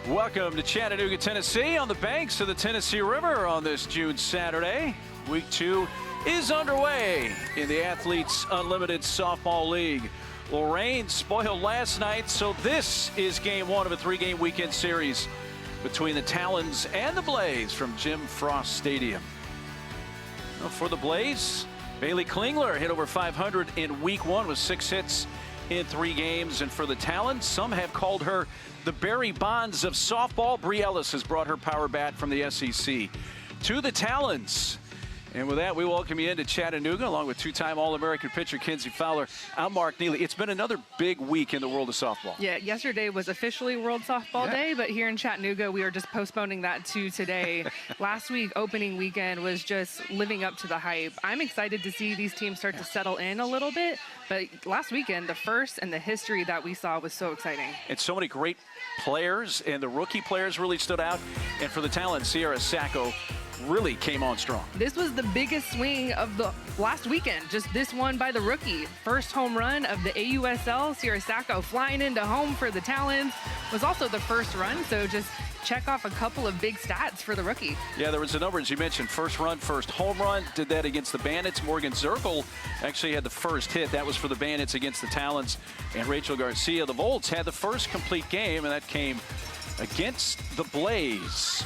Welcome to Chattanooga, Tennessee, on the banks of the Tennessee River on this June Saturday. Week 2 is underway in the Athletes Unlimited Softball League. Lorraine spoiled last night, so this is game 1 of a 3-game weekend series between the Talons and the Blaze from Jim Frost Stadium. Well, for the Blaze, Bailey Klingler hit over 500 in week 1 with 6 hits in 3 games. And for the Talons, some have called her the Barry Bonds of softball. Bree Ellis has brought her power bat from the SEC to the Talons. And with that, we welcome you into Chattanooga, along with 2-time All-American pitcher Kinsey Fowler. I'm Mark Neely. It's been another big week in the world of softball. Yeah, yesterday was officially World Softball Day, but here in Chattanooga, we are just postponing that to today. Last week, opening weekend, was just living up to the hype. I'm excited to see these teams start to settle in a little bit, but last weekend, the first and the history that we saw was so exciting. And so many great players, and the rookie players really stood out. And for the Talons, Sierra Sacco really came on strong. This was the biggest swing of the last weekend, just this one by the rookie. First home run of the AUSL. Sierra Sacco flying into home for the Talons. Was also the first run, so just check off a couple of big stats for the rookie. Yeah, there was a number, as you mentioned, first run, first home run. Did that against the Bandits. Morgan Zirkel actually had the first hit. That was for the Bandits against the Talons. And Rachel Garcia, the Volts, had the first complete game, and that came against the Blaze.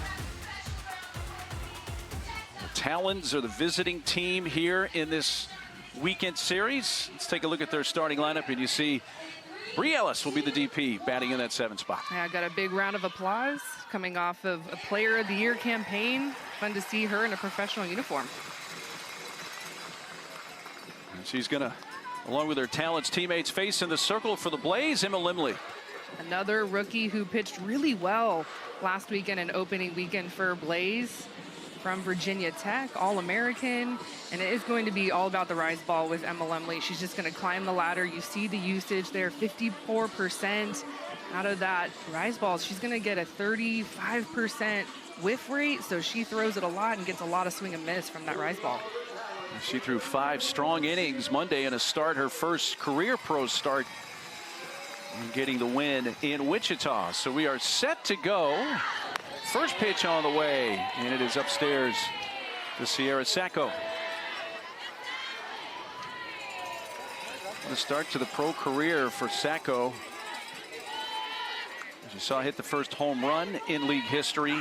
Talons are the visiting team here in this weekend series. Let's take a look at their starting lineup, and you see Bree Ellis will be the DP batting in that 7th spot. Yeah, got a big round of applause coming off of a Player of the Year campaign. Fun to see her in a professional uniform. And she's going to, along with her Talons teammates, face in the circle for the Blaze, Emma Limley. Another rookie who pitched really well last weekend and opening weekend for Blaze. From Virginia Tech, All-American, and it is going to be all about the rise ball with Emma Lemley. She's just going to climb the ladder. You see the usage there, 54% out of that rise ball. She's going to get a 35% whiff rate, so she throws it a lot and gets a lot of swing and miss from that rise ball. She threw 5 strong innings Monday in a start, her first career pro start, and getting the win in Wichita. So we are set to go. First pitch on the way, and it is upstairs to Sierra Sacco. The start to the pro career for Sacco. As you saw, hit the first home run in league history.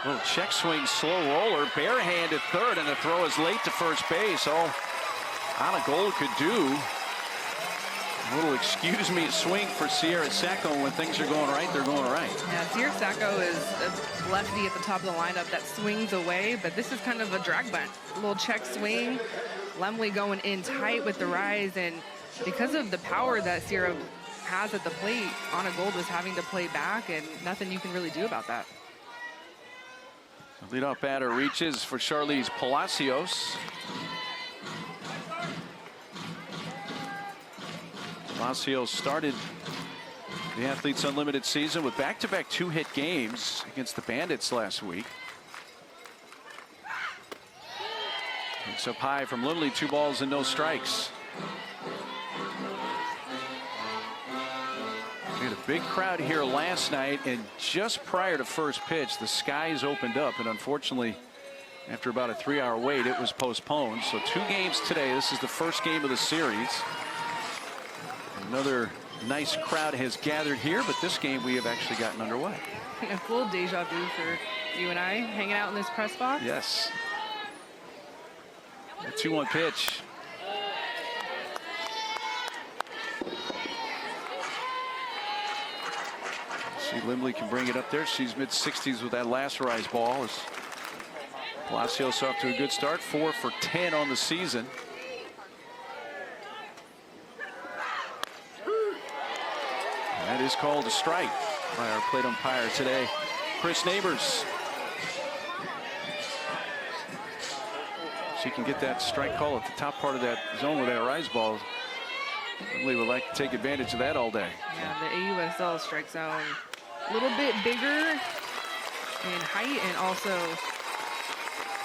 Little check swing, slow roller, barehand at third, and the throw is late to first base. All Anna Gold could do. A little excuse me swing for Sierra Sacco. When things are going right, they're going right. Yeah, Sierra Sacco is a lefty at the top of the lineup that swings away, but this is kind of a drag bunt. A little check swing. Lemley going in tight with the rise, and because of the power that Sierra has at the plate, Anna Gold was having to play back, and nothing you can really do about that. The leadoff batter reaches for Charlize Palacios. Palacios started the Athletes Unlimited season with back-to-back 2-hit games against the Bandits last week. It's up high from Limley, 2 balls and no strikes. We had a big crowd here last night, and just prior to first pitch, the skies opened up, and unfortunately, after about a 3-hour wait, it was postponed. So 2 games today. This is the first game of the series. Another nice crowd has gathered here, but this game we have actually gotten underway. A full deja vu for you and I hanging out in this press box. Yes. A 2-1 pitch. See, Limley can bring it up there. She's mid-60s with that last rise ball. As Palacios off to a good start, 4 for 10 on the season. That is called a strike by our plate umpire today, Chris Neighbors. She can get that strike call at the top part of that zone with that rise ball. Lee would like to take advantage of that all day. Yeah, the AUSL strike zone, a little bit bigger in height and also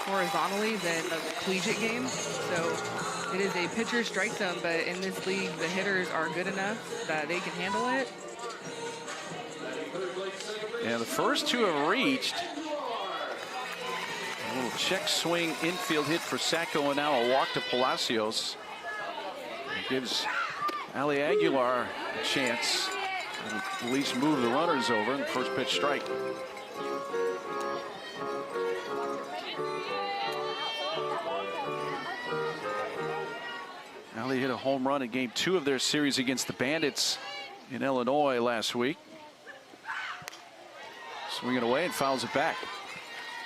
horizontally than the collegiate game. So it is a pitcher strike zone, but in this league, the hitters are good enough that they can handle it. And the first two have reached. A little check swing infield hit for Sacco, and now a walk to Palacios. It gives Ali Aguilar a chance to at least move the runners over in the first pitch strike. Ali hit a home run in game 2 of their series against the Bandits in Illinois last week. Swinging away and fouls it back.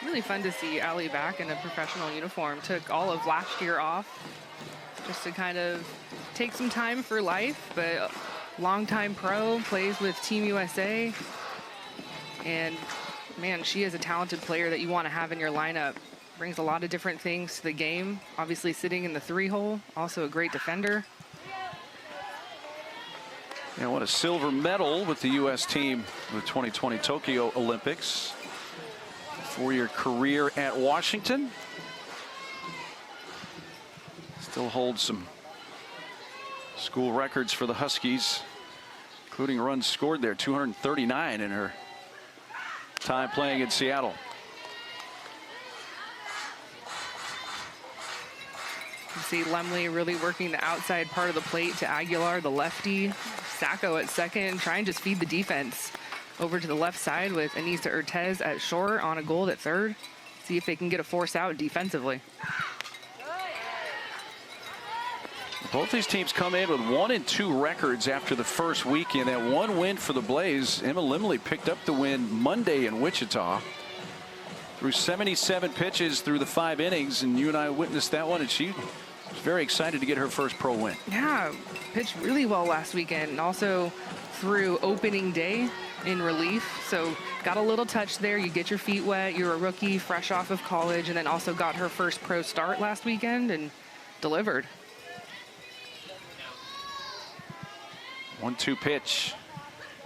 Really fun to see Ali back in a professional uniform. Took all of last year off just to kind of take some time for life, but longtime pro, plays with Team USA. And man, she is a talented player that you want to have in your lineup. Brings a lot of different things to the game. Obviously sitting in the 3-hole, also a great defender. And won a silver medal with the U.S. team in the 2020 Tokyo Olympics. 4-year career at Washington. Still holds some school records for the Huskies, including runs scored there, 239 in her time playing in Seattle. You see Lemley really working the outside part of the plate to Aguilar, the lefty. Sacco at second, trying to just feed the defense over to the left side with Anissa Urtez at short, on a gold at third. See if they can get a force out defensively. Both these teams come in with 1-2 records after the first weekend. That one win for the Blaze, Emma Lemley picked up the win Monday in Wichita. Threw 77 pitches through the 5 innings, and you and I witnessed that one, and she was very excited to get her first pro win. Yeah, pitched really well last weekend, and also through opening day in relief. So got a little touch there. You get your feet wet. You're a rookie, fresh off of college, and then also got her first pro start last weekend and delivered. 1-2 pitch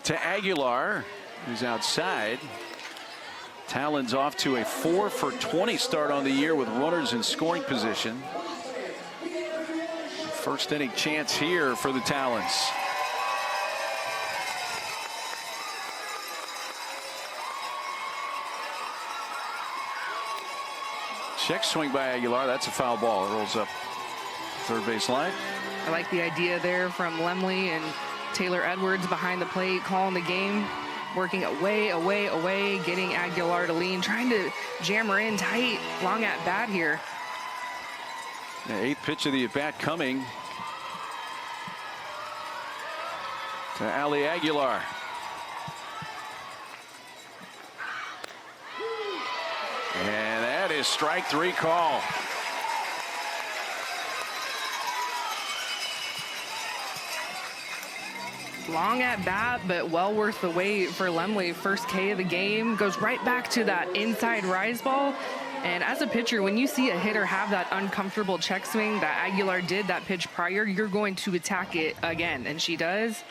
to Aguilar, who's outside. Talons off to a 4-for-20 start on the year with runners in scoring position. First inning chance here for the Talons. Check swing by Aguilar. That's a foul ball. It rolls up third base line. I like the idea there from Lemley and Taylor Edwards behind the plate, calling the game, working away, getting Aguilar to lean, trying to jam her in tight, long at bat here. The 8th pitch of the at bat coming to Ali Aguilar. And that is strike 3 call. Long at bat, but well worth the wait for Lemley. First K of the game, goes right back to that inside rise ball. And as a pitcher, when you see a hitter have that uncomfortable check swing that Aguilar did that pitch prior, you're going to attack it again. And she does.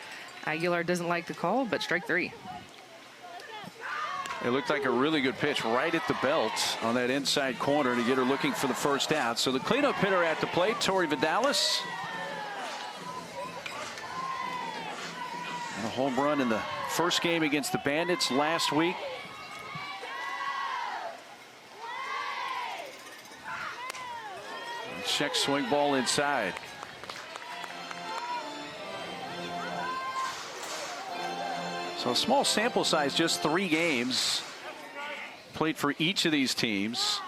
Aguilar doesn't like the call, but strike 3. It looked like a really good pitch right at the belt on that inside corner to get her looking for the first out. So the cleanup hitter at the plate, Tori Vidalis. And a home run in the first game against the Bandits last week. Check swing ball inside. So a small sample size, just 3 games played for each of these teams.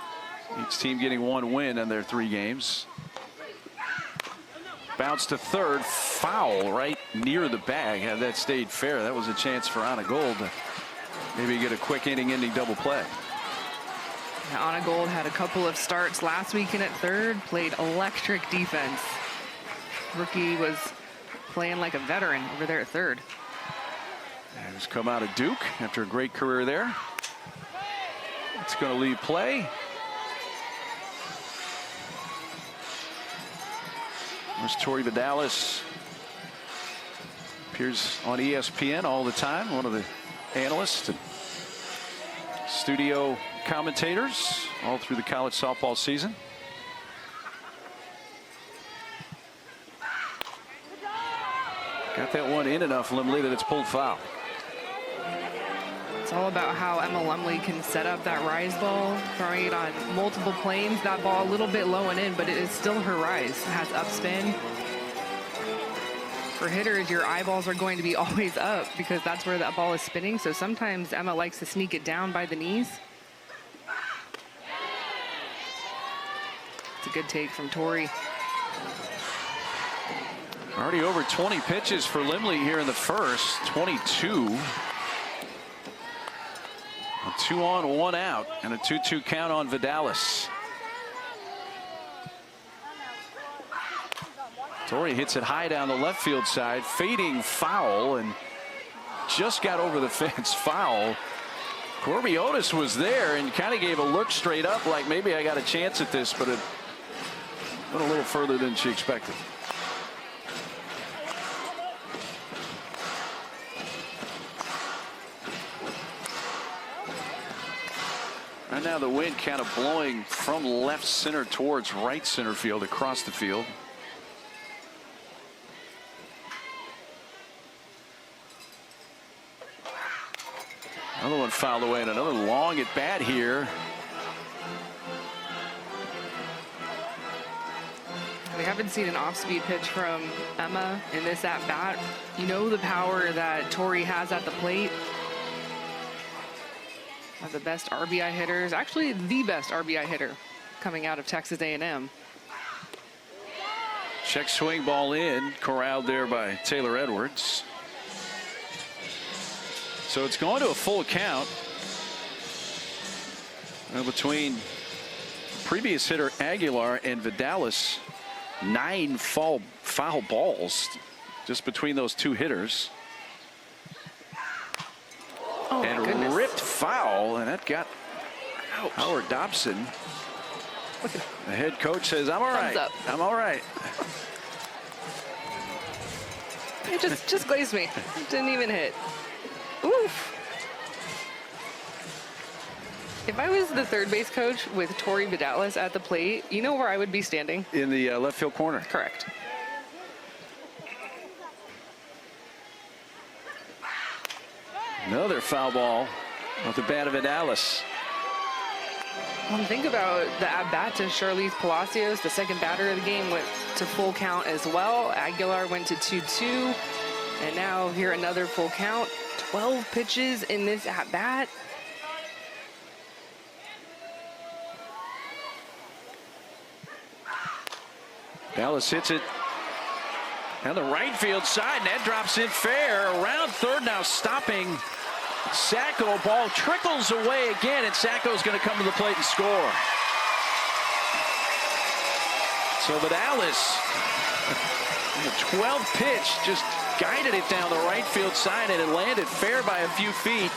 Each team getting 1 win in their 3 games. Bounce to third, foul right near the bag. Had that stayed fair, that was a chance for Anna Gold to maybe get a quick inning-ending double play. Anna Gold had a couple of starts last weekend at third, played electric defense. Rookie was playing like a veteran over there at third. And has come out of Duke after a great career there. It's going to leave play. There's Tori Vidalis. Appears on ESPN all the time, one of the analysts and studio commentators all through the college softball season. Got that one in enough, Lemley, that it's pulled foul. It's all about how Emma Lumley can set up that rise ball, throwing it on multiple planes. That ball a little bit low and in, but it is still her rise. It has upspin. For hitters, your eyeballs are going to be always up because that's where that ball is spinning. So sometimes Emma likes to sneak it down by the knees. It's a good take from Tori. Already over 20 pitches for Limley here in the first. 22. A 2-on, 1-out, and a 2-2 count on Vidalis. Tori hits it high down the left field side, fading foul, and just got over the fence. Foul. Corby Otis was there and kind of gave a look straight up like maybe I got a chance at this, but it went a little further than she expected. And now the wind kind of blowing from left center towards right center field across the field. Another one fouled away and another long at bat here. We haven't seen an off-speed pitch from Emma in this at bat. You know the power that Tori has at the plate. One of the best RBI hitters, actually the best RBI hitter coming out of Texas A&M. Check swing ball in, corralled there by Taylor Edwards. So it's going to a full count between previous hitter Aguilar and Vidalis. 9 foul balls just between those two hitters. Oh, and ripped foul, and that got Howard Dobson. The head coach says, I'm all right. I'm all right. It just glazed me. Didn't even hit. Oof. If I was the third base coach with Tori Vidalis at the plate, you know where I would be standing? In the left field corner. Correct. Another foul ball off the bat of Vidalis. Think about the at-bat to Charlize Palacios. The second batter of the game went to full count as well. Aguilar went to 2-2. And now here another full count. 12 pitches in this at-bat. Dallas hits it on the right field side, and that drops in fair. Around third now, stopping Sacco. Ball trickles away again, and Sacco's going to come to the plate and score. So Vidalis, the 12th pitch, just guided it down the right field side, and it landed fair by a few feet.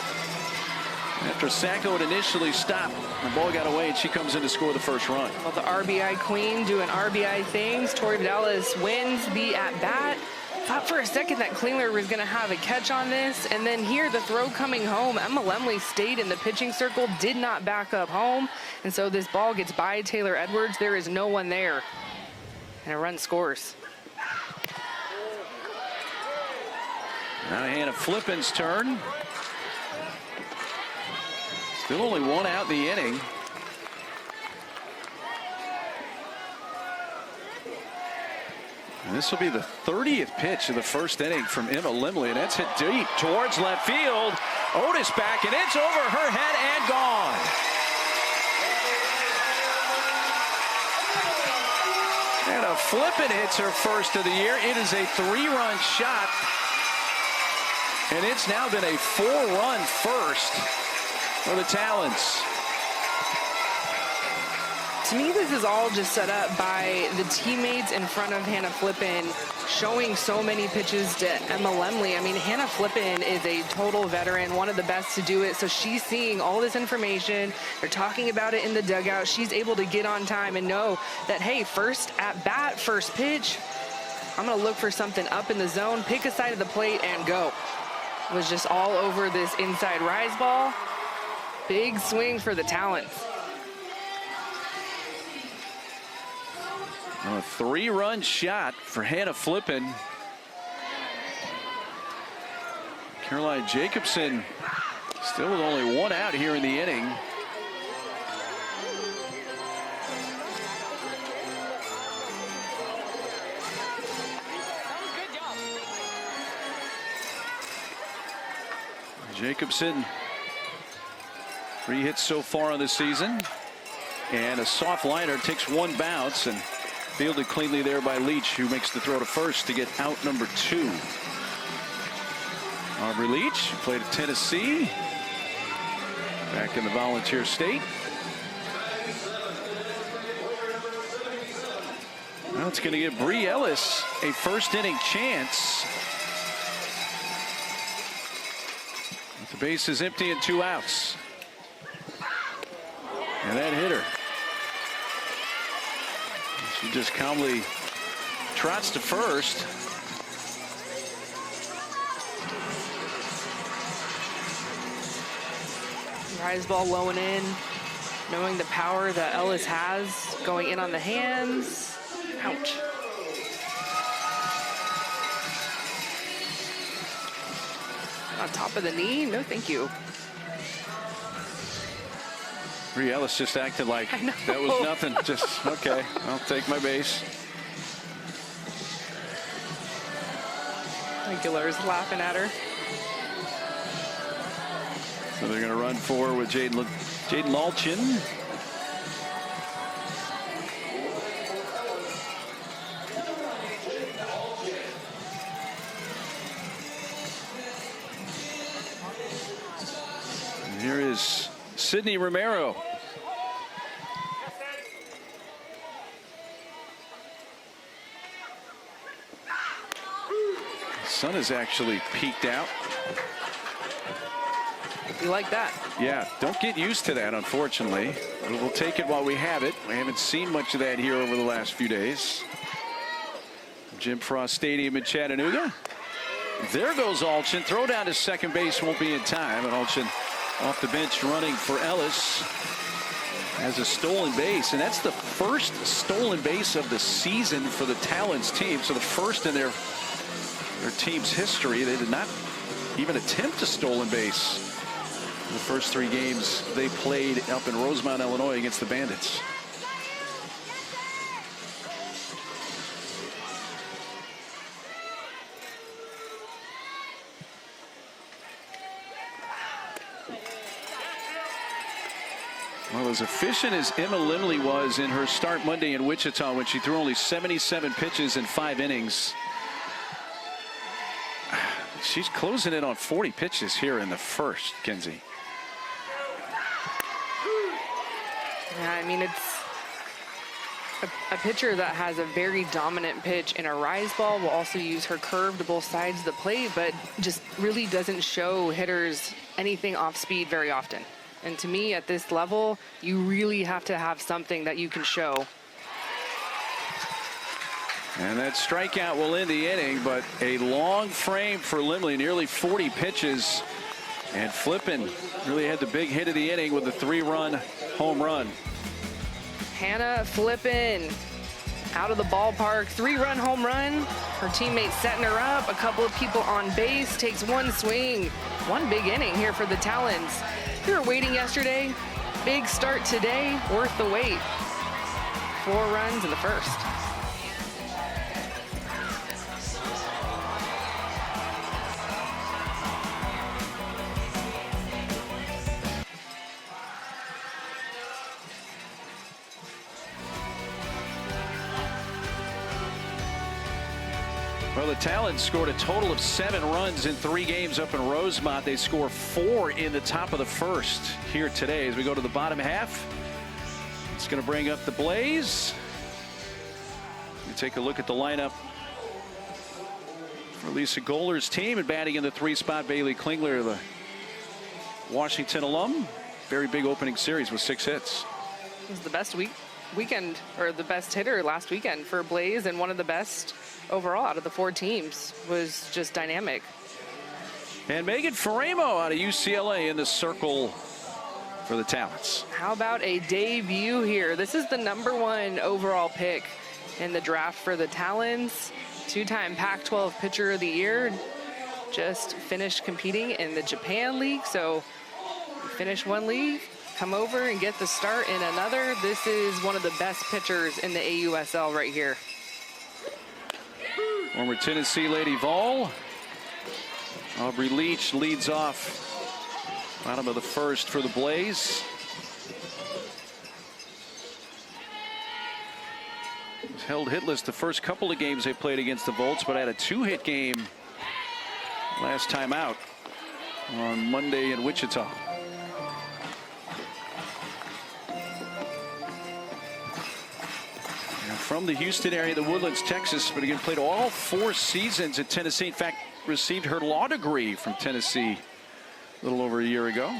After Sacco had initially stopped, the ball got away, and she comes in to score the first run. Well, the RBI queen doing RBI things. Tori Vidalis wins the at-bat. Thought for a second that Klingler was going to have a catch on this, and then here the throw coming home. Emma Lemley stayed in the pitching circle, did not back up home, and so this ball gets by Taylor Edwards. There is no one there, and a run scores. Now Hannah Flippin's turn. Still only 1 out in the inning. And this will be the 30th pitch of the first inning from Emma Limley, and that's hit deep towards left field. Otis back, and it's over her head and gone. And a Flippin hits her first of the year. It is a 3-run shot, and it's now been a 4-run first for the Talons. To me, this is all just set up by the teammates in front of Hannah Flippin showing so many pitches to Emma Lemley. I mean, Hannah Flippin is a total veteran, one of the best to do it. So she's seeing all this information. They're talking about it in the dugout. She's able to get on time and know that, hey, first at bat, first pitch, I'm going to look for something up in the zone, pick a side of the plate, and go. It was just all over this inside rise ball. Big swing for the Talons. A 3-run shot for Hannah Flippin. Caroline Jacobson Still with only one out here in the inning. Jacobson, 3 hits so far on the season. And a soft liner, takes one bounce and fielded cleanly there by Leach, who makes the throw to first to get out number 2. Aubrey Leach played at Tennessee, back in the Volunteer State. Now it's going to give Bree Ellis a first inning chance. With the bases empty and 2 outs. And that hitter, she just calmly trots to first. Rise ball low and in, knowing the power that Ellis has going in on the hands. Ouch. On top of the knee? No, thank you. Bree Ellis just acted like that was nothing. Just, okay, I'll take my base. Aguilar's laughing at her. So they're going to run forward with Jaden Lalchin. And here is Sidney Romero. The sun is actually peaked out. You like that? Yeah, don't get used to that, unfortunately. We'll take it while we have it. We haven't seen much of that here over the last few days. Jim Frost Stadium in Chattanooga. There goes Alchin. Throw down to second base won't be in time. And Alchin off the bench running for Ellis. Has a stolen base. And that's the first stolen base of the season for the Talons team. So the first in their team's history. They did not even attempt a stolen base in the first 3 games they played up in Rosemount, Illinois against the Bandits. Well, as efficient as Emma Limley was in her start Monday in Wichita when she threw only 77 pitches in 5 innings, she's closing in on 40 pitches here in the first, Kenzie. Yeah, I mean, it's a pitcher that has a very dominant pitch in a rise ball, will also use her curve to both sides of the plate, but just really doesn't show hitters anything off speed very often. And to me, at this level, you really have to have something that you can show. And that strikeout will end the inning, but a long frame for Limley, nearly 40 pitches. And Flippin really had the big hit of the inning with a 3-run home run. Hannah Flippin out of the ballpark, 3-run home run. Her teammate setting her up, a couple of people on base, takes one swing. One big inning here for the Talons. We were waiting yesterday. Big start today, worth the wait. 4 runs in the first. Well, the Talons scored a total of 7 runs in 3 games up in Rosemont. They score 4 in the top of the first here today. As we go to the bottom half, it's going to bring up the Blaze. We take a look at the lineup for Lisa Gohler's team, and batting in the 3 spot, Bailey Klingler, the Washington alum. Very big opening series with 6 hits. It was the best weekend, or the best hitter last weekend for Blaze, and one of the best overall out of the 4 teams. Was just dynamic. And Megan Faremo out of UCLA in the circle for the Talons. How about a debut here? This is the #1 overall pick in the draft for the Talons. 2-time Pac-12 Pitcher of the Year. Just finished competing in the Japan League, so finish one league, come over and get the start in another. This is one of the best pitchers in the AUSL right here. Former Tennessee Lady Vol. Aubrey Leach leads off bottom of the first for the Blaze. Was held hitless the first couple of games they played against the Volts, but had a 2-hit game last time out on Monday in Wichita. From the Houston area, the Woodlands, Texas, but again played all 4 seasons at Tennessee. In fact, received her law degree from Tennessee a little over a year ago.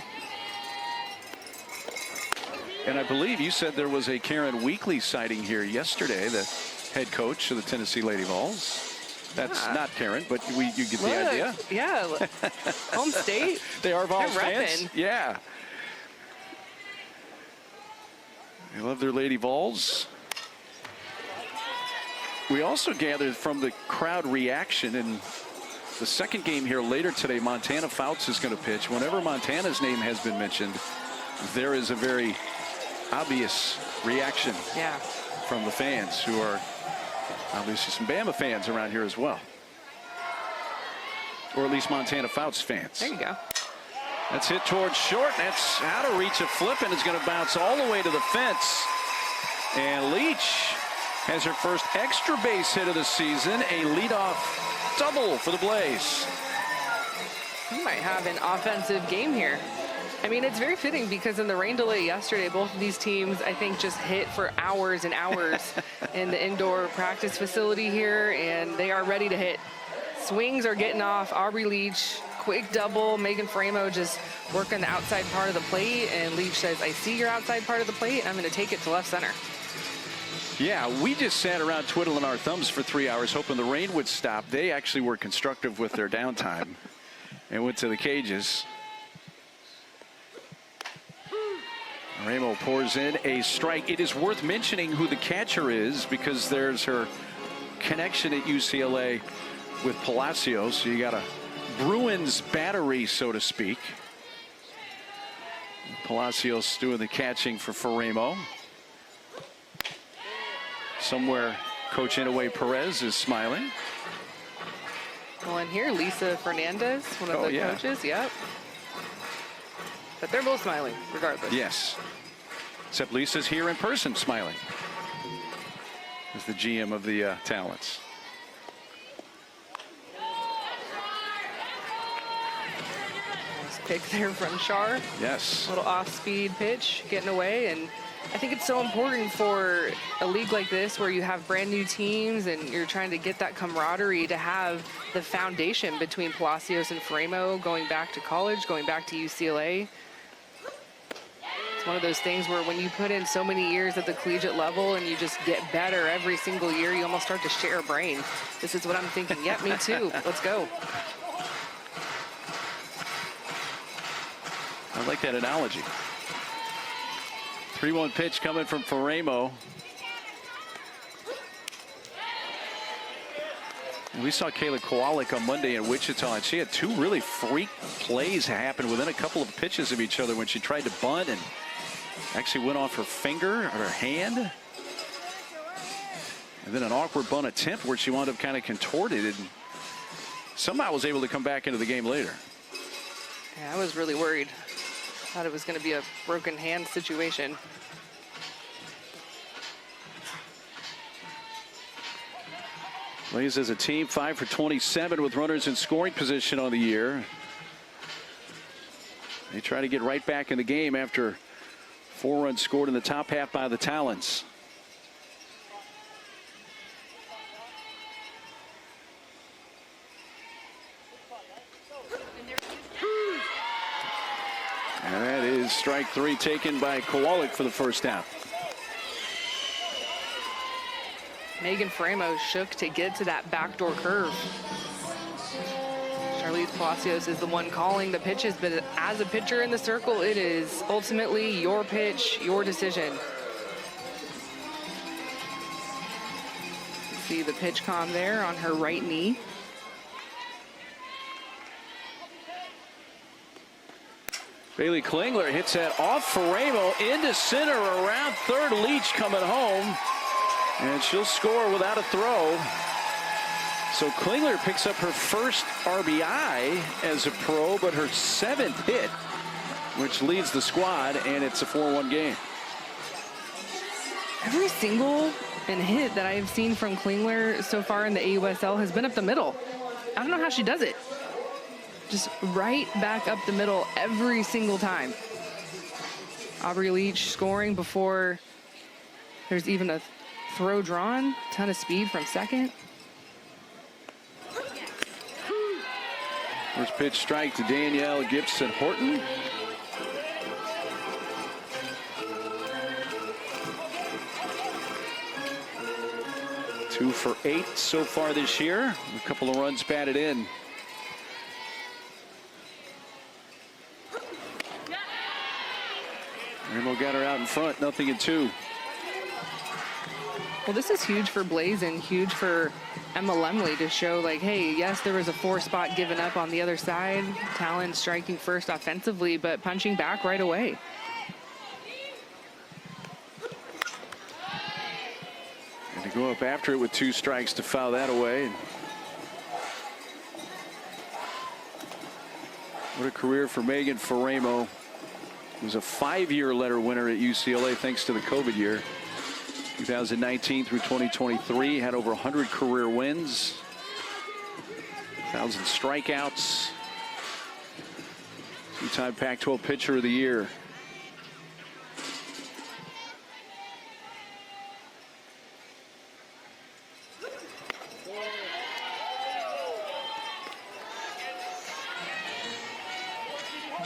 And I believe you said there was a Karen Weekly sighting here yesterday, the head coach of the Tennessee Lady Vols. That's not Karen, but you get the idea. Yeah, home state. They are Vols fans. Yeah. They love their Lady Vols. We also gathered from the crowd reaction in the second game here later today, Montana Fouts is going to pitch. Whenever Montana's name has been mentioned, there is a very obvious reaction from the fans, who are obviously some Bama fans around here as well. Or at least Montana Fouts fans. There you go. That's hit towards short. That's out of reach of Flip, and is going to bounce all the way to the fence. And Leach has her first extra base hit of the season, a leadoff double for the Blaze. You might have an offensive game here. I mean, it's very fitting because in the rain delay yesterday, both of these teams, I think, just hit for hours and hours in the indoor practice facility here, and they are ready to hit. Swings are getting off. Aubrey Leach, quick double. Megan Framo just working the outside part of the plate, and Leach says, I see your outside part of the plate, and I'm going to take it to left center. Yeah, we just sat around twiddling our thumbs for 3 hours hoping the rain would stop. They actually were constructive with their downtime and went to the cages. Ramo pours in a strike. It is worth mentioning who the catcher is because there's her connection at UCLA with Palacios. So you got a Bruins battery, so to speak. Palacios doing the catching for Ramo. Somewhere Coach Inouye Perez is smiling. Well, and here, Lisa Fernandez, one of the coaches. Yep. But they're both smiling, regardless. Yes. Except Lisa's here in person smiling as the GM of the Talons. Nice pick there from Shar. Yes. A little off-speed pitch, getting away, and I think it's so important for a league like this where you have brand new teams and you're trying to get that camaraderie to have the foundation between Palacios and Framo going back to college, going back to UCLA. It's one of those things where when you put in so many years at the collegiate level and you just get better every single year, you almost start to share a brain. This is what I'm thinking. Yep, me too. Let's go. I like that analogy. 3-1 pitch coming from Framo. We saw Kayla Kowalik on Monday in Wichita, and she had 2 really freak plays happen within a couple of pitches of each other when she tried to bunt and actually went off her finger or her hand. And then an awkward bunt attempt where she wound up kind of contorted and somehow was able to come back into the game later. Yeah, I was really worried. Thought it was going to be a broken hand situation. Blaze as a team 5 for 27 with runners in scoring position on the year. They try to get right back in the game after 4 runs scored in the top half by the Talons. And that is strike 3 taken by Kowalik for the first out. Megan Framo shook to get to that backdoor curve. Charlize Palacios is the one calling the pitches, but as a pitcher in the circle, it is ultimately your pitch, your decision. See the pitch com there on her right knee. Bailey Klingler hits that off Faremo into center around third. Leach coming home, and she'll score without a throw. So Klingler picks up her first RBI as a pro, but her 7th hit, which leads the squad, and it's a 4-1 game. Every single and hit that I have seen from Klingler so far in the AUSL has been up the middle. I don't know how she does it. Just right back up the middle every single time. Aubrey Leach scoring before there's even a throw drawn. Ton of speed from second. First pitch strike to Danielle Gibson Horton. Two for 8 so far this year. A couple of runs batted in. Remo got her out in front, 0-2. Well, this is huge for Blaze and huge for Emma Lemley to show, like, hey, yes, there was a 4-spot given up on the other side. Talons striking first offensively, but punching back right away. And to go up after it with 2 strikes to foul that away. What a career for Megan Faremo. Was a 5-year letter winner at UCLA thanks to the COVID year. 2019 through 2023, had over 100 career wins, 1,000 strikeouts, 2-time Pac-12 Pitcher of the Year.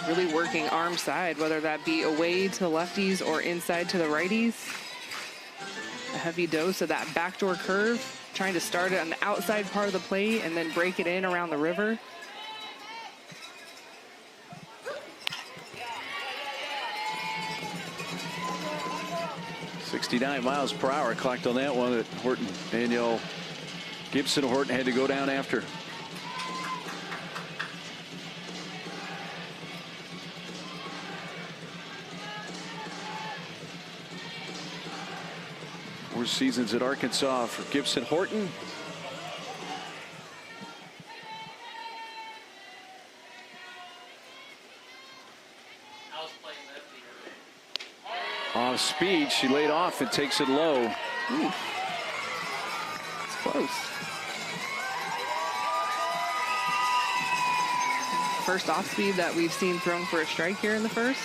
Really working arm side, whether that be away to the lefties or inside to the righties. A heavy dose of that backdoor curve, trying to start it on the outside part of the plate and then break it in around the river. .69 miles per hour clocked on that one that Horton, Danielle Gibson Horton had to go down after. Four seasons at Arkansas for Gibson Horton. Off speed, she laid off and takes it low. Ooh. It's close. First off speed that we've seen thrown for a strike here in the first.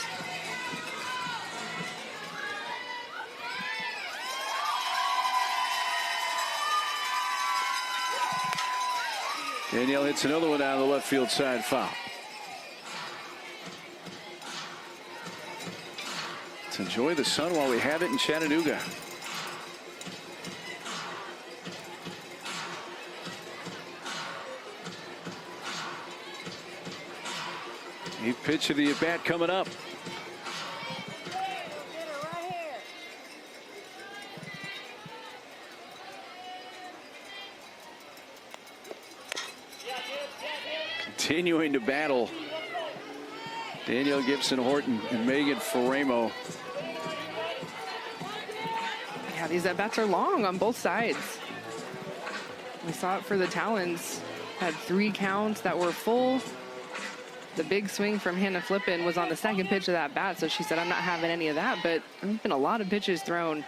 Danielle hits another one down the left field side, foul. Let's enjoy the sun while we have it in Chattanooga. Eighth pitch of the at-bat coming up. Continuing to battle Danielle Gibson Horton and Megan Faremo. Yeah, these at-bats are long on both sides. We saw it for the Talons. Had 3 counts that were full. The big swing from Hannah Flippin was on the second pitch of that bat, so she said, I'm not having any of that, but there's been a lot of pitches thrown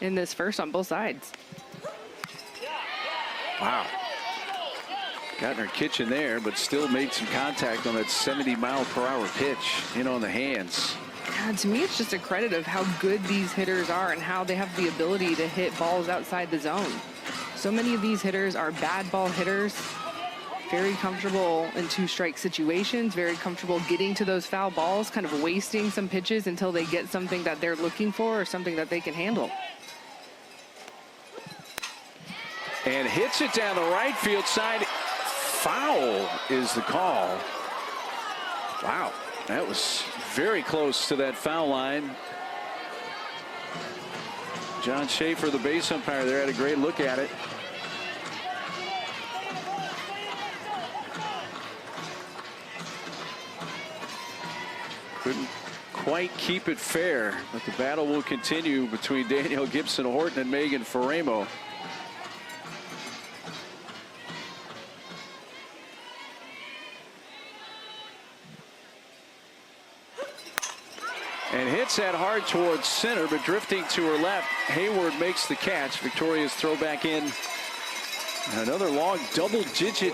in this first on both sides. Wow. Got in her kitchen there, but still made some contact on that 70-mile-per-hour pitch in on the hands. Yeah, to me, it's just a credit of how good these hitters are and how they have the ability to hit balls outside the zone. So many of these hitters are bad ball hitters, very comfortable in 2-strike situations, very comfortable getting to those foul balls, kind of wasting some pitches until they get something that they're looking for or something that they can handle. And hits it down the right field side. Foul is the call. Wow, that was very close to that foul line. John Schaefer, the base umpire there, had a great look at it. Couldn't quite keep it fair, but the battle will continue between Danielle Gibson-Horton and Megan Faremo. And hits that hard towards center, but drifting to her left. Hayward makes the catch. Victoria's throw back in. Another long double-digit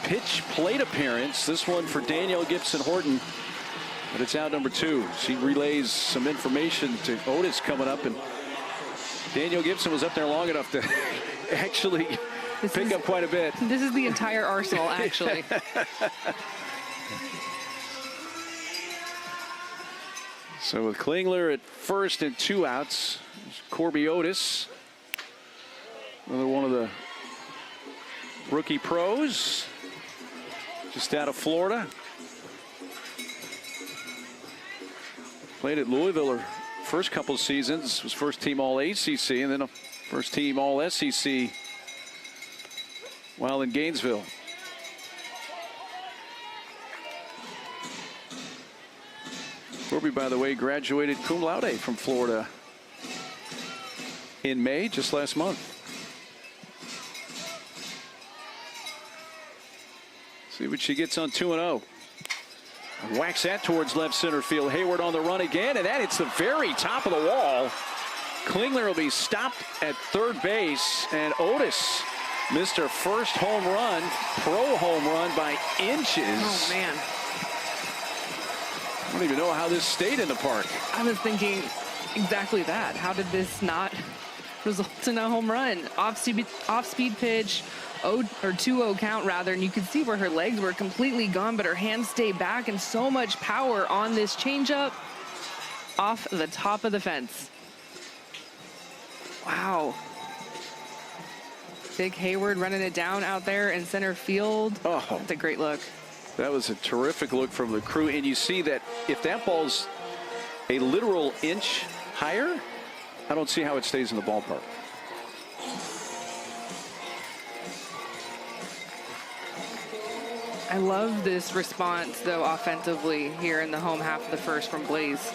pitch plate appearance. This one for Danielle Gibson-Horton. But it's out number 2. She relays some information to Otis coming up. And Danielle Gibson was up there long enough to actually pick up quite a bit. This is the entire arsenal, actually. So with Klingler at first and 2 outs, Corby Otis, another one of the rookie pros, just out of Florida. Played at Louisville her first couple seasons, was first team All ACC and then a first team All SEC while in Gainesville. Corby, by the way, graduated cum laude from Florida in May, just last month. See what she gets on 2-0. Whacks that towards left center field. Hayward on the run again, and that hits the very top of the wall. Klingler will be stopped at third base, and Otis missed her first home run, pro home run by inches. Oh, man. I don't even know how this stayed in the park. I was thinking exactly that. How did this not result in a home run? Off-speed pitch, 2-0 count rather, and you could see where her legs were completely gone, but her hands stayed back, and so much power on this changeup off the top of the fence. Wow. Big Hayward running it down out there in center field. Oh, that's a great look. That was a terrific look from the crew, and you see that if that ball's a literal inch higher, I don't see how it stays in the ballpark. I love this response, though, offensively here in the home half of the first from Blaze.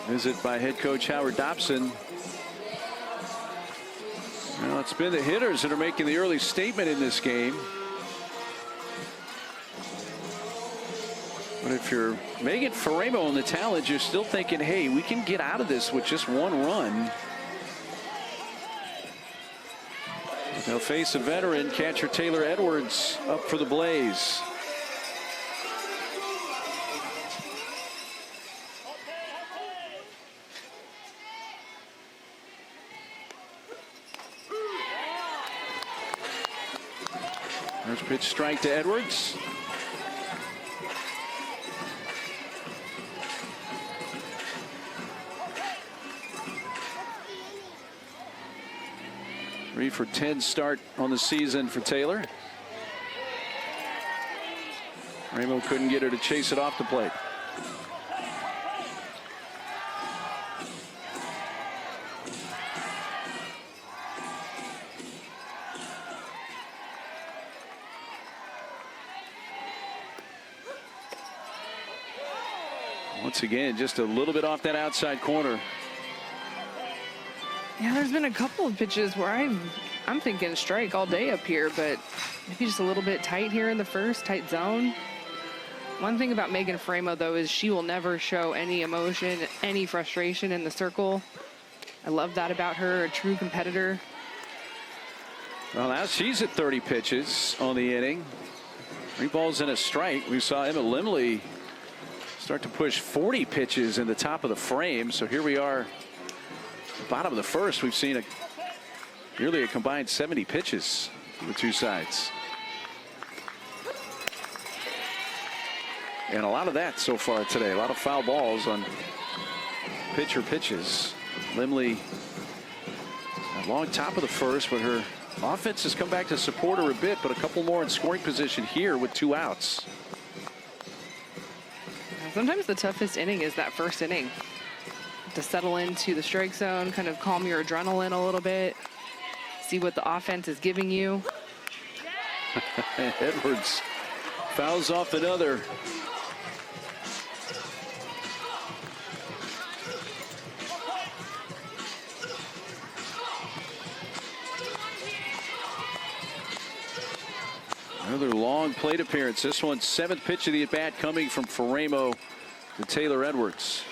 Visit by head coach Howard Dobson. Well, it's been the hitters that are making the early statement in this game. But if you're Megan Faremo and the Talons, you're still thinking, hey, we can get out of this with just one run. They'll face a veteran, catcher Taylor Edwards, up for the Blaze. First pitch strike to Edwards. Three for 10 start on the season for Taylor. Ramo couldn't get her to chase it off the plate. Once again, just a little bit off that outside corner. Yeah, there's been a couple of pitches where I'm thinking strike all day up here, but maybe just a little bit tight here in the first, tight zone. One thing about Megan Faremo, though, is she will never show any emotion, any frustration in the circle. I love that about her, a true competitor. Well, now she's at 30 pitches on the inning. 3 balls and a strike. We saw Emma Limley start to push 40 pitches in the top of the frame. So here we are, bottom of the first. We've seen nearly a combined 70 pitches for the two sides. And a lot of that so far today. A lot of foul balls on pitcher pitches. Limley along top of the first, but her offense has come back to support her a bit, but a couple more in scoring position here with 2 outs. Sometimes the toughest inning is that first inning. To settle into the strike zone, kind of calm your adrenaline a little bit, see what the offense is giving you. Edwards Fouls off another. Another long plate appearance. This one's 7th pitch of the at-bat coming from Faremo to Taylor Edwards.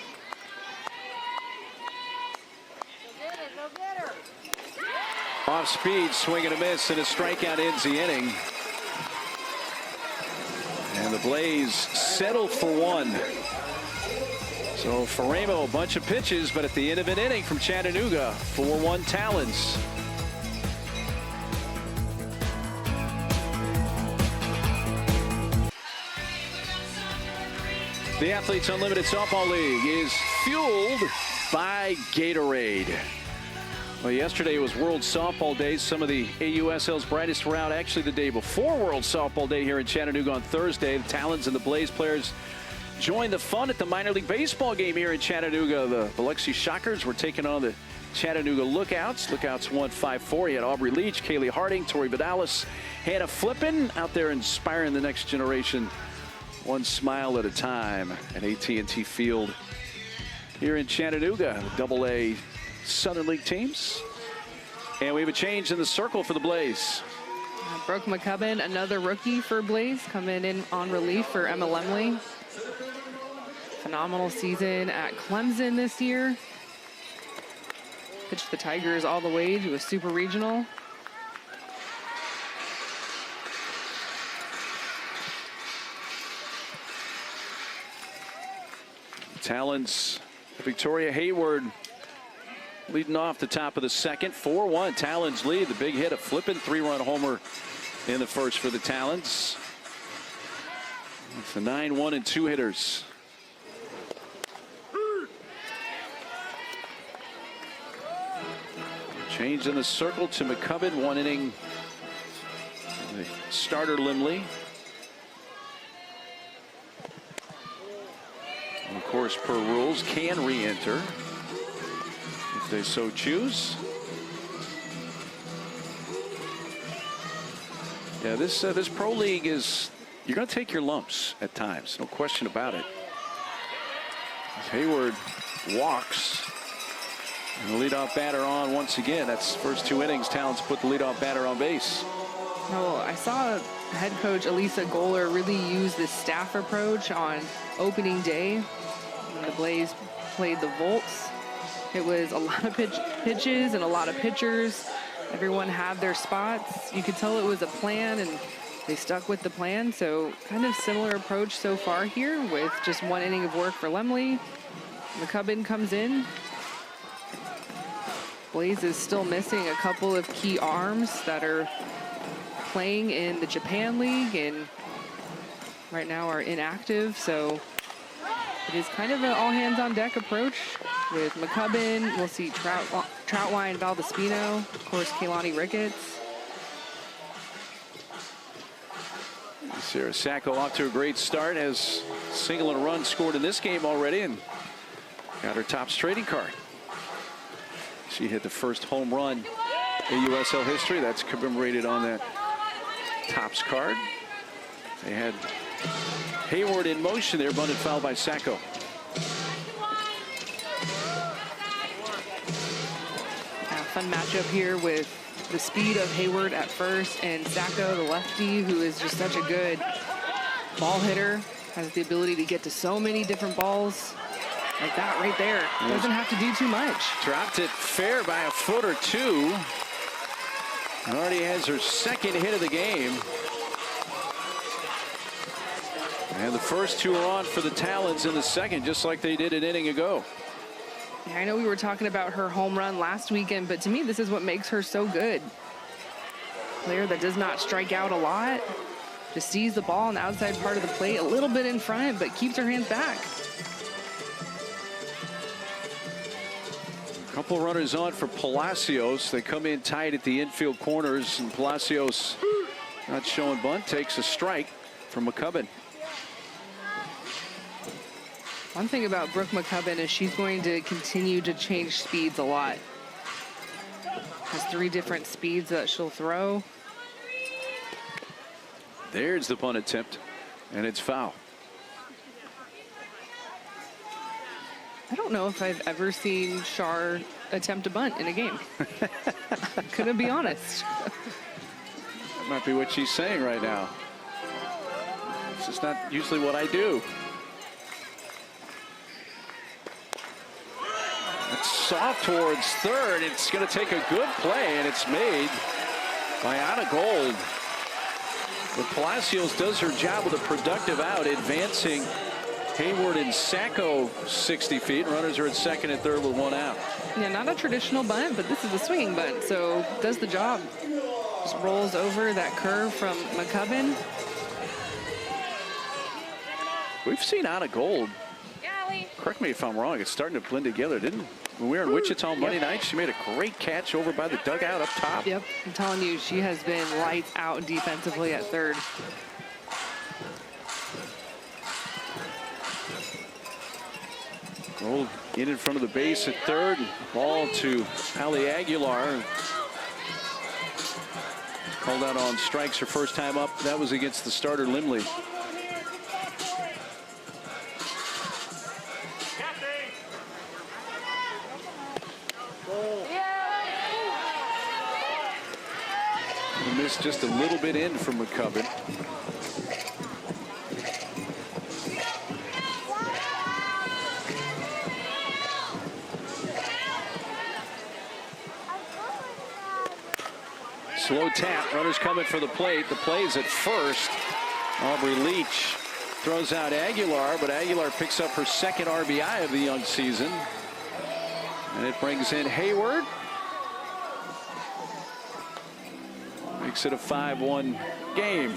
Off speed, swing and a miss, and a strikeout ends the inning. And the Blaze settle for one. So Faremo, a bunch of pitches, but at the end of an inning from Chattanooga, 4-1 Talons. The Athletes Unlimited Softball League is fueled by Gatorade. Well, yesterday was World Softball Day. Some of the AUSL's brightest were out actually the day before World Softball Day here in Chattanooga on Thursday. The Talons and the Blaze players joined the fun at the minor league baseball game here in Chattanooga. The Biloxi Shockers were taking on the Chattanooga Lookouts. Lookouts won 5-4. You had Aubrey Leach, Kaylee Harding, Tori Vidalis, Hannah Flippin out there inspiring the next generation. One smile at a time at AT&T Field here in Chattanooga. AA Southern League teams. And we have a change in the circle for the Blaze. Brooke McCubbin, another rookie for Blaze, coming in on relief for Emma Lemley. Phenomenal season at Clemson this year. Pitched the Tigers all the way to a super regional. Talons, Victoria Hayward leading off the top of the second. 4-1 Talons lead. The big hit, a flipping 3-run homer in the first for the Talons. It's a 9-1 and 2 hitters. Change in the circle to McCubbin. 1 inning. The starter Limley. And of course, per rules, can re-enter if they so choose. Yeah, this pro league is, you're going to take your lumps at times, no question about it. Hayward walks. And the leadoff batter on once again. That's first 2 innings. Talons put the leadoff batter on base. Oh, I saw head coach Elisa Goller really use this staff approach on opening day when the Blaze played the Volts. It was a lot of pitches and a lot of pitchers. Everyone had their spots. You could tell it was a plan, and they stuck with the plan. So kind of similar approach so far here with just 1 inning of work for Lemley. McCubbin comes in. Blaze is still missing a couple of key arms that are playing in the Japan League and right now are inactive. So it is kind of an all-hands-on-deck approach with McCubbin. We'll see Troutwine, Valdespino, of course, Kaylani Ricketts. Sarah Sacco off to a great start, has a single and a run scored in this game already and got her Topps trading card. She hit the first home run in USL history. That's commemorated on that Topps card. They had Hayward in motion there, bunted foul by Sacco. Fun matchup here with the speed of Hayward at first and Sacco, the lefty, who is just such a good ball hitter, has the ability to get to so many different balls. Like that right there. Doesn't have to do too much. Dropped it fair by a foot or two. And already has her second hit of the game. And the first 2 are on for the Talons in the second, just like they did an inning ago. Yeah, I know we were talking about her home run last weekend, but to me, this is what makes her so good. Player that does not strike out a lot, just sees the ball on the outside part of the plate, a little bit in front, but keeps her hands back. Couple runners on for Palacios. They come in tight at the infield corners, and Palacios not showing bunt, takes a strike from McCubbin. One thing about Brooke McCubbin is she's going to continue to change speeds a lot. Has 3 different speeds that she'll throw. There's the bunt attempt. And it's foul. I don't know if I've ever seen Shar attempt a bunt in a game. Couldn't be honest. That might be what she's saying right now. It's just not usually what I do. It's soft towards third. It's going to take a good play, and it's made by Anna Gold. But Palacios does her job with a productive out, advancing Hayward and Sacco 60 feet. Runners are at second and third with one out. Yeah, not a traditional bunt, but this is a swinging bunt, so does the job. Just rolls over that curve from McCubbin. We've seen Anna Gold. Correct me if I'm wrong. It's starting to blend together, didn't it? When we were in Wichita Monday night, she made a great catch over by the dugout up top. Yep, I'm telling you, she has been lights out defensively at third. Gold in front of the base at third. Ball to Ali Aguilar. Called out on strikes her first time up. That was against the starter Limley. Missed just a little bit in from McCubbin. Slow tap. Runners coming for the plate. The play's at first. Aubrey Leach throws out Aguilar, but Aguilar picks up her second RBI of the young season. And it brings in Hayward. Makes it a 5-1 game.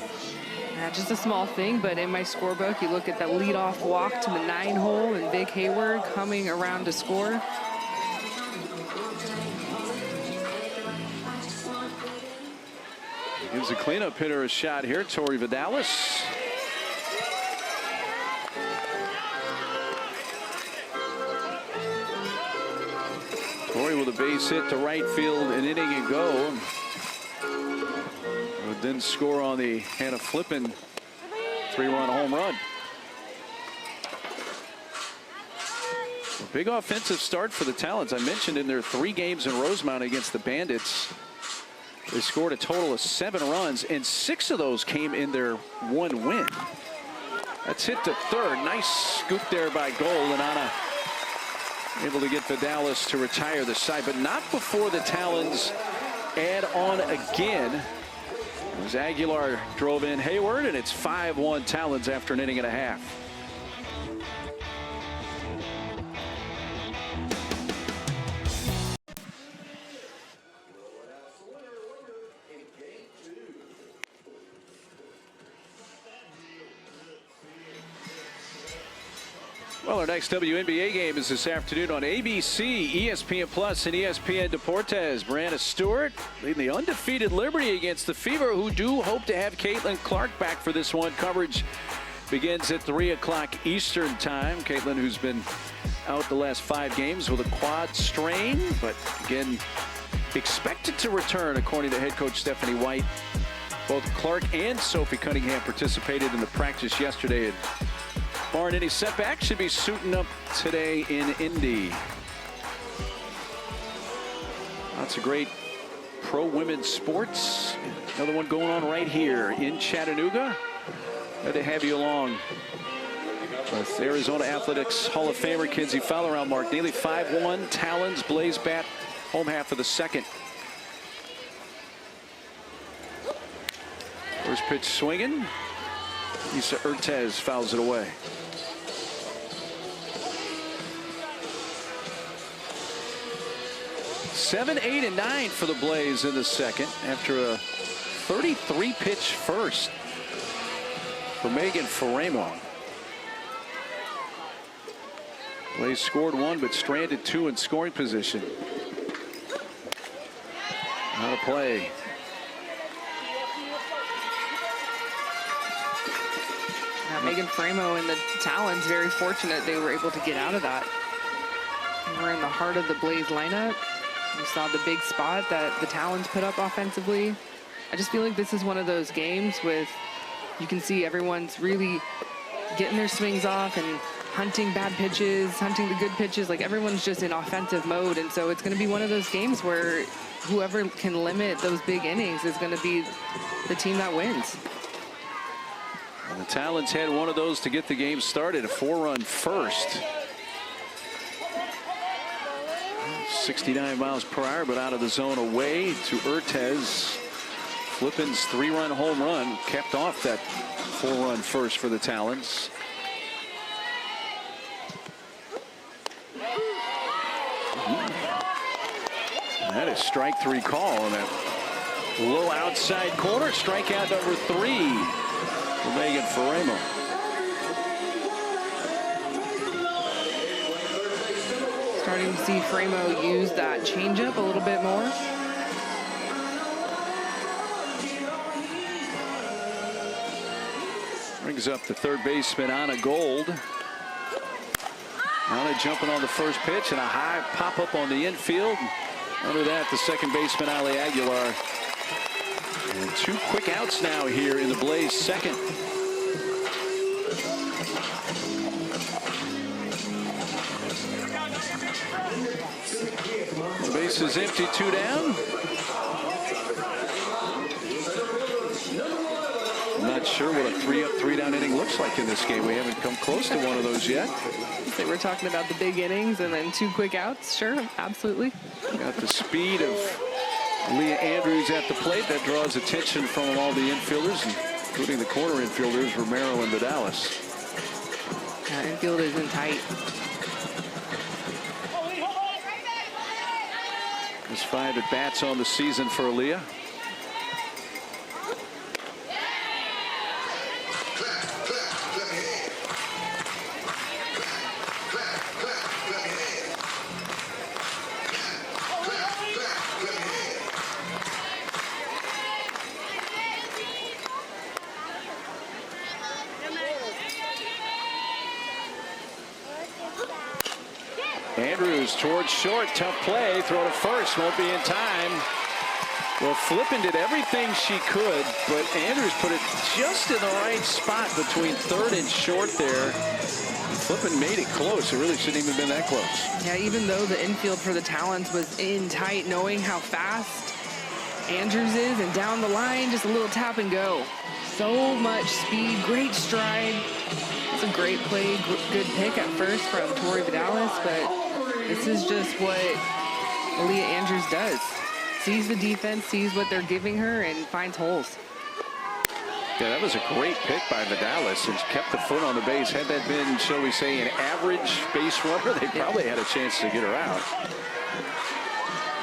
Yeah, just a small thing, but in my scorebook, you look at the leadoff walk to the 9 hole and Vic Hayward coming around to score. Gives the cleanup hitter a shot here, Tori Vidalis. Tori with a base hit to right field, an inning ago. Would then score on the Hannah Flippin 3-run home run. A big offensive start for the Talons. I mentioned in their 3 games in Rosemount against the Bandits, they scored a total of 7 runs, and 6 of those came in their 1 win. That's hit to third. Nice scoop there by Gold, and Anna able to get Vidalis to retire the side, but not before the Talons add on again. As Aguilar drove in Hayward, and it's 5-1 Talons after an inning and a half. Well, our next WNBA game is this afternoon on ABC, ESPN Plus, and ESPN Deportes. Brianna Stewart leading the undefeated Liberty against the Fever, who do hope to have Caitlin Clark back for this one. Coverage begins at 3 o'clock Eastern time. Caitlin, who's been out the last 5 games with a quad strain, but again, expected to return, according to head coach Stephanie White. Both Clark and Sophie Cunningham participated in the practice yesterday. Barring any setback, should be suiting up today in Indy. Lots of great pro women's sports. Another one going on right here in Chattanooga. Glad to have you along with Arizona Athletics Hall of Famer Kinsey Fowler around Mark Neely. 5-1 Talons, Blaze bat, home half of the second. First pitch swinging. Isa Urtez fouls it away. 7, 8, and 9 for the Blaze in the second after a 33-pitch first for Megan Faremo. Blaze scored 1 but stranded 2 in scoring position. Out of play. Megan Faremo and the Talons very fortunate they were able to get out of that. We're in the heart of the Blaze lineup. We saw the big spot that the Talons put up offensively. I just feel like this is one of those games with You can see everyone's really getting their swings off and hunting bad pitches, hunting the good pitches. Like, everyone's just in offensive mode. And so it's going to be one of those games where whoever can limit those big innings is going to be the team that wins. And the Talons had one of those to get the game started, a 4-run first. 69 miles per hour, but out of the zone away to Urtez. Flippin's 3-run home run kept off that 4-run first for the Talons. That is strike 3 call on that low outside corner. Strikeout number 3 for Megan Faremo. Starting to see Faremo use that changeup a little bit more. Brings up the third baseman, Anna Gold. Anna jumping on the first pitch and a high pop-up on the infield. Under that, the second baseman, Ali Aguilar. And 2 quick outs now here in the Blaze second. The base is empty, 2 down. I'm not sure what a 3-up, 3-down inning looks like in this game. We haven't come close to one of those yet. They were talking about the big innings and then 2 quick outs. Sure, absolutely. Got the speed of Leah Andrews at the plate. That draws attention from all the infielders, including the corner infielders, Romero and Vidalis. Infield isn't tight. Just 5 at-bats on the season for Leah. Andrews towards short, tough play, throw to first, won't be in time. Well, Flippin did everything she could, but Andrews put it just in the right spot between third and short there. Flippin made it close. It really shouldn't even been that close. Yeah, even though the infield for the Talons was in tight, knowing how fast Andrews is and down the line, just a little tap and go. So much speed, great stride. It's a great play, good pick at first from Tori Vidalis, but this is just what Aaliyah Andrews does. Sees the defense, sees what they're giving her, and finds holes. Yeah, that was a great pick by Vidalis, and kept the foot on the base. Had that been, shall we say, an average base runner, they probably had a chance to get her out.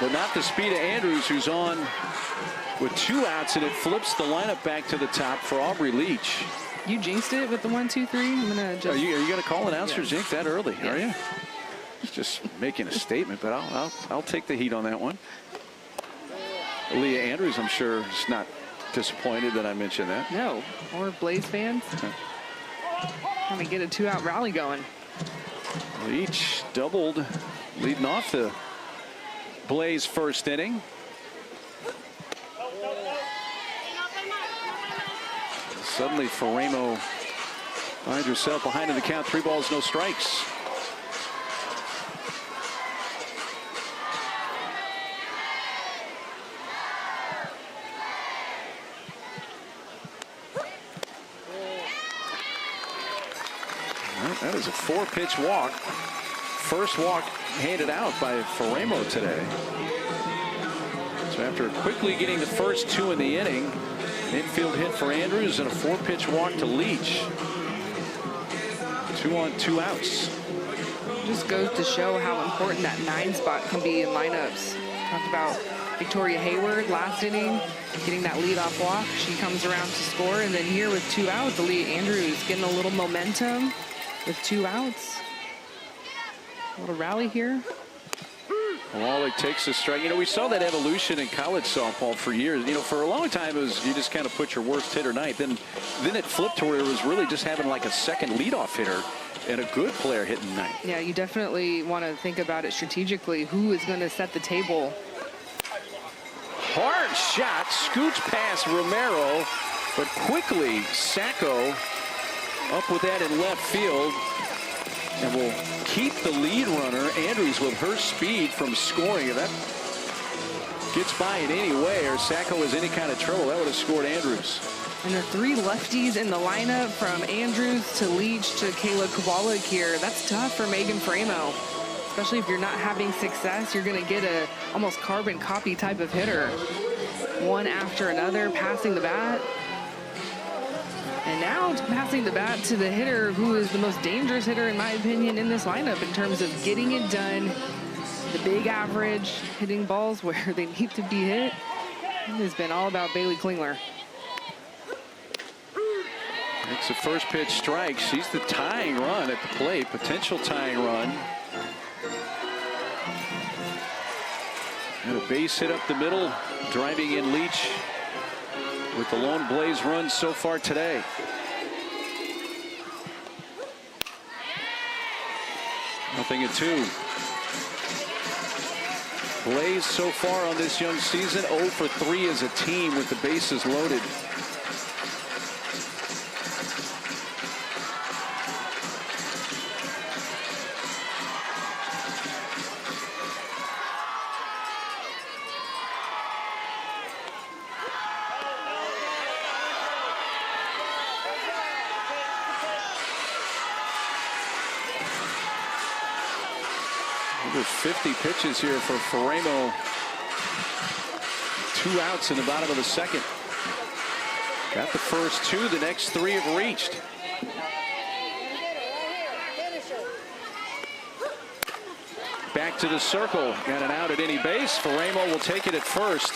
But not the speed of Andrews, who's on with 2 outs, and it flips the lineup back to the top for Aubrey Leach. You jinxed it with the 1-2-3. I'm gonna just. Are you going to call an announcer jinx that early? Yeah. Are you? Just making a statement, but I'll take the heat on that one. Leah Andrews, I'm sure, is not disappointed that I mentioned that. No, or Blaze fans. Trying to get a 2-out rally going. Leach doubled, leading off the Blaze first inning. Suddenly, Faremo finds herself behind in the count. 3 balls, no strikes. That is a 4-pitch walk. First walk handed out by Faremo today. So after quickly getting the first 2 in the inning, an infield hit for Andrews and a 4-pitch walk to Leach. 2 on, 2 outs. Just goes to show how important that 9 spot can be in lineups. Talked about Victoria Hayward last inning, getting that leadoff walk. She comes around to score, and then here with 2 outs, Aaliyah Andrews getting a little momentum with 2 outs. A little rally here. Well, all it takes is strike. You know, we saw that evolution in college softball for years. You know, for a long time, it was you just kind of put your worst hitter ninth. Then it flipped to where it was really just having like a second leadoff hitter and a good player hitting ninth. Yeah, you definitely want to think about it strategically. Who is going to set the table? Hard shot, scoots past Romero, But quickly, Sacco up with that in left field. And will keep the lead runner, Andrews, with her speed from scoring. If that gets by in any way, or Sacco has any kind of trouble, that would have scored Andrews. And the three lefties in the lineup, from Andrews to Leach to Kayla Kowalik here. That's tough for Megan Framo. Especially if you're not having success, you're going to get a almost carbon copy type of hitter. One after another, passing the bat. And now passing the bat to the hitter who is the most dangerous hitter, in my opinion, in this lineup in terms of getting it done. The big average, hitting balls where they need to be hit. It has been all about Bailey Klingler. Makes the first pitch strike. She's the tying run at the plate, potential tying run. And a base hit up the middle, driving in Leach with the lone Blaze run so far today. Nothing at 2. Blaze so far on this young season, 0 for 3 as a team with the bases loaded. Over 50 pitches here for Framo. 2 outs in the bottom of the second. Got the first 2. The next 3 have reached. Back to the circle. Got an out at any base. Framo will take it at first.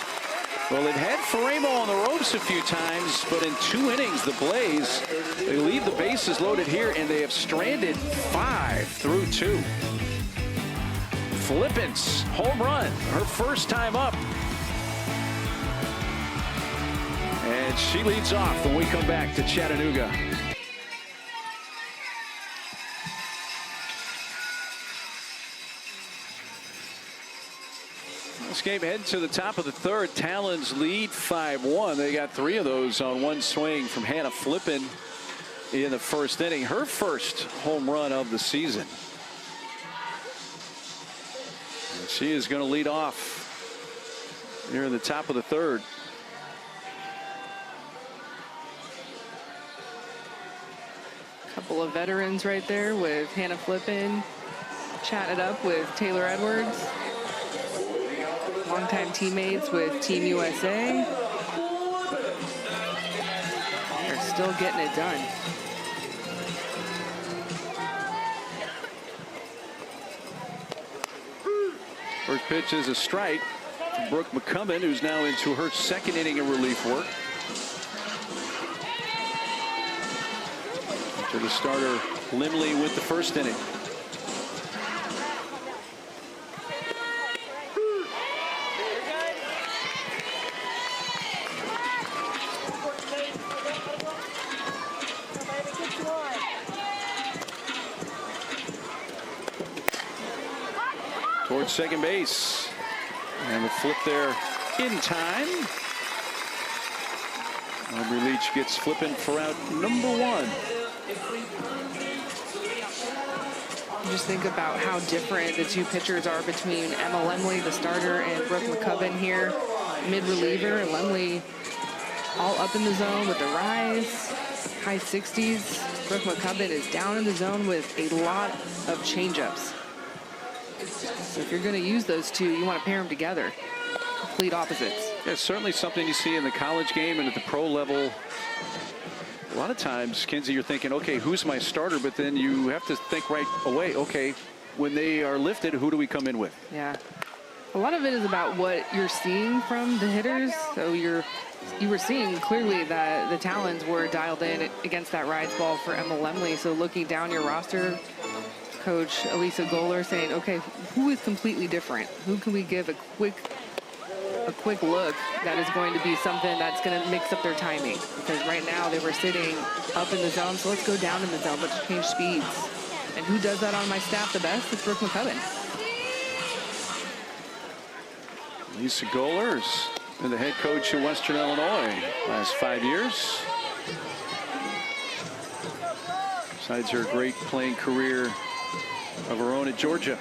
Well, they've had Framo on the ropes a few times, but in 2 innings, the Blaze, they leave the bases loaded here, and they have stranded 5 through 2. Flippins, home run, her first time up. And she leads off when we come back to Chattanooga. This game heading to the top of the third. Talons lead 5-1. They got 3 of those on one swing from Hannah Flippin in the first inning. Her first home run of the season. She is going to lead off here in the top of the third. Couple of veterans right there with Hannah Flippin. Chatted up with Taylor Edwards. Longtime teammates with Team USA. They're still getting it done. First pitch is a strike from Brooke McCubbin, who's now into her second inning of relief work. To the starter, Limley, with the first inning. Towards second base, and the flip there in time. Aubrey Leach gets Flippin for out number 1. Just think about how different the 2 pitchers are between Emma Lemley, the starter, and Brooke McCubbin here, mid-reliever. And Lemley all up in the zone with the rise, high 60s. Brooke McCubbin is down in the zone with a lot of changeups. So if you're going to use those 2, you want to pair them together. Complete opposites. Yeah, it's certainly something you see in the college game and at the pro level. A lot of times, Kinsey, you're thinking, okay, who's my starter? But then you have to think right away, okay, when they are lifted, who do we come in with? Yeah. A lot of it is about what you're seeing from the hitters. So you were seeing clearly that the Talons were dialed in against that rise ball for Emma Lemley. So looking down your roster, Coach Elisa Goller saying, okay, who is completely different? Who can we give a quick look that is going to be something that's going to mix up their timing? Because right now they were sitting up in the zone, so let's go down in the zone. Let's change speeds. And who does that on my staff the best? It's Brooke McCubbin. Lisa Goller's been the head coach at Western Illinois last 5 years. Besides her great playing career of her own at Georgia.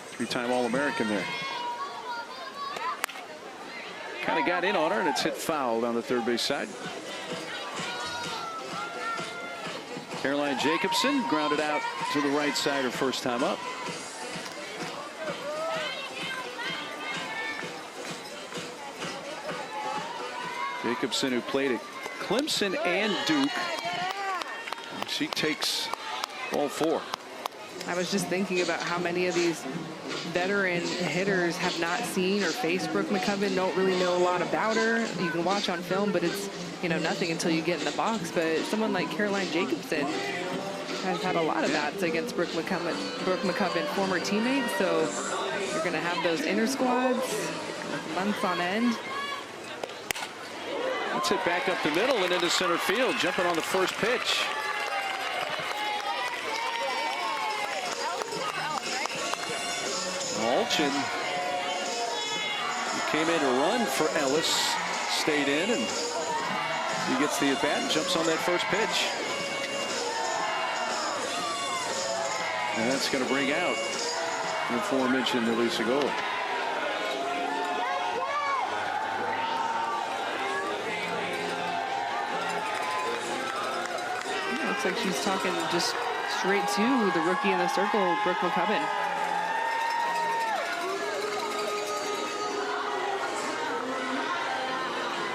Three-time All-American there. Kind of got in on her, and it's hit foul on the third base side. Caroline Jacobson grounded out to the right side her first time up. Jacobson, who played at Clemson and Duke. She takes all four. I was just thinking about how many of these veteran hitters have not seen or faced Brooke McCubbin, don't really know a lot about her. You can watch on film, but it's, you know, nothing until you get in the box. But someone like Caroline Jacobson has had a lot of bats against Brooke McCubbin, former teammates. So you're going to have those inner squads months on end. Let's hit back up the middle and into center field, jumping on the first pitch. Alchin, who came in to run for Ellis, stayed in, and he gets the at-bat and jumps on that first pitch. And that's going to bring out the aforementioned Elisa Gold. Looks like she's talking just straight to the rookie in the circle, Brooke McCubbin.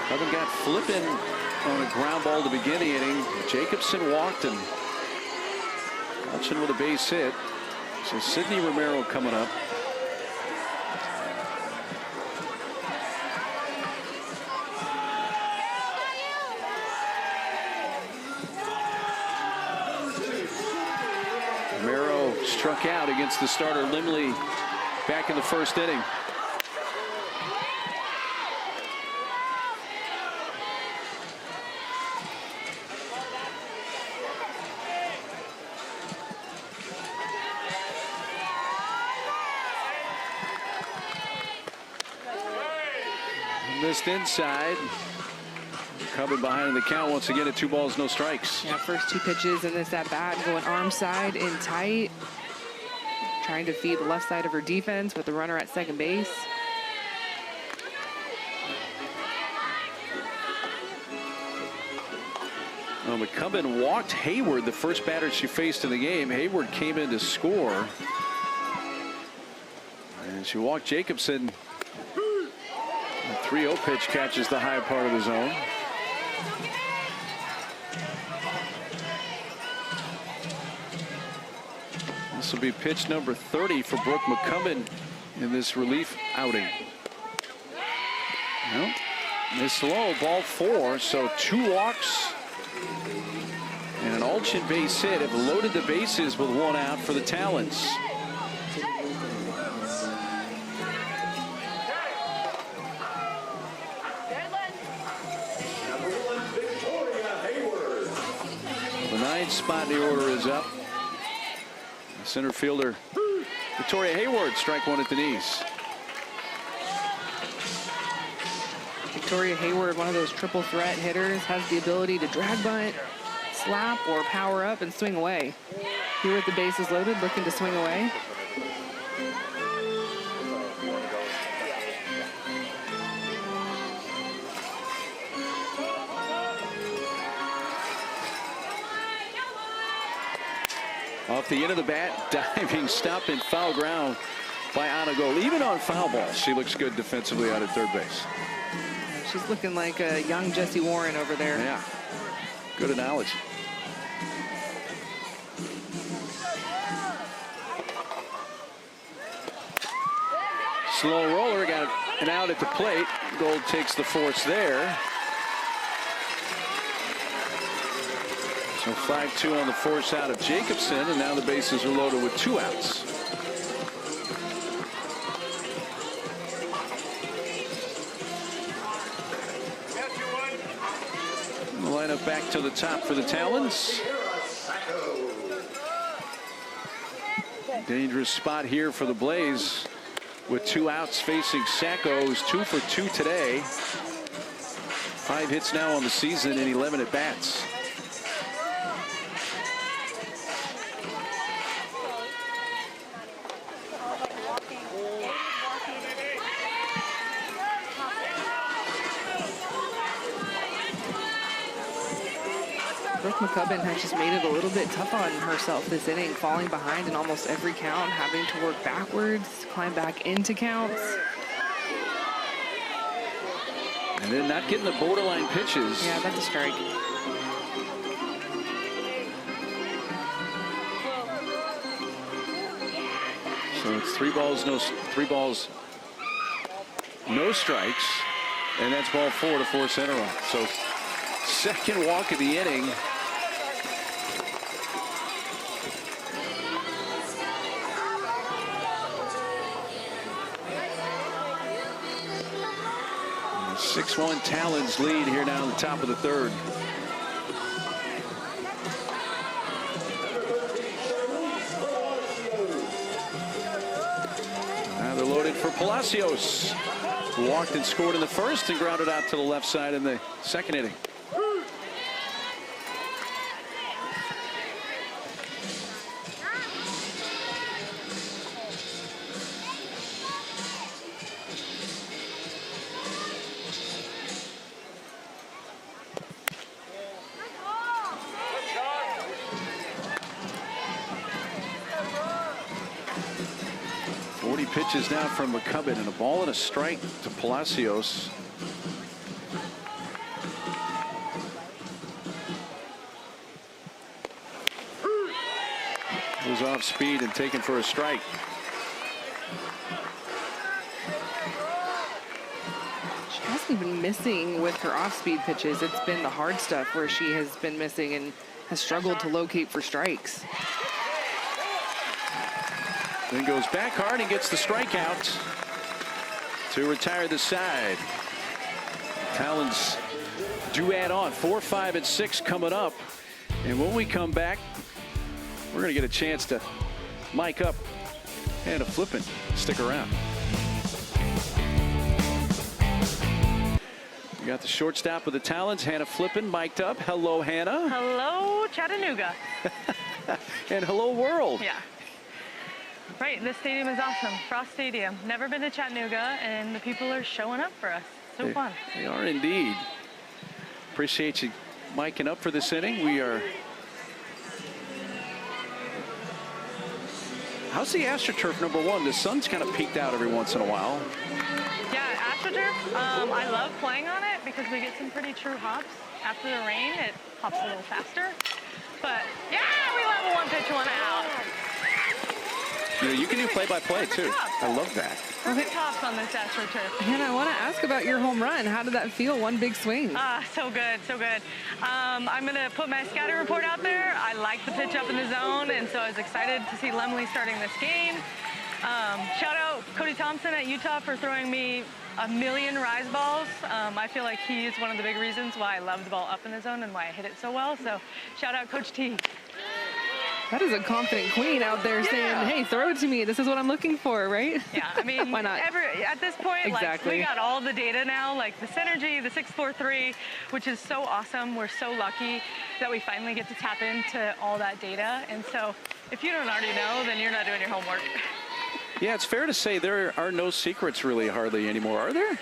McCubbin got flipping on a ground ball to begin the inning. Jacobson walked, and Alchin with a base hit. So Sydney Romero coming up. Romero struck out against the starter Limley back in the first inning. Missed inside. Coming behind in the count once again at 2 balls, no strikes. Yeah, first 2 pitches in this at bat, going arm side in tight, trying to feed the left side of her defense with the runner at second base. Well, McCubbin walked Hayward, the first batter she faced in the game. Hayward came in to score, and she walked Jacobson. The 3-0 pitch catches the high part of the zone. This will be pitch number 30 for Brooke McCubbin in this relief outing. Well, missed low, ball 4, so 2 walks and an Alchin base hit have loaded the bases with 1 out for the Talons. The 9th spot in the order is up. The center fielder Victoria Hayward, strike 1 at the knees. Victoria Hayward, one of those triple threat hitters, has the ability to drag bunt, slap, or power up and swing away. Here with the bases loaded, looking to swing away. Off the end of the bat, diving stop in foul ground by Anna Gold. Even on foul balls, she looks good defensively out at third base. She's looking like a young Jessie Warren over there. Yeah, good analogy. Slow roller, got an out at the plate. Gold takes the force there. So 5-2 on the force out of Jacobson, and now the bases are loaded with 2 outs. The lineup back to the top for the Talons. Dangerous spot here for the Blaze with 2 outs facing Sacco, who's 2 for 2 today. 5 hits now on the season and 11 at bats. McCubbin has just made it a little bit tough on herself this inning, falling behind in almost every count, having to work backwards, climb back into counts. And then not getting the borderline pitches. Yeah, that's a strike. So it's 3 balls, no strikes. And that's ball 4 to force center run. So second walk of the inning. And a 6-1 Talons lead here now in the top of the third. Now they're loaded for Palacios, who walked and scored in the first and grounded out to the left side in the second inning. Pitches now from McCubbin, and a ball and a strike to Palacios. Was off speed and taken for a strike. She hasn't been missing with her off-speed pitches. It's been the hard stuff where she has been missing and has struggled to locate for strikes. Then goes back hard and gets the strikeout to retire the side. Talons do add on 4, 5, and 6 coming up. And when we come back, we're going to get a chance to mic up Hannah Flippin. Stick around. We got the shortstop of the Talons, Hannah Flippin, mic'd up. Hello, Hannah. Hello, Chattanooga. And hello, world. Yeah. Right, this stadium is awesome. Frost Stadium. Never been to Chattanooga, and the people are showing up for us. So fun. They are indeed. Appreciate you miking up for this inning. We are. How's the AstroTurf, number one? The sun's kind of peeked out every once in a while. Yeah, AstroTurf. I love playing on it because we get some pretty true hops. After the rain, it hops a little faster. But yeah, we level 1 pitch, 1 out. You know, you can do play-by-play too. I love that. Perfect tops on this AstroTurf. And I want to ask about your home run. How did that feel? One big swing. So good, so good. I'm going to put my scouting report out there. I like the pitch up in the zone, and so I was excited to see Lemley starting this game. Shout out Cody Thompson at Utah for throwing me a million rise balls. I feel like he is one of the big reasons why I love the ball up in the zone and why I hit it so well. So shout out Coach T. That is a confident queen out there saying, hey, throw it to me. This is what I'm looking for, right? Yeah, I mean, why not? At this point, exactly. Like, we got all the data now, like the Synergy, the 643, which is so awesome. We're so lucky that we finally get to tap into all that data. And so if you don't already know, then you're not doing your homework. Yeah, it's fair to say there are no secrets really hardly anymore, are there?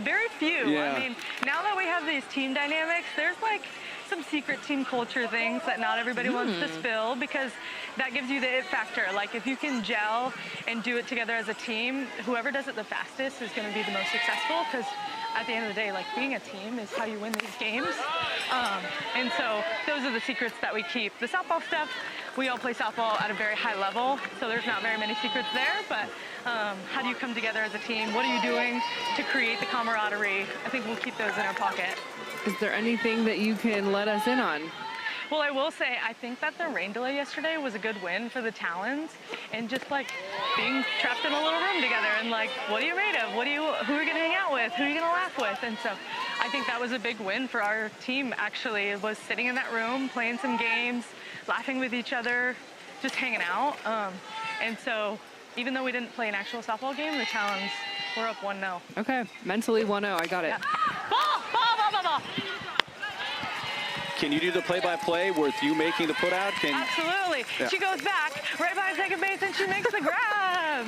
Very few. Yeah. I mean, now that we have these team dynamics, there's like some secret team culture things that not everybody wants to spill, because that gives you the it factor. Like if you can gel and do it together as a team, whoever does it the fastest is going to be the most successful, because at the end of the day, like being a team is how you win these games. And so those are the secrets that we keep. The softball stuff, we all play softball at a very high level, so there's not very many secrets there, but how do you come together as a team? What are you doing to create the camaraderie? I think we'll keep those in our pocket. Is there anything that you can let us in on? Well, I will say, I think that the rain delay yesterday was a good win for the Talons, and just like being trapped in a little room together and like, what are you made of? Who are you gonna hang out with? Who are you gonna laugh with? And so I think that was a big win for our team, actually. It was sitting in that room, playing some games, laughing with each other, just hanging out. And so even though we didn't play an actual softball game, the Talons were up 1-0. Okay, mentally 1-0, I got it. Yeah. Ball, ball, ball, ball, ball. Can you do the play-by-play with you making the put-out? Absolutely. Yeah. She goes back right by second base and she makes the grab.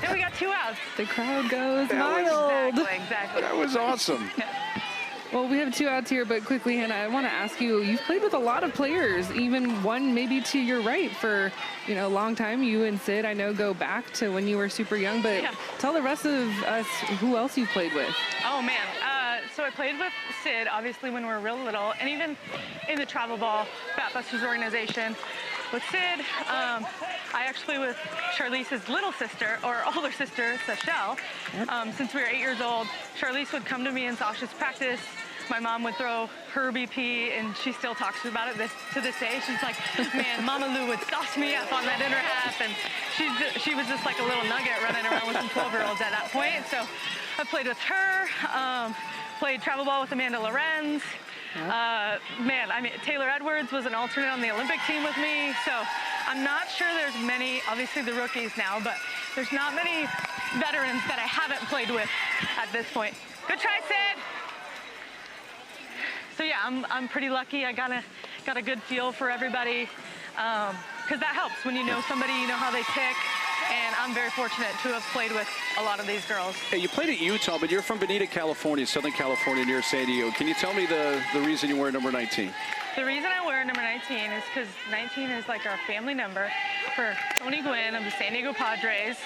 And we got 2 outs. The crowd goes wild. Exactly. That was awesome. Yeah. Well, we have 2 outs here, but quickly, Hannah, I want to ask you, you've played with a lot of players, even one maybe to your right for, a long time. You and Sid, I know, go back to when you were super young, but tell the rest of us who else you've played with. Oh, man. So I played with Sid, obviously, when we were real little, and even in the travel ball Batbusters organization with Sid. I actually with Charlize's little sister, or older sister, Sashelle, since we were 8 years old. Charlize would come to me in Sasha's practice. My mom would throw her BP, and she still talks about it to this day. She's like, man, Mama Lou would sauce me up on that inner half, and she was just like a little nugget running around with some 12-year-olds at that point. So I played with her, played travel ball with Amanda Lorenz. Man, I mean, Taylor Edwards was an alternate on the Olympic team with me, so I'm not sure there's many, obviously the rookies now, but there's not many veterans that I haven't played with at this point. Good try, Sid. So yeah, I'm pretty lucky. I got a good feel for everybody, because that helps when you know somebody, you know how they tick. And I'm very fortunate to have played with a lot of these girls. Hey, you played at Utah, but you're from Bonita, California, Southern California, near San Diego. Can you tell me the reason you wear number 19? The reason I wear number 19 is because 19 is like our family number for Tony Gwynn of the San Diego Padres.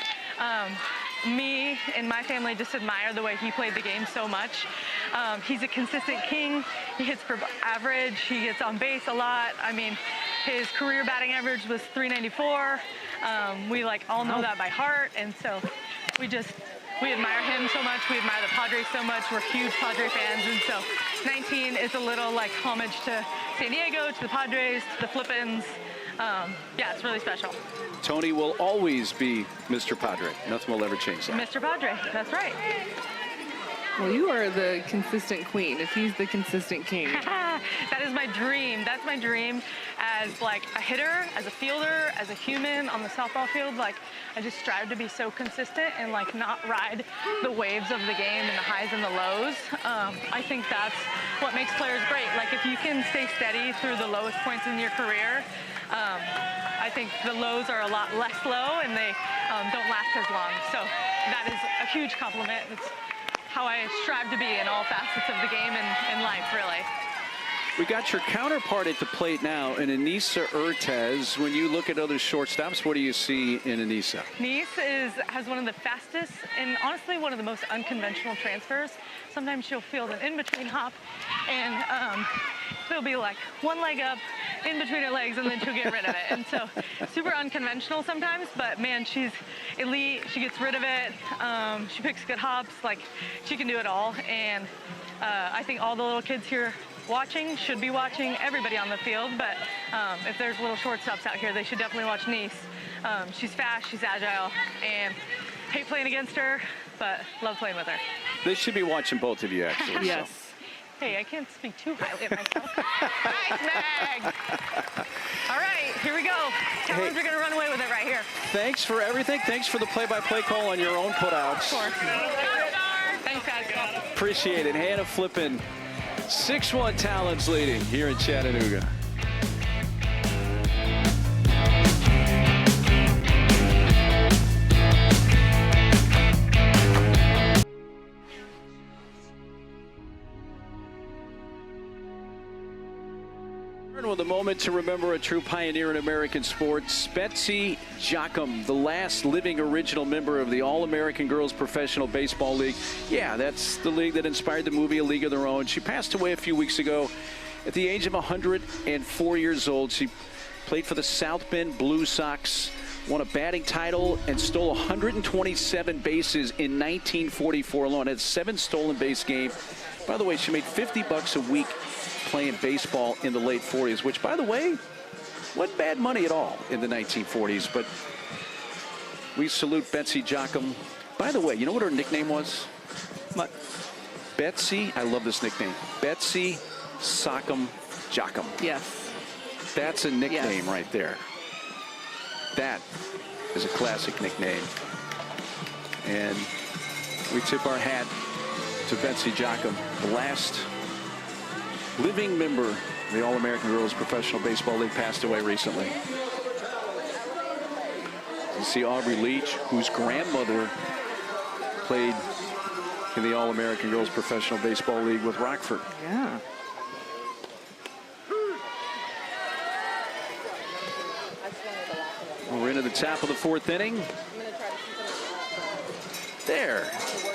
Me and my family just admire the way he played the game so much. He's a consistent king. He hits for average. He gets on base a lot. I mean, his career batting average was .394. We all know that by heart, and so we admire him so much. We admire the Padres so much. We're huge Padre fans, and so 19 is a little homage to San Diego, to the Padres, to the Flippins. Yeah, it's really special. Tony will always be Mr. Padre. Nothing will ever change that. Mr. Padre, that's right. Well, you are the consistent queen, if he's the consistent king. That is my dream. That's my dream as a hitter, as a fielder, as a human on the softball field. I just strive to be so consistent and not ride the waves of the game and the highs and the lows. I think that's what makes players great. If you can stay steady through the lowest points in your career, I think the lows are a lot less low and they don't last as long. So that is a huge compliment. It's how I strive to be in all facets of the game and life, really. We got your counterpart at the plate now in Anissa Urtez. When you look at other shortstops, what do you see in Anissa? Anissa has one of the fastest and honestly one of the most unconventional transfers. Sometimes she'll field an in-between hop and there'll be one leg up in between her legs and then she'll get rid of it. And so super unconventional sometimes, but man, she's elite. She gets rid of it. She picks good hops. She can do it all. And I think all the little kids here watching should be watching everybody on the field, but if there's little shortstops out here, they should definitely watch Nice. She's fast, she's agile, and hate playing against her, but love playing with her. They should be watching both of you, actually. Yes. So. Hey, I can't speak too highly of myself. Nice, Meg! All right, here we go. Talons are going to run away with it right here. Thanks for everything. Thanks for the play-by-play call on your own putouts. Of course. Thanks, guys. Appreciate it. Hannah Flippin, 6-1 Talons leading here in Chattanooga. With a moment to remember a true pioneer in American sports, Betsy Jochum, the last living original member of the All-American Girls Professional Baseball League. Yeah, that's the league that inspired the movie A League of Their Own. She passed away a few weeks ago at the age of 104 years old. She played for the South Bend Blue Sox, won a batting title, and stole 127 bases in 1944 alone. Had 7 stolen base games. By the way, she made $50 a week playing baseball in the late 40s, which, by the way, wasn't bad money at all in the 1940s. But we salute Betsy Jochum. By the way, you know what her nickname was? What? Betsy, I love this nickname, Betsy Sock'em Jochum. Yes. That's a nickname right there. That is a classic nickname. And we tip our hat to Betsy Jochum, the last living member of the All-American Girls Professional Baseball League, passed away recently. You see Aubrey Leach, whose grandmother played in the All-American Girls Professional Baseball League with Rockford. Yeah. We're into the top of the 4th inning. There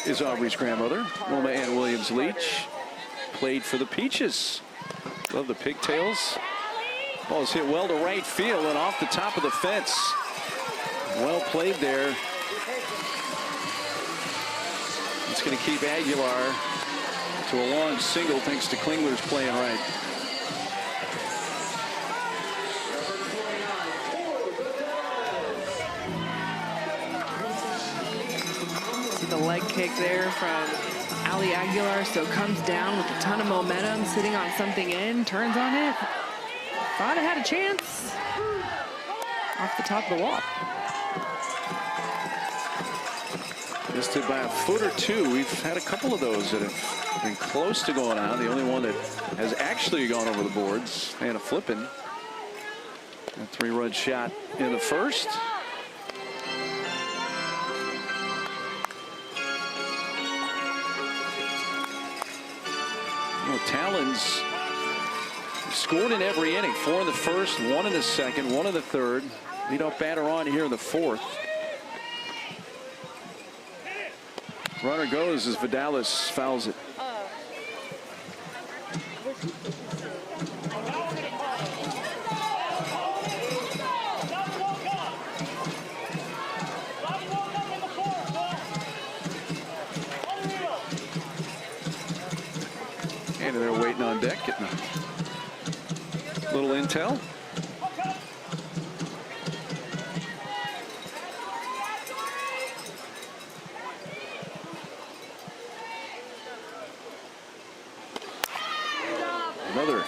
is Aubrey's grandmother, Wilma Ann Williams Leach. Played for the Peaches. Love the pigtails. Ball's hit well to right field and off the top of the fence. Well played there. It's going to keep Aguilar to a long single thanks to Klingler's playing right. See the leg kick there from Ali Aguilar, so comes down with a ton of momentum, sitting on something in, turns on it. Thought it had a chance. Off the top of the wall. Missed it by a foot or two. We've had a couple of those that have been close to going out. The only one that has actually gone over the boards, Hannah Flippin. A 3-run shot in the first. Well, Talons scored in every inning. 4 in the first, 1 in the second, 1 in the third. Leadoff batter on here in the 4th. Runner goes as Vidalis fouls it. And they're waiting on deck, getting a little intel. Another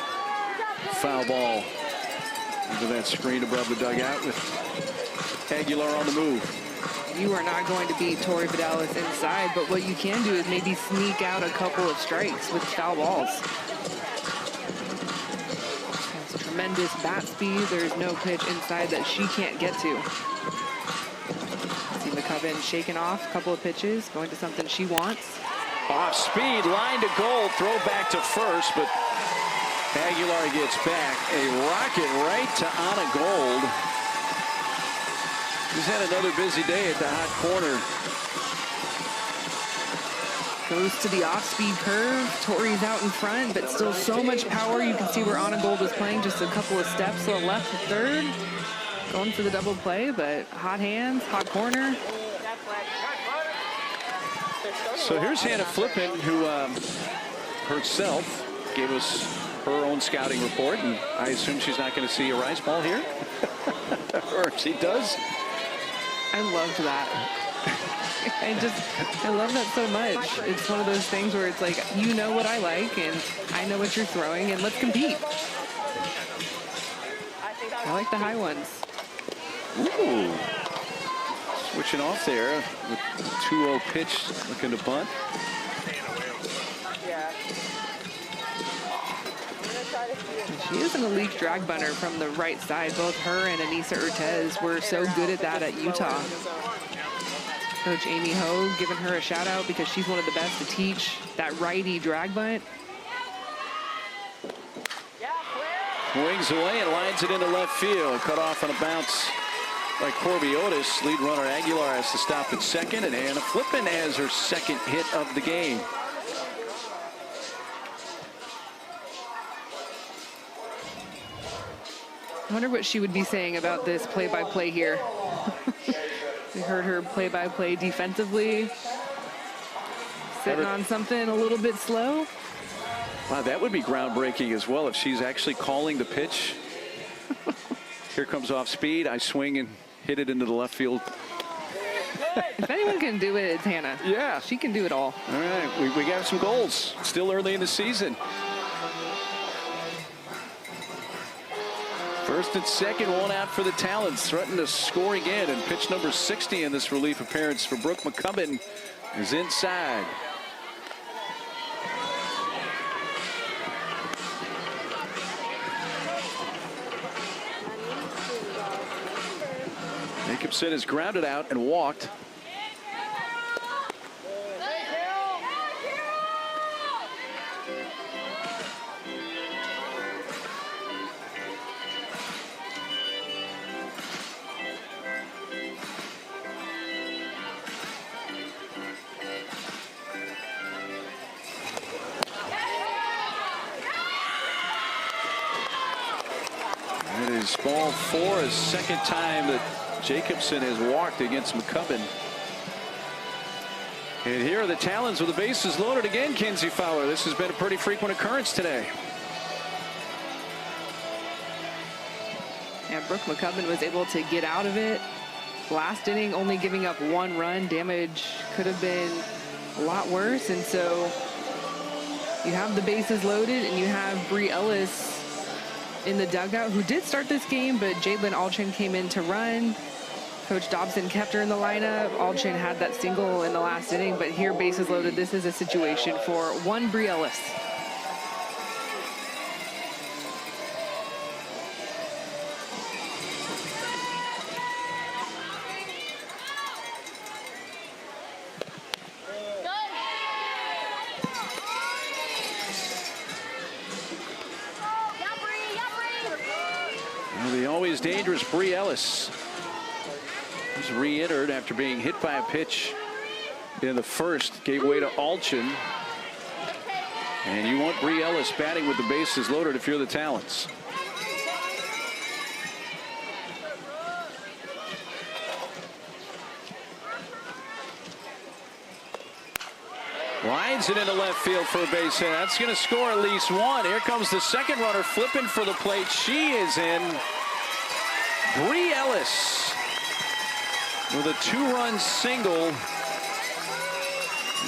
foul ball into that screen above the dugout with Aguilar on the move. You are not going to beat Tori Vidalis inside, but what you can do is maybe sneak out a couple of strikes with foul balls. Has tremendous bat speed. There's no pitch inside that she can't get to. See McCubbin shaking off a couple of pitches, going to something she wants. Off speed, line to goal, throw back to first, but Aguilar gets back. A rocket right to Anna Gold. He's had another busy day at the hot corner. Goes to the off-speed curve. Tori's out in front, but still so much power. You can see where Anna Gold was playing, just a couple of steps to the left to third. Going for the double play, but hot hands, hot corner. So here's Hannah Flippin, who herself gave us her own scouting report, and I assume she's not going to see a rise ball here. Or if she does. I loved that. I love that so much. It's one of those things where it's like, you know what I like, and I know what you're throwing, and let's compete. I like the high ones. Ooh. Switching off there with the 2-0 pitch, looking to bunt. She is an elite drag bunter from the right side. Both her and Anissa Urtez were so good at that at Utah. Coach Amy Ho giving her a shout out because she's one of the best to teach that righty drag bunt. Wings away and lines it into left field. Cut off on a bounce by Corby Otis. Lead runner Aguilar has to stop at second, and Hannah Flippin has her second hit of the game. I wonder what she would be saying about this play-by-play here. We heard her play-by-play defensively. Sitting on something a little bit slow. Wow, that would be groundbreaking as well if she's actually calling the pitch. Here comes off speed. I swing and hit it into the left field. If anyone can do it, it's Hannah. Yeah. She can do it all. All right, we got some goals. Still early in the season. First and second, one out for the Talons. Threatened to score again, and pitch number 60 in this relief appearance for Brooke McCubbin is inside. Jacobson is grounded out and walked. It's ball 4, a second time that Jacobson has walked against McCubbin. And here are the Talons with the bases loaded again, Kinsey Fowler. This has been a pretty frequent occurrence today. And Brooke McCubbin was able to get out of it. Last inning, only giving up 1 run. Damage could have been a lot worse. And so you have the bases loaded, and you have Bree Ellis in the dugout, who did start this game, but Jalen Alchin came in to run. Coach Dobson kept her in the lineup. Alchin had that single in the last inning, but here, bases loaded, this is a situation for one Bree Ellis. The always dangerous Bree Ellis was re-entered after being hit by a pitch in the first, gave way to Alchin. And you want Bree Ellis batting with the bases loaded if you're the Talons. Lines it into left field for a base hit. That's going to score at least one. Here comes the second runner flipping for the plate. She is in. Bree Ellis with a 2-run single. And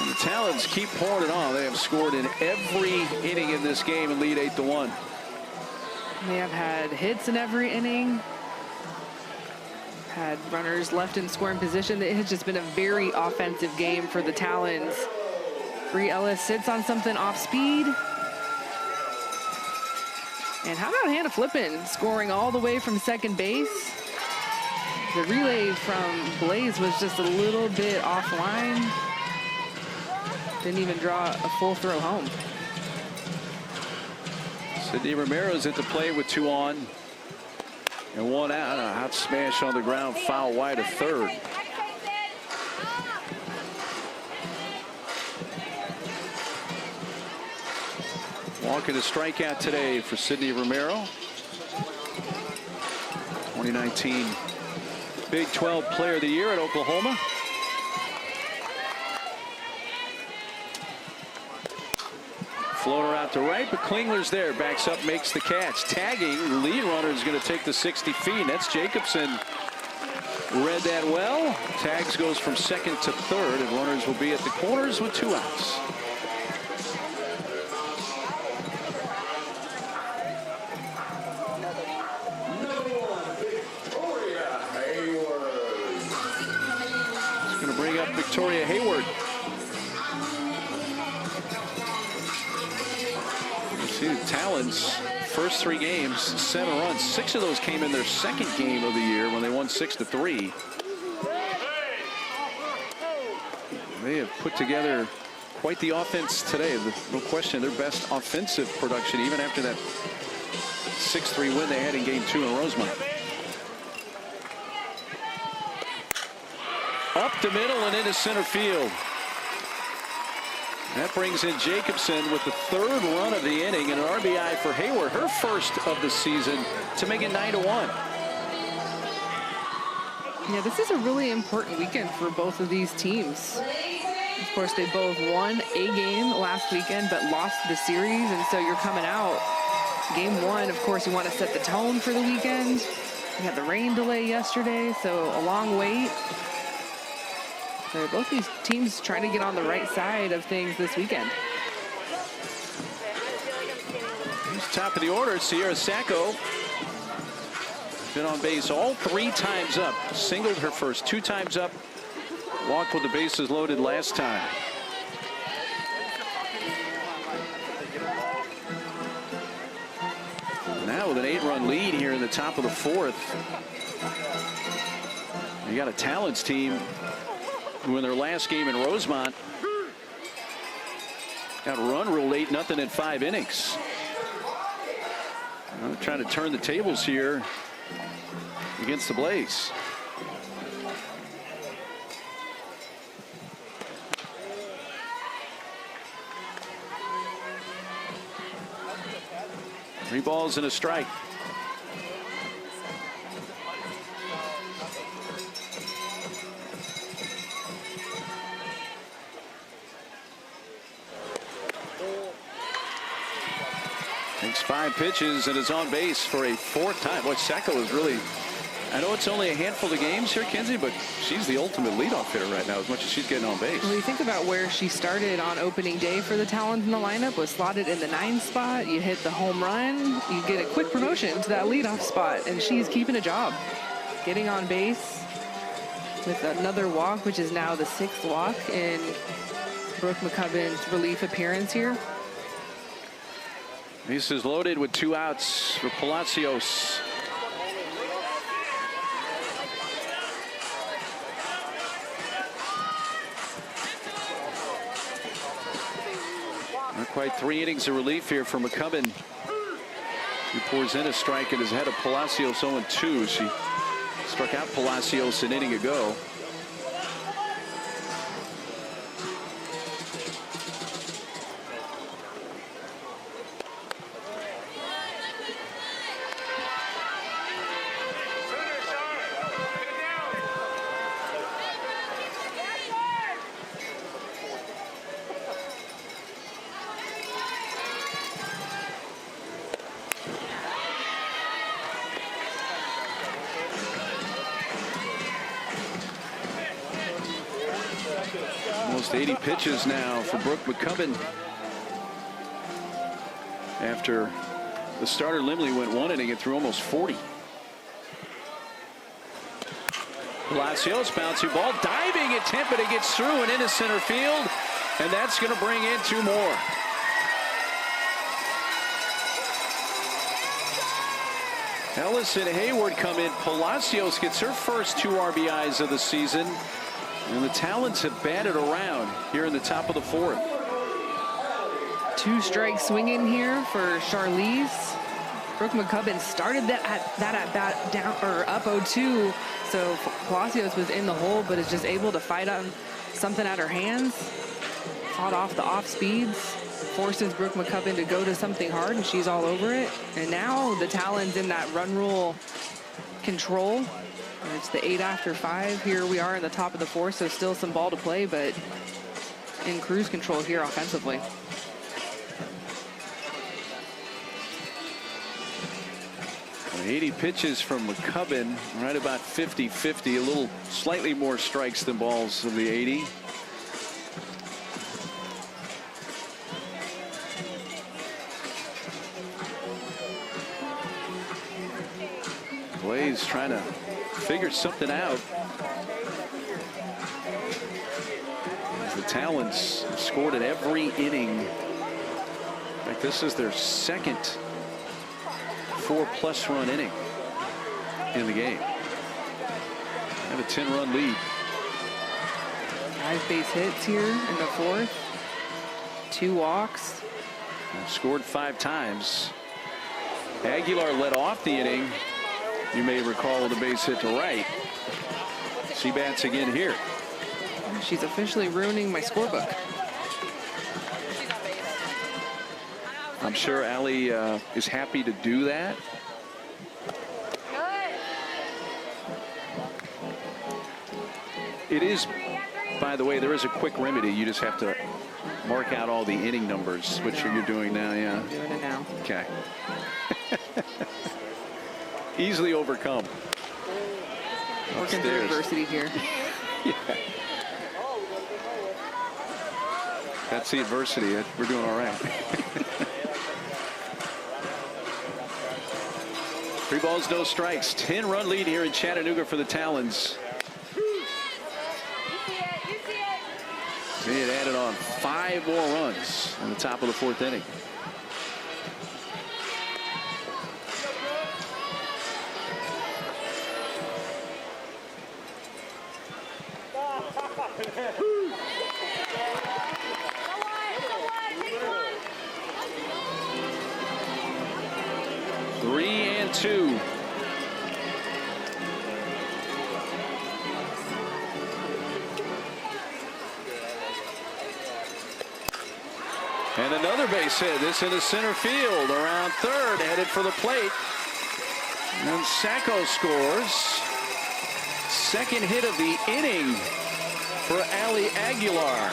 the Talons keep pouring it on. They have scored in every inning in this game and lead 8-1. They have had hits in every inning. Had runners left in scoring position. It has just been a very offensive game for the Talons. Bree Ellis sits on something off speed. And how about Hannah Flippin scoring all the way from second base? The relay from Blaze was just a little bit offline. Didn't even draw a full throw home. Sydney Romero's at the plate with 2 on and 1 out. A hot smash on the ground, foul wide of third. Walking a strikeout today for Sydney Romero. 2019 Big 12 Player of the Year at Oklahoma. Floater out to right, but Klingler's there. Backs up, makes the catch. Tagging, the lead runner is going to take the 60 feet. That's Jacobson. Read that well. Tags goes from second to third, and runners will be at the corners with 2 outs. Victoria Hayward. You see the Talons first 3 games, 7 runs. 6 of those came in their second game of the year when they won 6-3. They have put together quite the offense today. No question, their best offensive production even after that 6-3 win they had in game 2 in Rosemont. Up the middle and into center field. That brings in Jacobson with the 3rd run of the inning and an RBI for Hayward, her first of the season, to make it 9-1. Yeah, this is a really important weekend for both of these teams. Of course, they both won a game last weekend but lost the series, and so you're coming out game 1. Of course, you want to set the tone for the weekend. We had the rain delay yesterday, so a long wait. So both these teams trying to get on the right side of things this weekend. Top of the order, Sierra Sacco. Been on base all 3 times up. Singled her first 2 times up. Walked with the bases loaded last time. Now with an 8-run lead here in the top of the 4th. You got a Talons team who in their last game in Rosemont got run ruled 8-0 in 5 innings. They're trying to turn the tables here against the Blaze. Three balls and a strike. Takes 5 pitches and is on base for a 4th time. Boy, Sacco is really, I know it's only a handful of games here, Kenzie, but she's the ultimate leadoff hitter right now as much as she's getting on base. When you think about where she started on opening day for the Talons in the lineup, was slotted in the 9 spot. You hit the home run, you get a quick promotion to that leadoff spot, and she's keeping a job. Getting on base with another walk, which is now the 6th walk in Brooke McCubbin's relief appearance here. This is loaded with 2 outs for Palacios. Not quite 3 innings of relief here for McCubbin. He pours in a strike and is ahead of Palacios 0-2. She struck out Palacios an inning ago. Almost 80 pitches now for Brooke McCubbin. After the starter Limley went 1 inning and threw almost 40. Palacios, bouncy ball, diving attempt, but it gets through and into center field, and that's going to bring in 2 more. Ellis and Hayward come in. Palacios gets her first 2 RBIs of the season. And the Talons have batted around here in the top of the 4th. 2 strike swinging here for Charlize. Brooke McCubbin started that at bat down or up 0-2. So Palacios was in the hole, but is just able to fight on something at her hands. Fought off the off speeds. Forces Brooke McCubbin to go to something hard, and she's all over it. And now the Talons in that run rule control. It's the 8 after 5. Here we are in the top of the 4th, so still some ball to play, but in cruise control here offensively. Well, 80 pitches from McCubbin, right about 50-50, a little slightly more strikes than balls of the 80. Blaze trying to figure something out. As the Talons scored in every inning. In fact, this is their second 4+ run inning in the game. They have a 10-run lead. 5 base hits here in the 4th. 2 walks. They've scored 5 times. Aguilar led off the inning. You may recall with a base hit to right. She bats again here. She's officially ruining my scorebook. I'm sure Allie is happy to do that. It is, by the way, there is a quick remedy. You just have to mark out all the inning numbers, which you're doing now, yeah. I'm doing it now. Okay. Easily overcome. Working through adversity here. Yeah. That's the adversity. We're doing all right. 3 balls, no strikes. 10-run lead here in Chattanooga for the Talons. They had added on 5 more runs in the top of the 4th inning. And another base hit. This into center field. Around third, headed for the plate. And Sacco scores. Second hit of the inning for Allie Aguilar.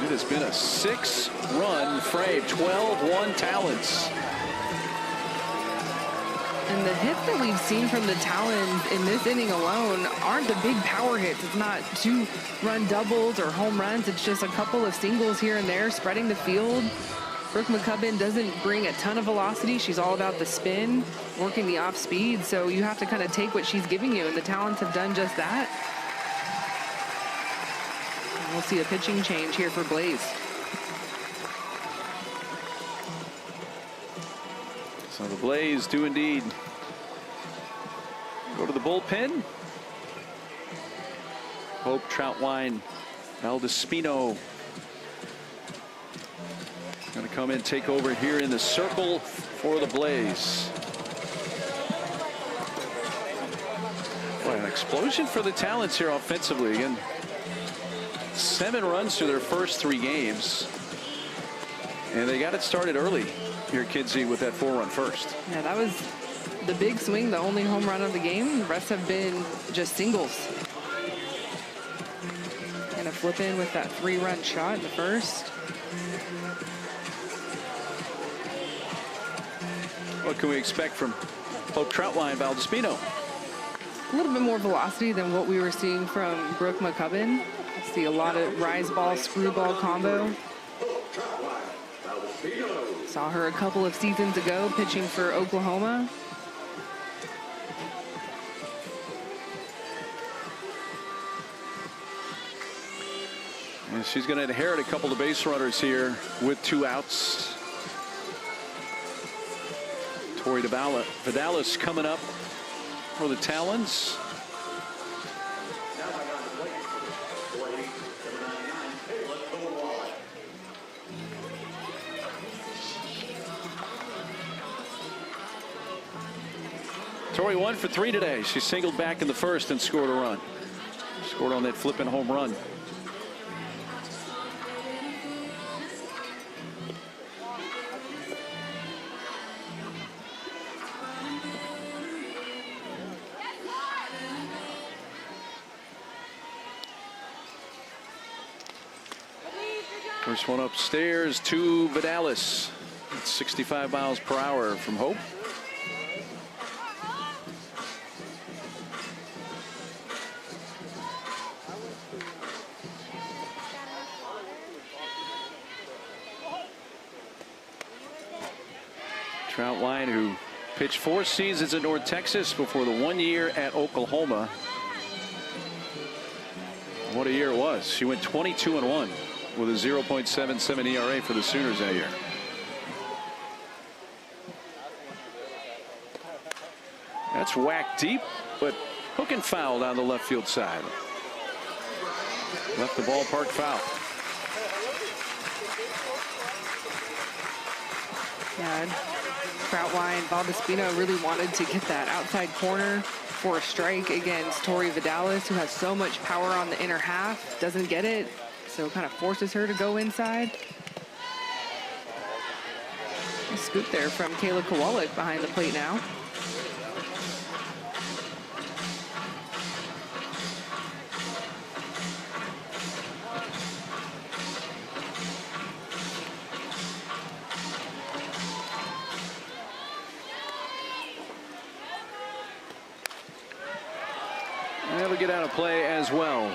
And It has been a 6-run frame, 12-1 Talons. And the hits that we've seen from the Talons in this inning alone aren't the big power hits. It's not 2-run doubles or home runs. It's just a couple of singles here and there, spreading the field. Brooke McCubbin doesn't bring a ton of velocity. She's all about the spin, working the off speed. So you have to kind of take what she's giving you, and the Talons have done just that. And we'll see a pitching change here for Blaze. So the Blaze do indeed go to the bullpen. Hope, Troutwine, Valdespino going to come in, take over here in the circle for the Blaze. Boy, an explosion for the Talons here offensively. Again, 7 runs through their first 3 games. And they got it started early here, Kinsey, with that 4-run first. Yeah, that was the big swing, the only home run of the game. The rest have been just singles. And a flip in with that 3-run shot in the first. What can we expect from Hope Troutwine, Valdespino? A little bit more velocity than what we were seeing from Brooke McCubbin. See a lot of rise ball, screwball combo. Saw her a couple of seasons ago pitching for Oklahoma. And she's going to inherit a couple of base runners here with 2 outs. Tori Vidalis coming up for the Talons. Tori 1 for 3 today. She singled back in the first and scored a run. Scored on that flipping home run. First one upstairs to Vidalis. It's 65 miles per hour from Hope. Troutwine, who pitched 4 seasons in North Texas before the 1 year at Oklahoma. What a year it was. She went 22-1 with a 0.77 ERA for the Sooners that year. That's whacked deep, but hook and foul down the left field side. Left the ballpark foul. Yeah, Troutwine, Valdespino really wanted to get that outside corner for a strike against Tori Vidalis, who has so much power on the inner half. Doesn't get it, so kind of forces her to go inside. A scoop there from Kayla Kowalik behind the plate now. That'll get out of play as well.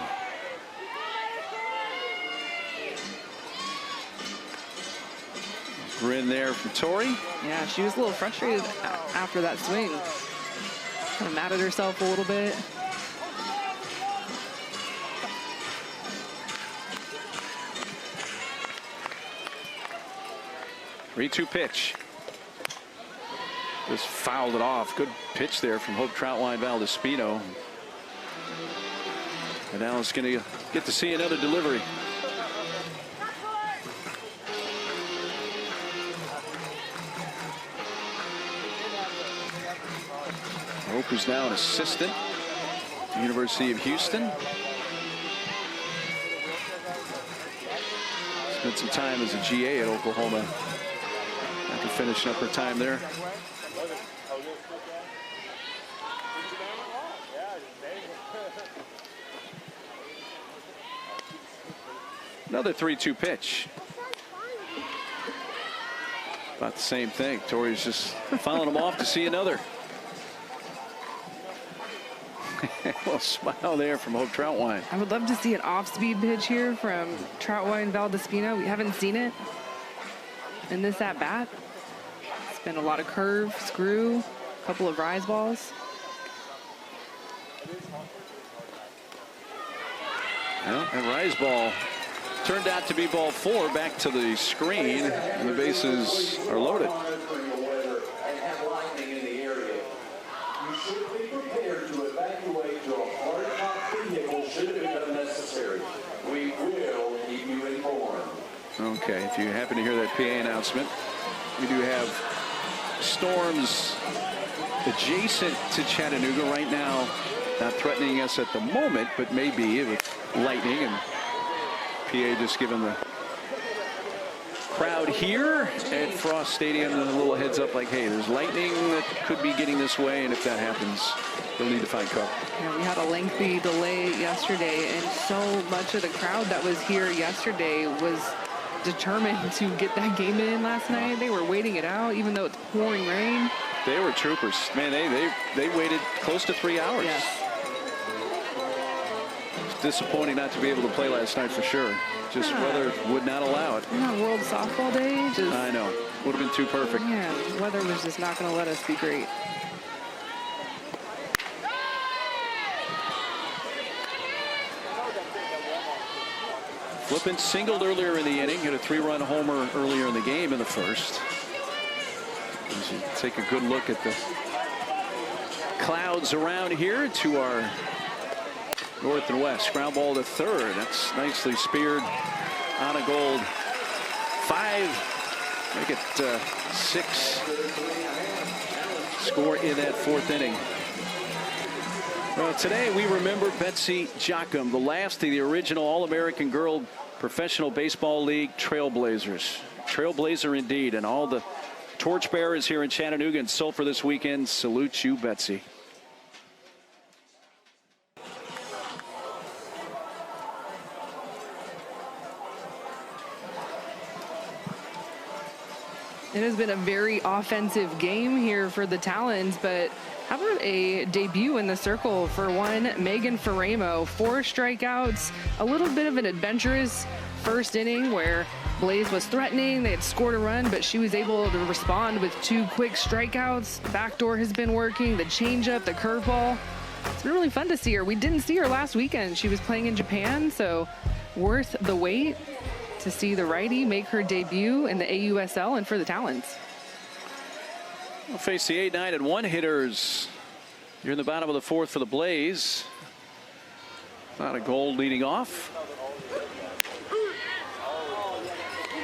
Grin there from Tori. Yeah, she was a little frustrated after that swing. Kind of mad at herself a little bit. Three-two pitch. Just fouled it off. Good pitch there from Hope Troutwine Valdespino. And now it's going to get to see another delivery. Hope is now an assistant at the University of Houston. Spent some time as a GA at Oklahoma after finishing up her time there. Another 3-2 pitch. About the same thing. Tori's just fouling him off to see another. Well, smile there from Hope Troutwine. I would love to see an off-speed pitch here from Troutwine Valdespino. We haven't seen it in this at-bat. It's been a lot of curve, screw, a couple of rise balls. Well, and rise ball turned out to be ball 4, back to the screen, and the bases are loaded. Okay, if you happen to hear that PA announcement, we do have storms adjacent to Chattanooga right now, not threatening us at the moment, but maybe with lightning, and PA just giving the crowd here at Frost Stadium a little heads up like, hey, there's lightning that could be getting this way, and if that happens, they'll need to find cover. Yeah, we had a lengthy delay yesterday, and so much of the crowd that was here yesterday was determined to get that game in last night. They were waiting it out, even though it's pouring rain. They were troopers. Man, they waited close to 3 hours. Yes. It's disappointing not to be able to play last night for sure. Just weather would not allow it. Yeah, World Softball Day. I know. Would have been too perfect. Yeah, weather was just not going to let us be great. Flippin singled earlier in the inning, hit a 3-run homer earlier in the game in the first. As you take a good look at the clouds around here to our north and west. Ground ball to third. That's nicely speared on a gold. 5, make it 6 score in that 4th inning. Well, today we remember Betsy Jochum, the last of the original All-American Girl Professional Baseball League Trailblazers. Trailblazer indeed, and all the torchbearers here in Chattanooga and Sulphur this weekend salute you, Betsy. It has been a very offensive game here for the Talons, but how about a debut in the circle for one Megan Faramo? 4 strikeouts, a little bit of an adventurous first inning where Blaze was threatening. They had scored a run, but she was able to respond with 2 quick strikeouts. The backdoor has been working, the changeup, the curveball. It's been really fun to see her. We didn't see her last weekend. She was playing in Japan, so worth the wait to see the righty make her debut in the AUSL and for the Talons. We'll face the 8, 9, and 1 hitters. You're in the bottom of the 4th for the Blaze. Not a goal leading off.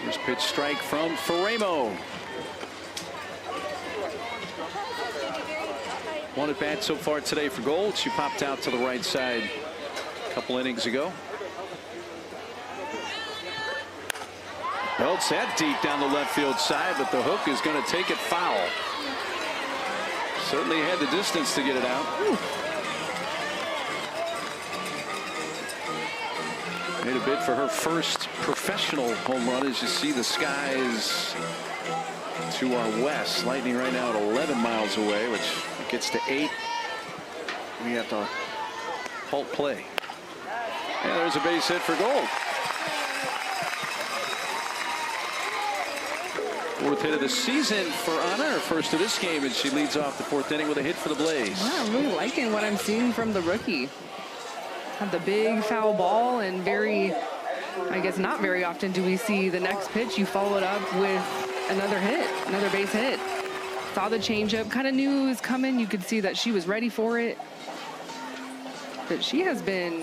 First pitch strike from Faramo. 1 at bat so far today for Gold. She popped out to the right side a couple innings ago. Belts that deep down the left field side, but the hook is going to take it foul. Certainly had the distance to get it out. Made a bid for her first professional home run. As you see the skies to our west. Lightning right now at 11 miles away, which gets to 8. We have to halt play. And there's a base hit for Gold. 4th hit of the season for Anna, her first of this game, and she leads off the 4th inning with a hit for the Blaze. Wow, I'm really liking what I'm seeing from the rookie. Had the big foul ball, and I guess not very often do we see the next pitch you follow it up with another hit, another base hit. Saw the changeup, kind of knew it was coming. You could see that she was ready for it. But she has been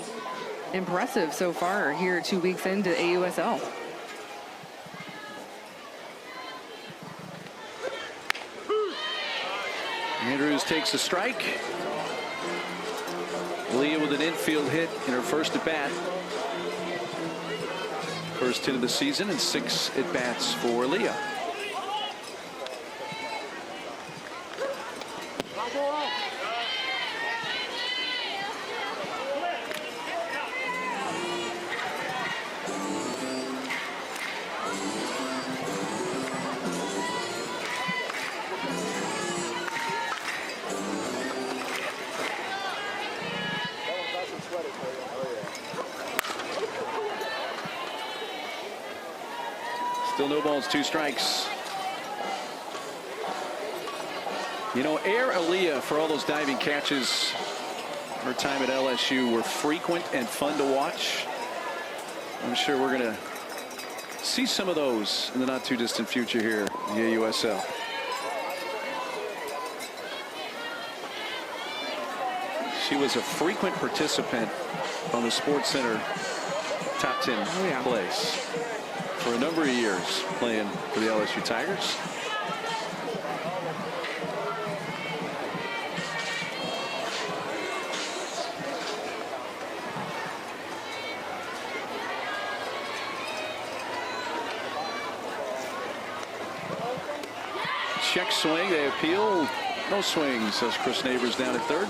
impressive so far here 2 weeks into AUSL. Andrews takes a strike. Leah with an infield hit in her first at bat. First hit of the season and 6 at bats for Leah. Still no balls, 2 strikes. You know, Air Aaliyah, for all those diving catches, her time at LSU were frequent and fun to watch. I'm sure we're going to see some of those in the not too distant future here in the AUSL. She was a frequent participant on the Sports Center top 10 plays for a number of years, playing for the LSU Tigers. Check swing, they appeal. No swings, says Chris Neighbors down at third.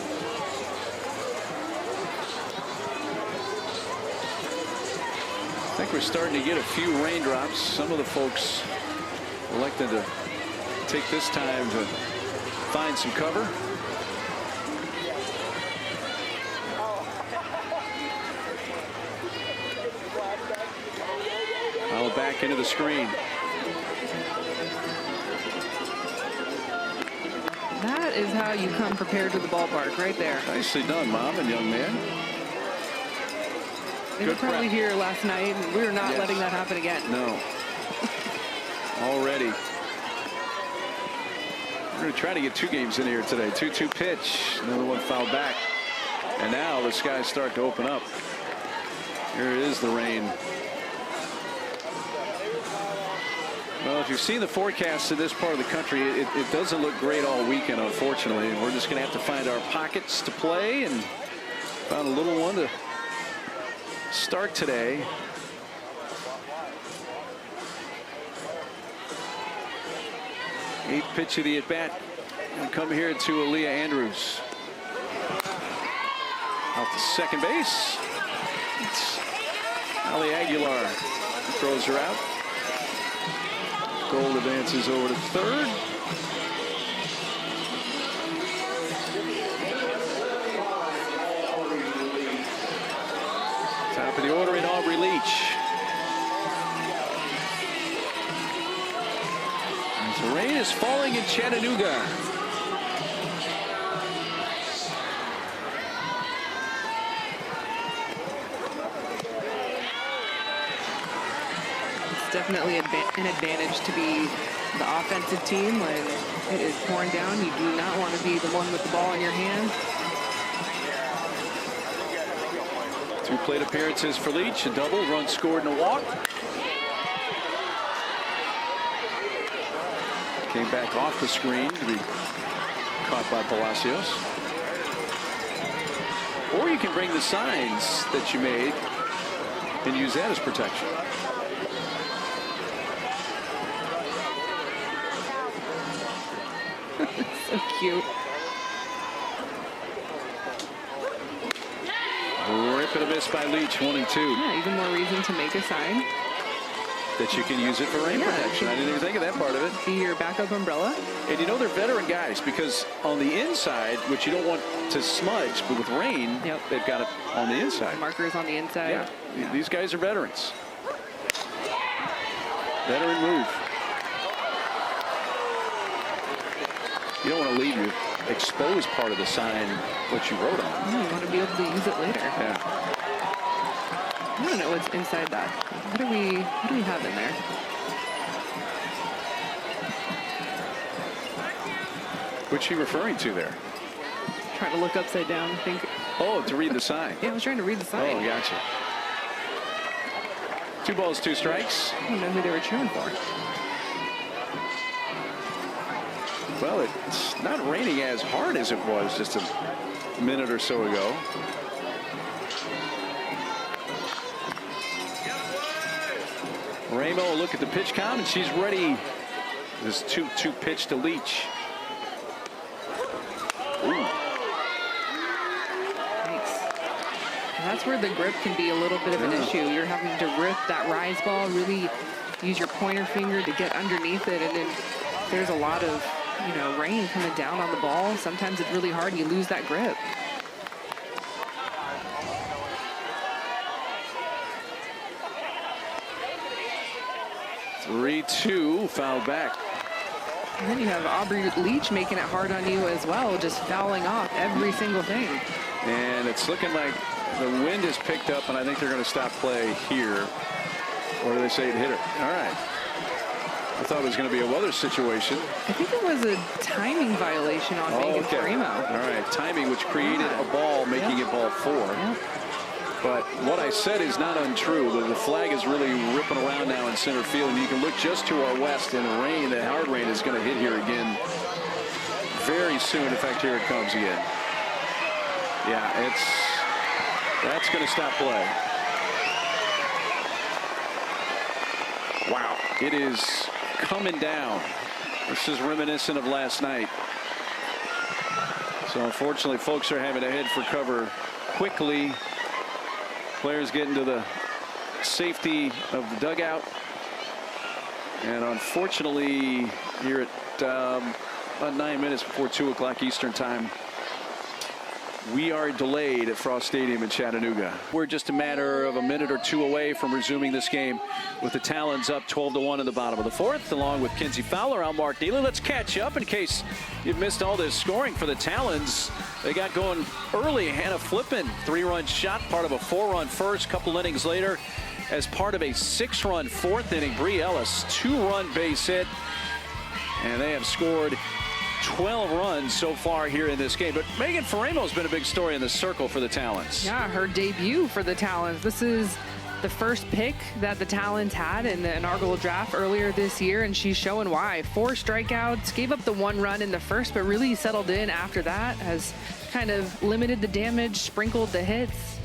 I think we're starting to get a few raindrops. Some of the folks elected to take this time to find some cover. Now back into the screen. That is how you come prepared to the ballpark, right there. Nicely done, Mom and young man. They were probably here last night, and we were not letting that happen again. No. Already. We're going to try to get 2 games in here today. 2-2 pitch. Another one fouled back. And now the skies start to open up. Here is the rain. Well, if you've seen the forecast in this part of the country, it doesn't look great all weekend, unfortunately. And we're just going to have to find our pockets to play, and found a little one to start today. Eighth pitch of the at-bat. And come here to Aaliyah Andrews. Out to second base. It's Ali Aguilar who throws her out. Gold advances over to third. Top of the order in Aubrey Leach. As the rain is falling in Chattanooga. Definitely an advantage to be the offensive team when it is pouring down. You do not want to be the one with the ball in your hand. 2 plate appearances for Leach, a double, run scored and a walk. Came back off the screen to be caught by Palacios. Or you can bring the signs that you made and use that as protection. So cute. Rip and a miss by Leach, 1 and 2. Yeah, even more reason to make a sign. That you can use it for rain protection. I didn't even think of that part of it. Be your backup umbrella. And you know, they're veteran guys, because on the inside, which you don't want to smudge, but with rain, they've got it on the inside. The markers on the inside. Yeah. These guys are veterans. Veteran move. You don't want to leave your exposed part of the sign what you wrote on. You want to be able to use it later. Yeah. I don't know what's inside that. What do we have in there? What's she referring to there? Trying to look upside down, I think. Oh, to read the sign. Yeah, I was trying to read the sign. Oh, gotcha. 2 balls, 2 strikes. I don't know who they were cheering for. Well, it's not raining as hard as it was just a minute or so ago. Ramo, look at the pitch count, and she's ready. This 2-2 pitch to Leach. Ooh. Nice. And that's where the grip can be a little bit of an issue. You're having to rip that rise ball, really use your pointer finger to get underneath it, and then there's a lot of rain coming down on the ball. Sometimes it's really hard and you lose that grip. 3-2, fouled back. And then you have Aubrey Leach making it hard on you as well, just fouling off every single thing. And it's looking like the wind has picked up, and I think they're going to stop play here. Or do they say to hit it? All right. I thought it was going to be a weather situation. I think it was a timing violation on Megan Faremo. All right, timing, which created a ball, making it ball 4. But what I said is not untrue. The flag is really ripping around now in center field, and you can look just to our west, and rain, the hard rain is going to hit here again very soon. In fact, here it comes again. Yeah, that's going to stop play. Wow, it is coming down. This is reminiscent of last night. So unfortunately, folks are having to head for cover quickly. Players get into the safety of the dugout. And unfortunately, here at about 9 minutes before 2 o'clock Eastern time, we are delayed at Frost Stadium in Chattanooga. We're just a matter of a minute or two away from resuming this game with the Talons up 12-1 in the bottom of the 4th. Along with Kinsey Fowler, I'm Mark Neely. Let's catch up in case you've missed all this scoring for the Talons. They got going early. Hannah Flippin, 3-run shot, part of a 4-run first. Couple innings later, as part of a 6-run 4th inning, Bree Ellis, 2-run base hit. And they have scored 12 runs so far here in this game. But Megan Faremo has been a big story in the circle for the Talons. Yeah, her debut for the Talons. This is the first pick that the Talons had in the inaugural draft earlier this year, and she's showing why. 4 strikeouts, gave up the 1 run in the first, but really settled in after that, has kind of limited the damage, sprinkled the hits.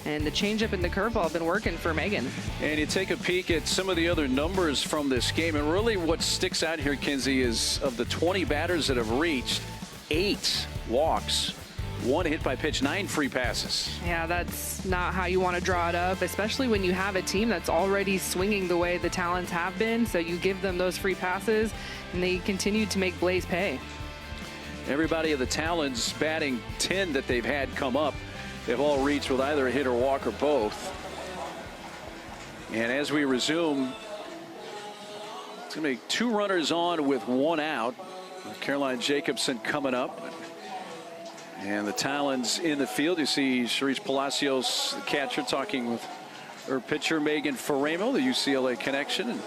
And the changeup and the curveball have been working for Megan. And you take a peek at some of the other numbers from this game, and really what sticks out here, Kinsey, is of the 20 batters that have reached, 8 walks, 1 hit by pitch, 9 free passes. Yeah, that's not how you want to draw it up, especially when you have a team that's already swinging the way the Talons have been. So you give them those free passes, and they continue to make Blaze pay. Everybody of the Talons batting 10 that they've had come up, they've all reached with either a hit or walk or both. And as we resume, it's going to be 2 runners on with 1 out. Caroline Jacobson coming up. And the Talons in the field. You see Charisse Palacios, the catcher, talking with her pitcher, Megan Faremo, the UCLA connection. And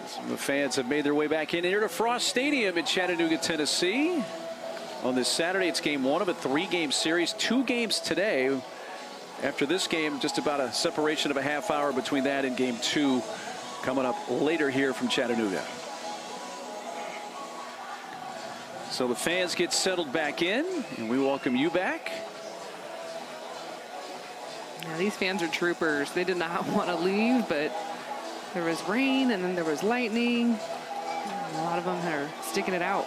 some of the fans have made their way back in here to Frost Stadium in Chattanooga, Tennessee. On this Saturday, it's game 1 of a 3-game series. 2 games today. After this game, just about a separation of a half hour between that and game 2 coming up later here from Chattanooga. So the fans get settled back in, and we welcome you back. Yeah, these fans are troopers. They did not want to leave, but there was rain, and then there was lightning. A lot of them are sticking it out.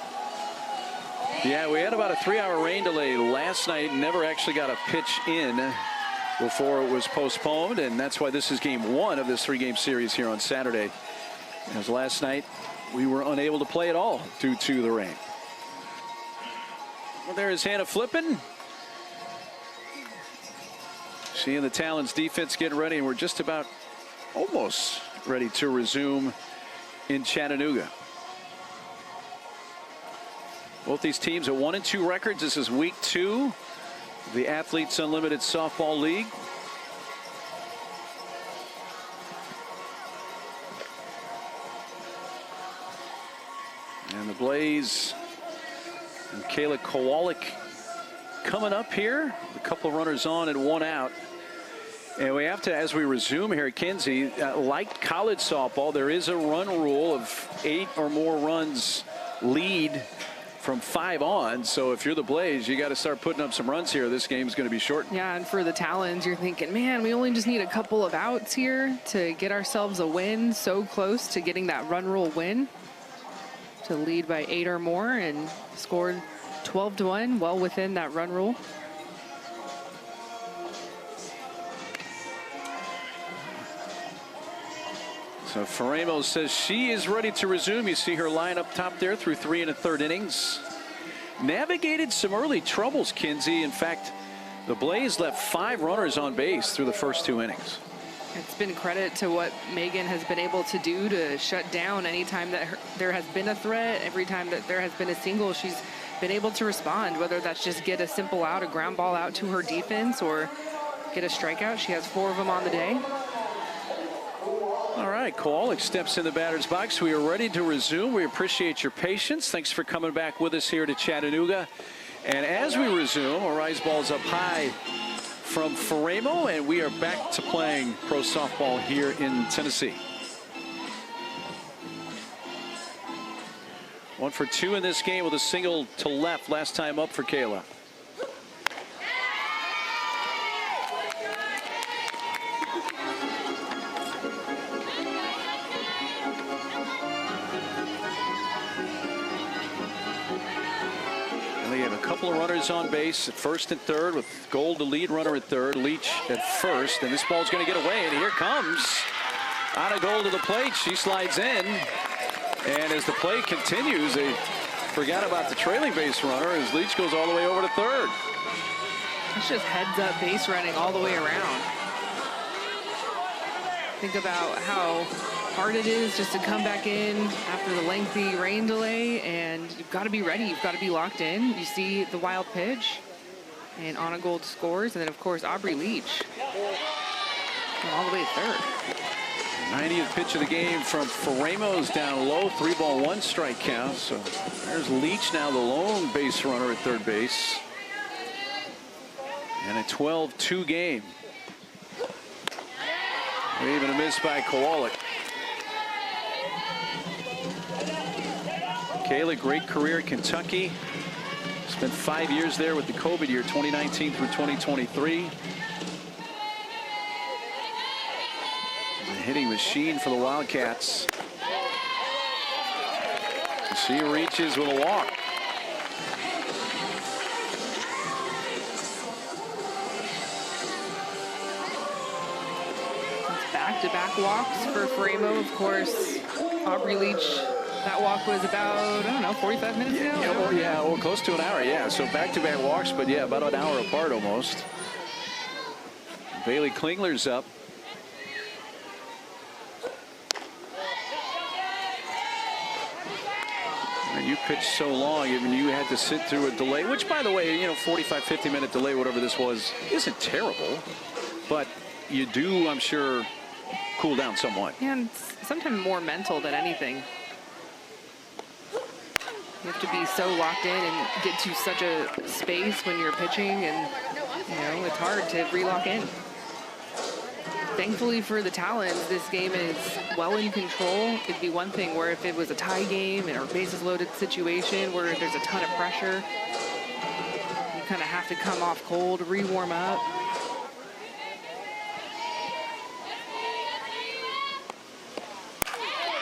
Yeah, we had about a 3-hour rain delay last night. Never actually got a pitch in before it was postponed, and that's why this is game 1 of this 3-game series here on Saturday. As last night, we were unable to play at all due to the rain. Well, there is Hannah Flippin. She and the Talons defense getting ready, and we're just about almost ready to resume in Chattanooga. Both these teams are 1-2 records. This is week 2 of the Athletes Unlimited Softball League. And the Blaze and Kayla Kowalik coming up here. A couple of runners on and 1 out. And we have to, as we resume here at Kinsey, like college softball, there is a run rule of 8 or more runs lead from 5 on. So if you're the Blaze, you got to start putting up some runs here. This game is going to be short. Yeah, and for the Talons, you're thinking, man, we only just need a couple of outs here to get ourselves a win. So close to getting that run rule win to lead by 8 or more, and scored 12-1, well within that run rule. So Faremo says she is ready to resume. You see her line up top there through 3 1/3 innings. Navigated some early troubles, Kinsey. In fact, the Blaze left 5 runners on base through the first 2 innings. It's been credit to what Megan has been able to do to shut down anytime that there has been a threat. Every time that there has been a single, she's been able to respond, whether that's just get a simple out, a ground ball out to her defense, or get a strikeout. She has 4 of them on the day. All right, Kowalik steps in the batter's box. We are ready to resume. We appreciate your patience. Thanks for coming back with us here to Chattanooga. And as we resume, a rise ball's up high from Faremo, and we are back to playing pro softball here in Tennessee. 1 for 2 in this game with a single to left last time up for Kayla. And they have a couple of runners on base at first and third, with Gold the lead runner at third, Leach at first, and this ball's going to get away, and here comes Anna Gold to the plate. She slides in. And as the play continues, they forgot about the trailing base runner as Leach goes all the way over to third. It's just heads up base running all the way around. Think about how hard it is just to come back in after the lengthy rain delay, and you've got to be ready. You've got to be locked in. You see the wild pitch, and Anna Gold scores, and then of course Aubrey Leach all the way to third. 90th pitch of the game from Faremo's down low, 3-1 strike count. So there's Leach, now the lone base runner at third base. And a 12-2 game. Even a miss by Kowalik. Kayla, great career at Kentucky. Spent 5 years there with the COVID year, 2019 through 2023. Hitting machine for the Wildcats. She reaches with a walk. Back-to-back walks for Faremo. Of course, Aubrey Leach, that walk was about, I don't know, 45 minutes ago? Well, close to an hour, yeah. So back-to-back walks, but yeah, about an hour apart almost. Bailey Klingler's up. You pitched so long, even you had to sit through a delay, which, by the way, 45, 50-minute delay, whatever this was, isn't terrible. But you do, I'm sure, cool down somewhat. And it's sometimes more mental than anything. You have to be so locked in and get to such a space when you're pitching, and, it's hard to re-lock in. Thankfully for the Talons, this game is well in control. It'd be one thing where if it was a tie game or a bases loaded situation where there's a ton of pressure, you kind of have to come off cold, re-warm up.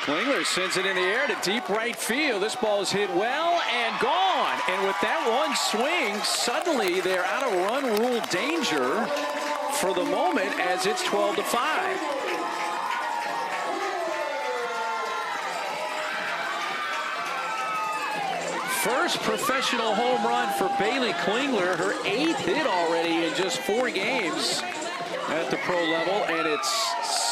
Klingler sends it in the air to deep right field. This ball is hit well and gone. And with that one swing, suddenly they're out of run rule danger for the moment, as it's 12-5. First professional home run for Bailey Klingler, her 8th hit already in just 4 games at the pro level, and it's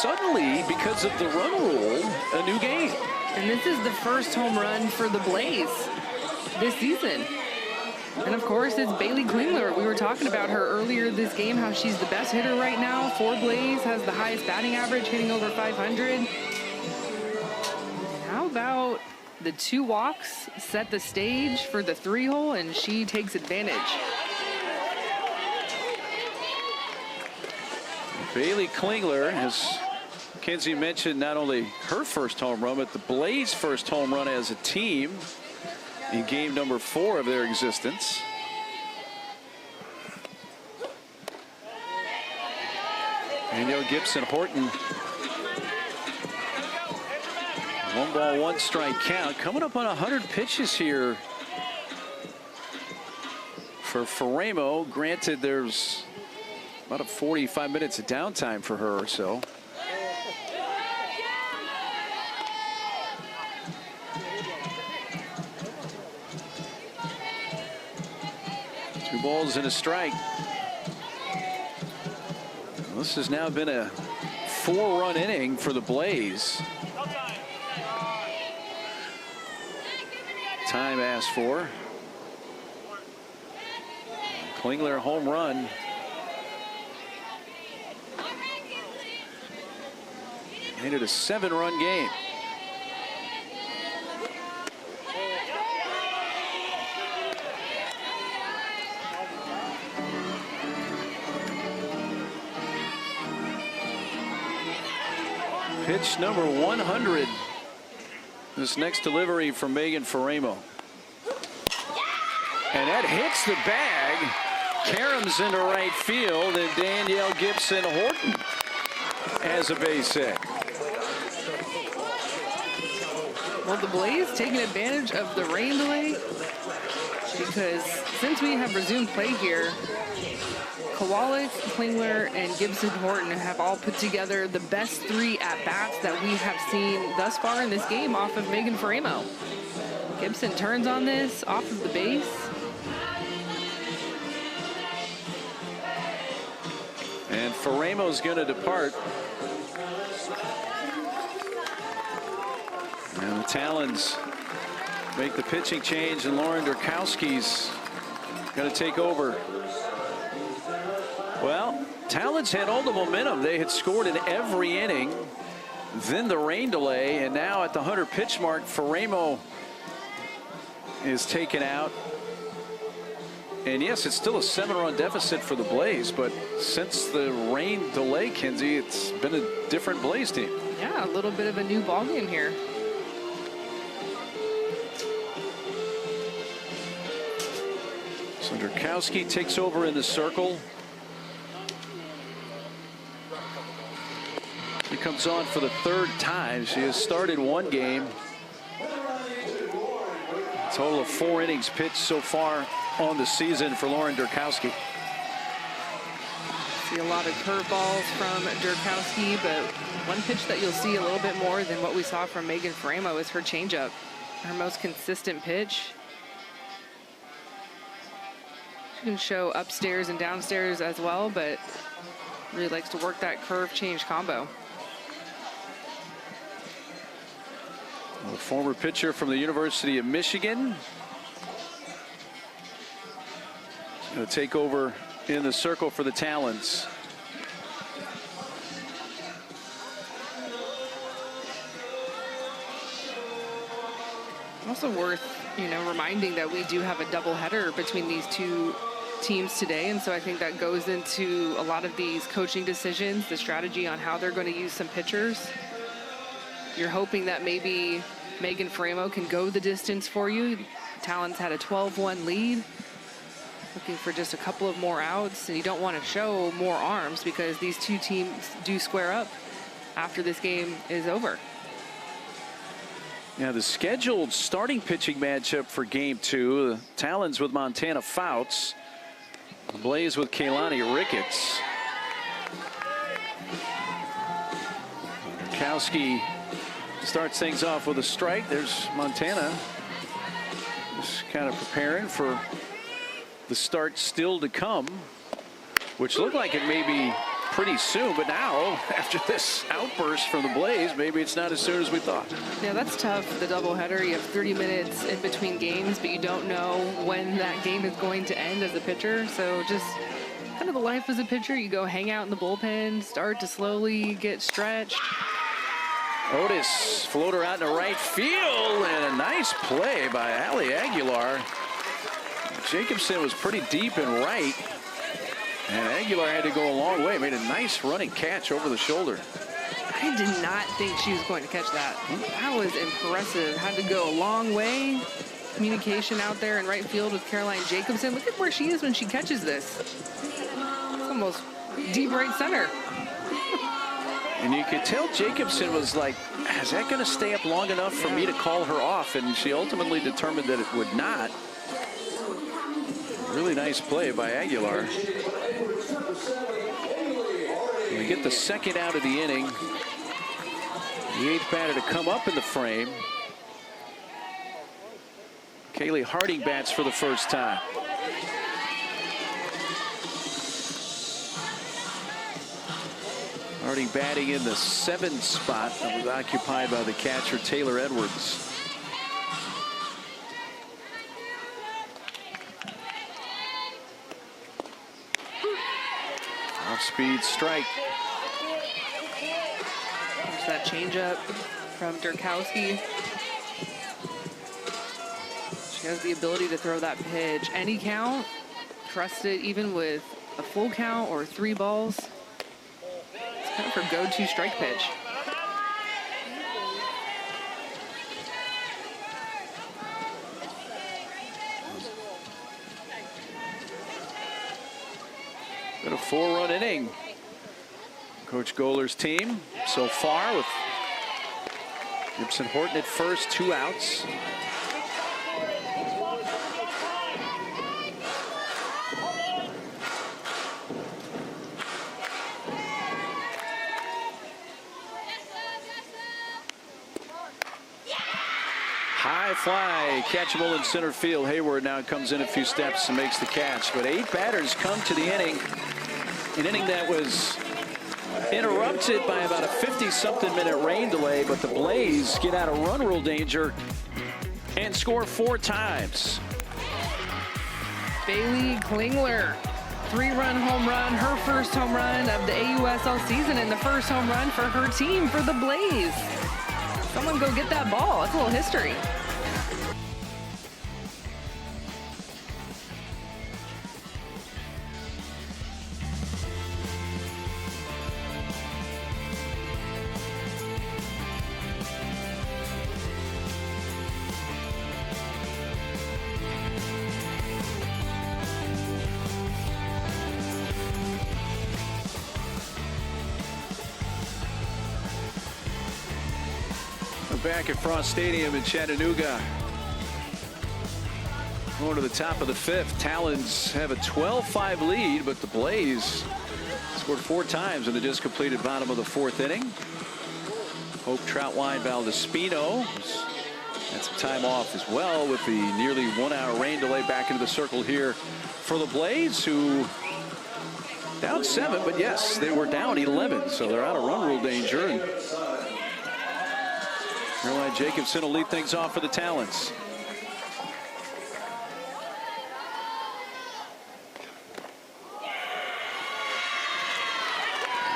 suddenly, because of the run rule, a new game. And this is the first home run for the Blaze this season. And of course, it's Bailey Klingler. We were talking about her earlier this game, how she's the best hitter right now for Blaze, has the highest batting average, hitting over 500. How about the 2 walks set the stage for the 3-hole, and she takes advantage. Bailey Klingler, as Kenzie mentioned, not only her first home run, but the Blaze first home run as a team in game number 4 of their existence. Danielle Gibson Horton. 1-1 strike count. Coming up on 100 pitches here for Faremo. Granted, there's about 45 minutes of downtime for her or so. Two balls and a strike. This has now been a 4-run inning for the Blaze. Time asked for. Klingler home run. Made it a 7-run game. Pitch number 100. This next delivery from Megan Faremo. And that hits the bag. Caroms into right field, and Danielle Gibson Horton has a base hit. Well, the Blaze taking advantage of the rain delay, because since we have resumed play here, Kowalik, Klingler, and Gibson Horton have all put together the best 3 at-bats that we have seen thus far in this game off of Megan Faremo. Gibson turns on this off of the base. And Faremo's going to depart. And the Talons make the pitching change, and Lauren Durkowski's going to take over. Well, Talons had all the momentum. They had scored in every inning. Then the rain delay, and now at the 100 pitch mark, Faremo is taken out. And yes, it's still a 7-run deficit for the Blaze, but since the rain delay, Kinsey, it's been a different Blaze team. Yeah, a little bit of a new ballgame here. So Durkowski takes over in the circle. She comes on for the 3rd time. She has started 1 game. A total of 4 innings pitched so far on the season for Lauren Durkowski. See a lot of curveballs from Durkowski, but one pitch that you'll see a little bit more than what we saw from Megan Faremo is her changeup, her most consistent pitch. She can show upstairs and downstairs as well, but really likes to work that curve change combo. A former pitcher from the University of Michigan. Going to take over in the circle for the Talons. Also worth, reminding that we do have a doubleheader between these 2 teams today, and so I think that goes into a lot of these coaching decisions, the strategy on how they're going to use some pitchers. You're hoping that maybe Megan Faremo can go the distance for you. Talons had a 12-1 lead. Looking for just a couple of more outs, and you don't want to show more arms because these 2 teams do square up after this game is over. Yeah, the scheduled starting pitching matchup for Game 2, the Talons with Montana Fouts, the Blaze with Kaylani Ricketts. Durkowski starts things off with a strike. There's Montana just kind of preparing for the start still to come, which looked like it may be pretty soon, but now after this outburst from the Blaze, maybe it's not as soon as we thought. Yeah, that's tough, the doubleheader. You have 30 minutes in between games, but you don't know when that game is going to end as a pitcher. So just kind of the life as a pitcher, you go hang out in the bullpen, start to slowly get stretched. Otis, floater out into right field, and a nice play by Ali Aguilar. Jacobson was pretty deep and right, and Aguilar had to go a long way. Made a nice running catch over the shoulder. I did not think she was going to catch that. That was impressive. Had to go a long way. Communication out there in right field with Caroline Jacobson. Look at where she is when she catches this. It's almost deep right center. And you could tell Jacobson was like, is that going to stay up long enough for me to call her off? And she ultimately determined that it would not. Really nice play by Aguilar. We get the 2nd out of the inning. The 8th batter to come up in the frame. Kaylee Harding bats for the first time. Starting batting in the 7th spot that was occupied by the catcher Taylor Edwards. Off-speed strike. There's that changeup from Durkowski. She has the ability to throw that pitch any count. Trust it even with a full count or 3 balls. It's kind of her go-to strike pitch. Been a 4-run inning. Coach Gohler's team so far with Gibson Horton at first, 2 outs. High fly, catchable in center field. Hayward now comes in a few steps and makes the catch. But 8 batters come to the inning. An inning that was interrupted by about a 50-something minute rain delay, but the Blaze get out of run rule danger and score 4 times. Bailey Klingler, 3-run home run, her first home run of the AUSL season and the first home run for her team for the Blaze. Someone go get that ball. That's a little history. Back at Frost Stadium in Chattanooga. Going to the top of the 5th. Talons have a 12-5 lead, but the Blaze scored 4 times in the just completed bottom of the 4th inning. Hope Troutwine Valdespino had some time off as well with the nearly 1-hour rain delay. Back into the circle here for the Blaze, who down 7, but yes, they were down 11, so they're out of run rule danger. And Caroline Jacobson will lead things off for the Talons.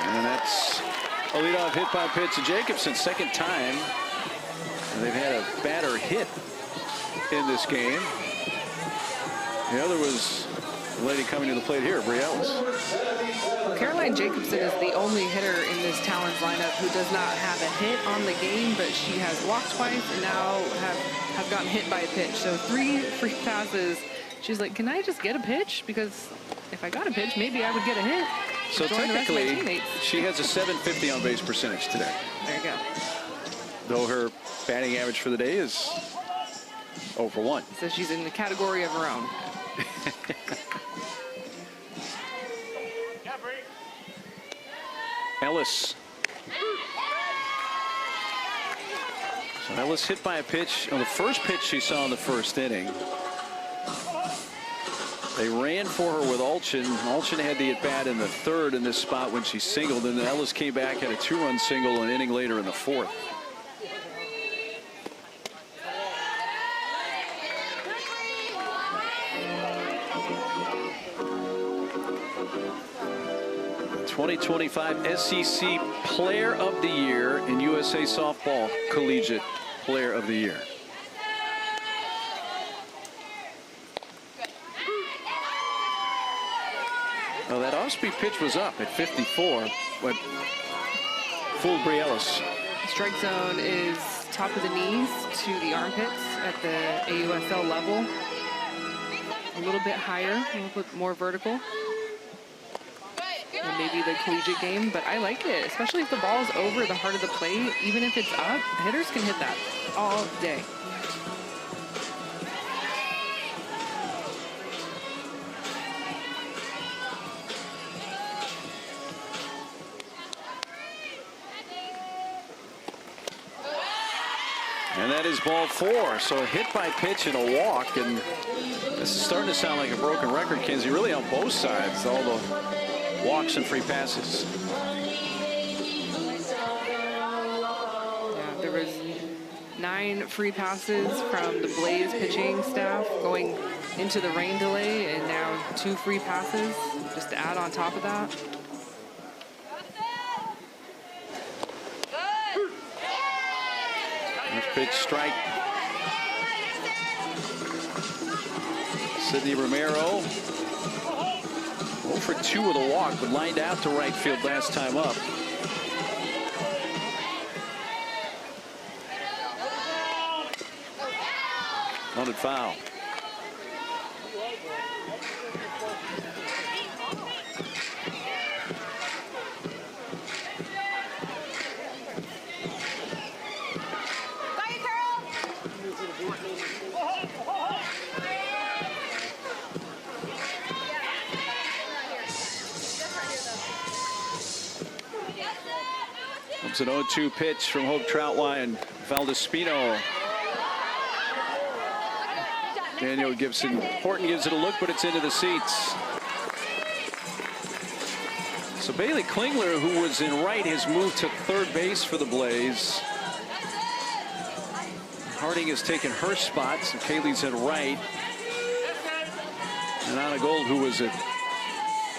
And that's a leadoff hit by pitch to Jacobson, 2nd time. And they've had a batter hit in this game. The other was the lady coming to the plate here, Brielis. Caroline Jacobson is the only hitter in this Talons lineup who does not have a hit on the game, but she has walked twice and now have gotten hit by a pitch. So 3 free passes. She's like, can I just get a pitch? Because if I got a pitch, maybe I would get a hit. So technically, she has a .750 on base percentage today. There you go. Though her batting average for the day is 0 for 1. So she's in the category of her own. Ellis. So Ellis hit by a pitch on the first pitch she saw in the 1st inning. They ran for her with Alchin. Alchin had the at-bat in the 3rd in this spot when she singled, and then Ellis came back, had a 2-run single an inning later in the 4th. The 2025 SEC Player of the Year and USA Softball Collegiate Player of the Year. Well, that off-speed pitch was up at 54, but fooled Brielis. Strike zone is top of the knees to the armpits at the AUSL level. A little bit higher, a little bit more vertical than maybe the collegiate game, but I like it, especially if the ball is over the heart of the plate. Even if it's up, hitters can hit that all day. And that is ball 4. So a hit by pitch and a walk. And this is starting to sound like a broken record, Kinsey, really on both sides, all the walks and free passes. 9 free passes from the Blaze pitching staff going into the rain delay, and now 2 free passes just to add on top of that. First pitch strike. Sidney Romero 0 for 2 with a walk, but lined out to right field last time up. Wanted foul. It's an 0-2 pitch from Hope Troutwine. Valdespino. Daniel Horton gives it a look, but it's into the seats. So Bailey Klingler, who was in right, has moved to third base for the Blaze. Harding has taken her spot, so Kaylee's at right. And Anna Gold, who was at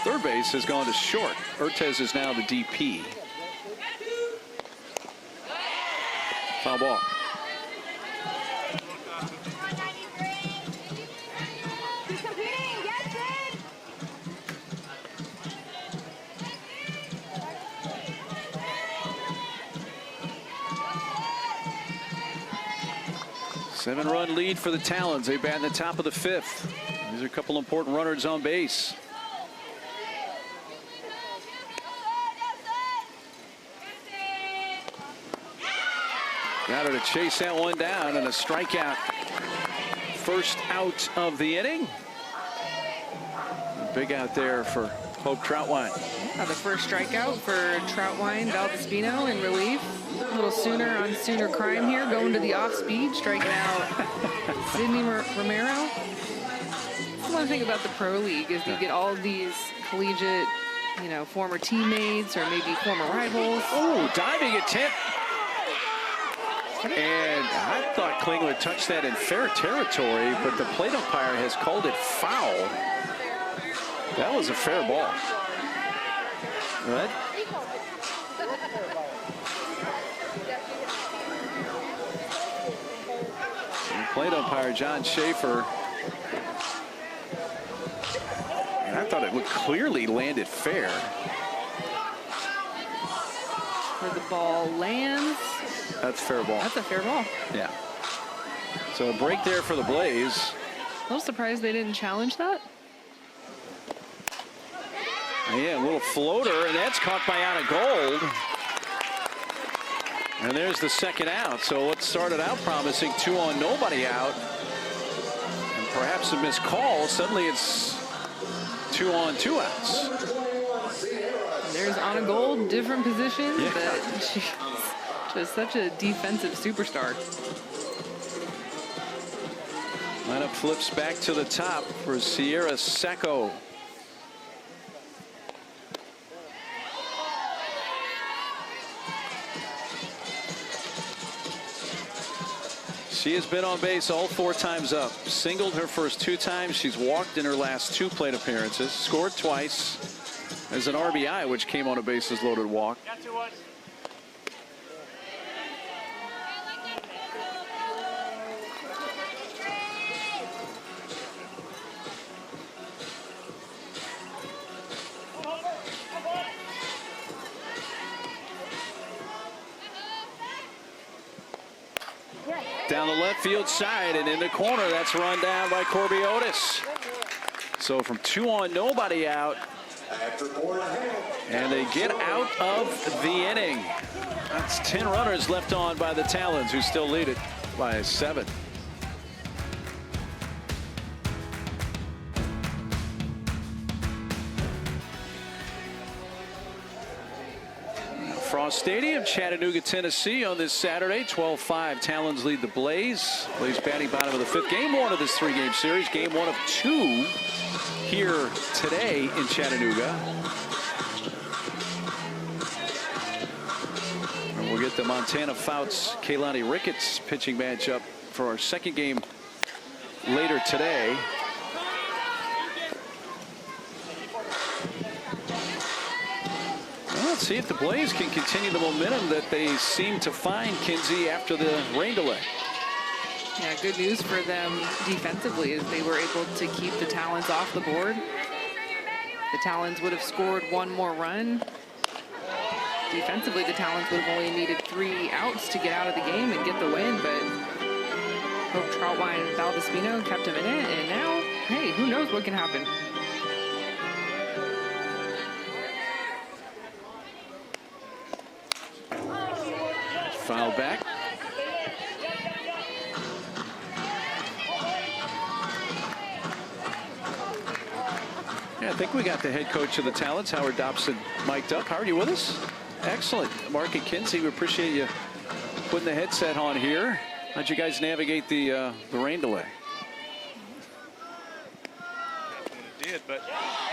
third base, has gone to short. Urtez is now the DP. Foul ball. Seven-run lead for the Talons. They bat in the top of the 5th. These are a couple important runners on base. Got her to chase that one down, and a strikeout. First out of the inning. Big out there for Hope Troutwine. The first strikeout for Troutwine. Valdespino in relief. A little sooner on sooner crime here, going to the off speed, striking out Sidney Romero. That's one thing about the Pro League is you get all of these collegiate, former teammates or maybe former rivals. Oh, diving attempt. And I thought Klingler touched that in fair territory, but the plate umpire has called it foul. That was a fair ball. Right? Plate umpire John Schaefer. And I thought it would clearly landed fair. Where the ball lands. That's fair ball. That's a fair ball. Yeah. So a break there for the Blaze. A little surprised they didn't challenge that. Yeah, a little floater, and that's caught by Anna Gold. And there's the second out. So what started out promising 2 on, nobody out, and perhaps a missed call, suddenly it's 2 on, 2 outs. There's Anna Gold, different positions, yeah. But she's just such a defensive superstar. Lineup flips back to the top for Sierra Sacco. She has been on base all 4 times up. Singled her first 2 times. She's walked in her last 2 plate appearances. Scored twice as an RBI, which came on a bases loaded walk. Down the left field side and in the corner. That's run down by Corby Otis. So from 2 on, nobody out. And they get out of the inning. That's 10 runners left on by the Talons, who still lead it by 7. Frost Stadium, Chattanooga, Tennessee on this Saturday. 12-5. Talons lead the Blaze. Blaze batting bottom of the 5th. Game 1 of this 3-game series. Game 1 of 2 here today in Chattanooga. And we'll get get the Montana Fouts Kaylani Ricketts pitching matchup for our second game later today. Well, let's see if the Blaze can continue the momentum that they seem to find, Kinsey, after the rain delay. Yeah, good news for them defensively is they were able to keep the Talons off the board. The Talons would have scored one more run. Defensively, the Talons would have only needed 3 outs to get out of the game and get the win, but Hope Troutwine and Valdespino kept him in it, and now, hey, who knows what can happen. Foul back. Yeah, I think we got the head coach of the Talons, Howard Dobson, mic'd up. Howard, you with us? Excellent. Mark and Kinsey, we appreciate you putting the headset on here. How'd you guys navigate the rain delay? Did, but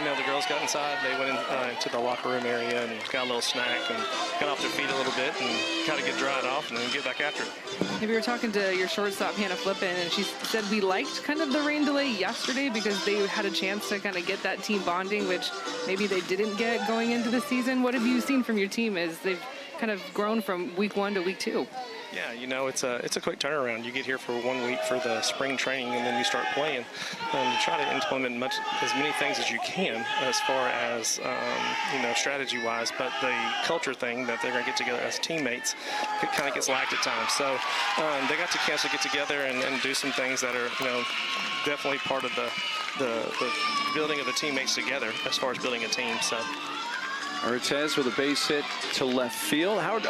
you know, the girls got inside. They went into the locker room area and got a little snack and got off their feet a little bit and kind of get dried off and then get back after it. Maybe we were talking to your shortstop, Hannah Flippin, and she said we liked kind of the rain delay yesterday because they had a chance to kind of get that team bonding, which maybe they didn't get going into the season. What have you seen from your team as they've kind of grown from week 1 to week 2? Yeah, you know, it's a quick turnaround. You get here for 1 week for the spring training, and then you start playing. You try to implement as many things as you can as far as, you know, strategy-wise, but the culture thing that they're going to get together as teammates kind of gets lacked at times. So they got the chance to get together and do some things that are, you know, definitely part of the building of the teammates together as far as building a team. So Ortiz with a base hit to left field. Howard,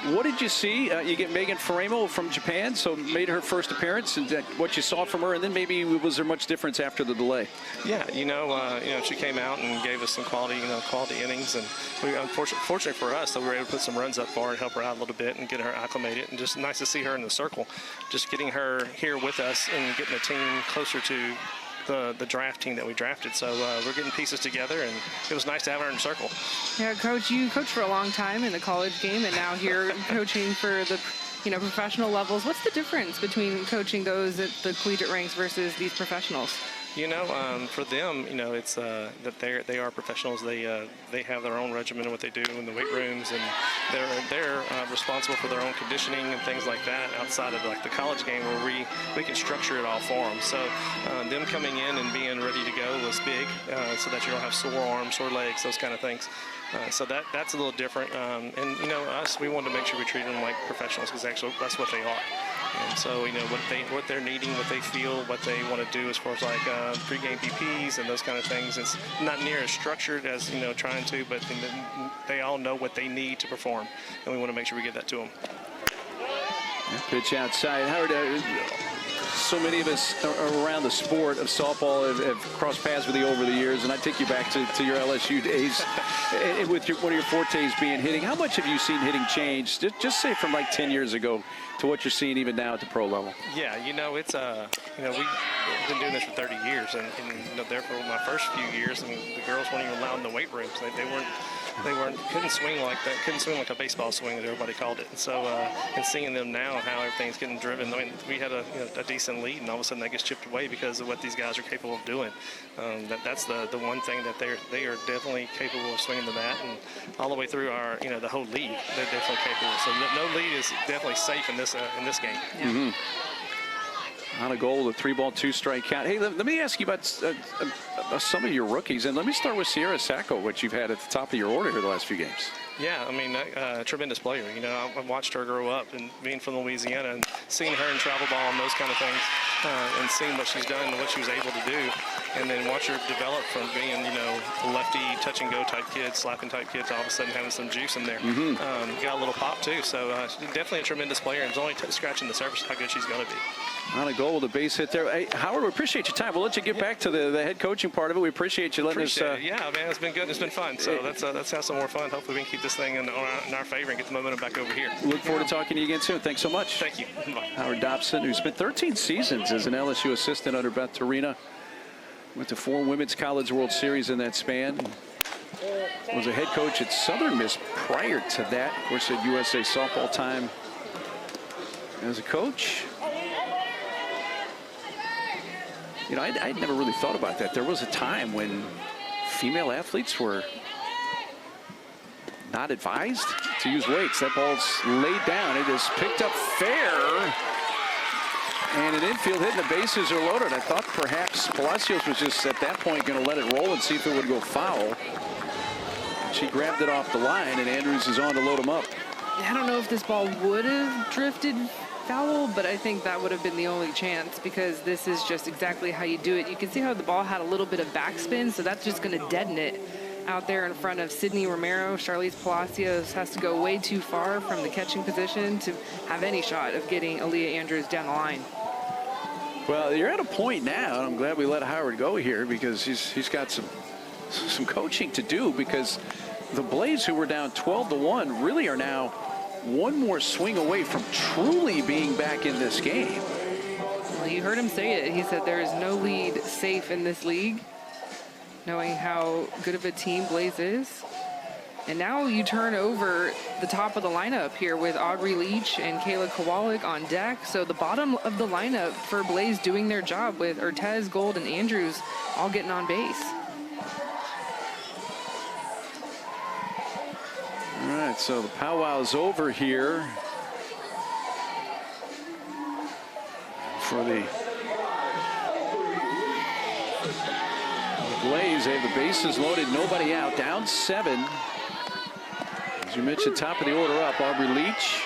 what did you see? You get Megan Faremo from Japan, so made her first appearance, and what you saw from her, and then maybe was there much difference after the delay? Yeah, you know, she came out and gave us some quality innings, and we, unfortunately for us, that we were able to put some runs up for her and help her out a little bit and get her acclimated, and just nice to see her in the circle, just getting her here with us and getting the team closer to the draft team that we drafted. So we're getting pieces together, and it was nice to have her in the circle. Yeah, Coach, you coached for a long time in the college game, and now here coaching for the professional levels. What's the difference between coaching those at the collegiate ranks versus these professionals? You know, for them, you know, it's that they are professionals. They have their own regimen of what they do in the weight rooms, and they're responsible for their own conditioning and things like that outside of like the college game, where we can structure it all for them. So them coming in and being ready to go was big, so that you don't have sore arms, sore legs, those kind of things. So that's a little different. And you know, us, we wanted to make sure we treat them like professionals, because actually that's what they are. And so, you know, what they're needing, what they feel, what they want to do as far as like pregame PPs and those kind of things. It's not near as structured as, you know, trying to, but they all know what they need to perform, and we want to make sure we get that to them. Pitch outside. Howard, so many of us around the sport of softball have crossed paths with you over the years, and I take you back to your LSU days with one of your fortes being hitting. How much have you seen hitting change, just say from like 10 years ago to what you're seeing even now at the pro level? Yeah, you know, it's you know, we've been doing this for 30 years, and you know, there for my first few years, I mean, the girls weren't even allowed in the weight rooms. Couldn't swing like that, couldn't swing like a baseball swing, as everybody called it. And so, and seeing them now, how everything's getting driven. I mean, we had a decent lead, and all of a sudden that gets chipped away because of what these guys are capable of doing. That's the one thing that they are definitely capable of swinging the bat, and all the way through our, you know, the whole league, they're definitely capable. So no lead is definitely safe in this game. Yeah. Mm-hmm. On a goal, the 3-ball, 2-strike count. Hey, let me ask you about some of your rookies, and let me start with Sierra Sacco, which you've had at the top of your order here the last few games. Yeah, I mean, a tremendous player. You know, I've watched her grow up, and being from Louisiana and seeing her in travel ball and those kind of things, and seeing what she's done and what she was able to do, and then watch her develop from being, you know, a lefty touch-and-go type kid, slapping type kid, to all of a sudden having some juice in there. Mm-hmm. Got a little pop, too. So definitely a tremendous player, and it's only scratching the surface how good she's going to be. On a goal with a base hit there. Hey, Howard, we appreciate your time. We'll let you get back to the head coaching part of it. We appreciate you letting us. Yeah, man, it's been good. It's been fun. So let's have some more fun. Hopefully we can keep this thing in our favor and get the momentum back over here. Look forward to talking to you again soon. Thanks so much. Thank you. Bye. Howard Dobson, who spent 13 seasons as an LSU assistant under Beth Torina, went to 4 Women's College World Series in that span. was a head coach at Southern Miss prior to that. Of course, at USA softball time as a coach. You know, I'd never really thought about that. There was a time when female athletes were not advised to use weights. That ball's laid down. It is picked up fair. And an infield hit, and the bases are loaded. I thought perhaps Palacios was just at that point going to let it roll and see if it would go foul. She grabbed it off the line, and Andrews is on to load him up. I don't know if this ball would have drifted foul, but I think that would have been the only chance, because this is just exactly how you do it. You can see how the ball had a little bit of backspin, so that's just going to deaden it out there in front of Sydney Romero. Charlize Palacios has to go way too far from the catching position to have any shot of getting Aaliyah Andrews down the line. Well, you're at a point now, and I'm glad we let Howard go here, because he's got some coaching to do, because the Blaze, who were down 12-1, really are now one more swing away from truly being back in this game. Well, you heard him say it. He said there is no lead safe in this league, knowing how good of a team Blaze is. And now you turn over the top of the lineup here with Aubrey Leach and Kayla Kowalik on deck. So the bottom of the lineup for Blaze doing their job, with Ortez, Gold, and Andrews all getting on base. All right, so the powwow's over here for the Blaze. They have the bases loaded, nobody out, down 7. As you mentioned, top of the order up, Aubrey Leach.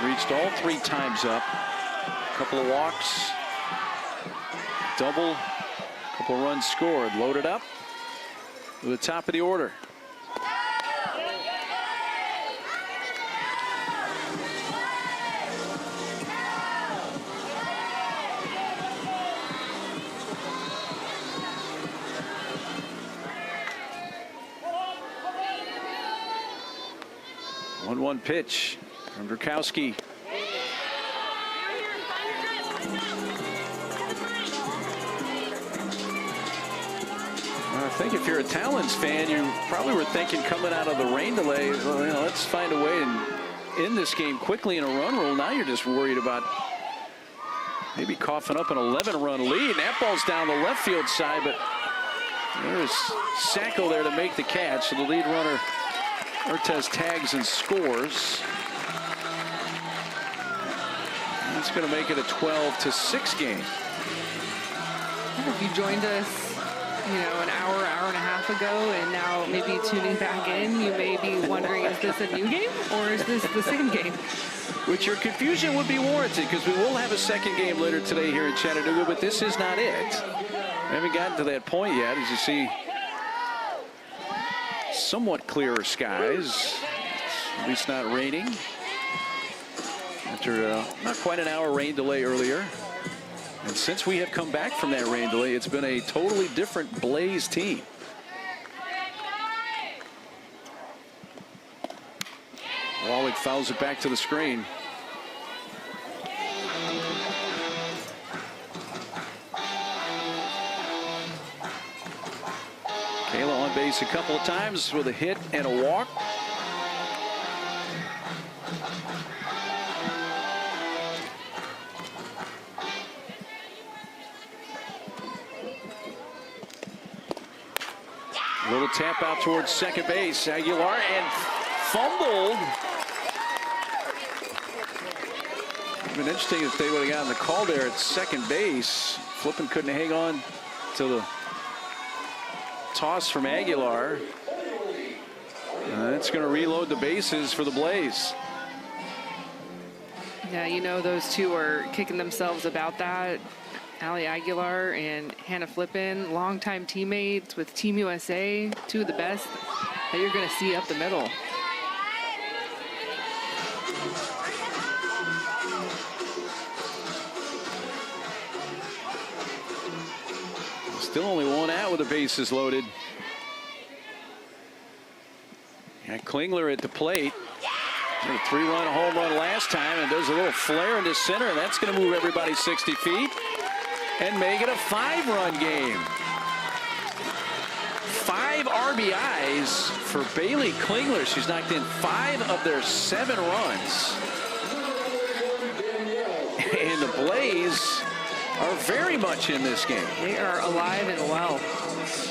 Reached all 3 times up. A couple of walks, double, a couple runs scored. Loaded up to the top of the order. One pitch from Drukowski. I think if you're a Talons fan, you probably were thinking, coming out of the rain delay, well, you know, let's find a way and end this game quickly in a run rule. Now you're just worried about maybe coughing up an 11-run lead. And that ball's down the left field side, but there's Sacco there to make the catch. So the lead runner, Ortez, tags and scores. That's going to make it a 12-6 game. If you joined us, you know, an hour and a half ago, and now maybe tuning back in, you may be wondering, is this a new game or is this the same game? Which your confusion would be warranted, because we will have a second game later today here in Chattanooga, but this is not it. We haven't gotten to that point yet, as you see. Somewhat clearer skies, at least not raining. After not quite an hour rain delay earlier. And since we have come back from that rain delay, it's been a totally different Blaze team. Wallach fouls it back to the screen. Kayla on base a couple of times with a hit and a walk. Little tap out towards second base. Aguilar, and fumbled. It's been interesting if they would have gotten the call there at second base. Flippin couldn't hang on to the toss from Aguilar. That's going to reload the bases for the Blaze. Yeah, you know, those two are kicking themselves about that. Ali Aguilar and Hannah Flippin, longtime teammates with Team USA, two of the best that you're going to see up the middle. Still only one out with the bases loaded. And Klingler at the plate. A 3-run home run last time, and does a little flare into center, and that's going to move everybody 60 feet and make it a 5-run game. 5 RBIs for Bailey Klingler. She's knocked in 5 of their 7 runs. And the Blaze are very much in this game. They are alive and well.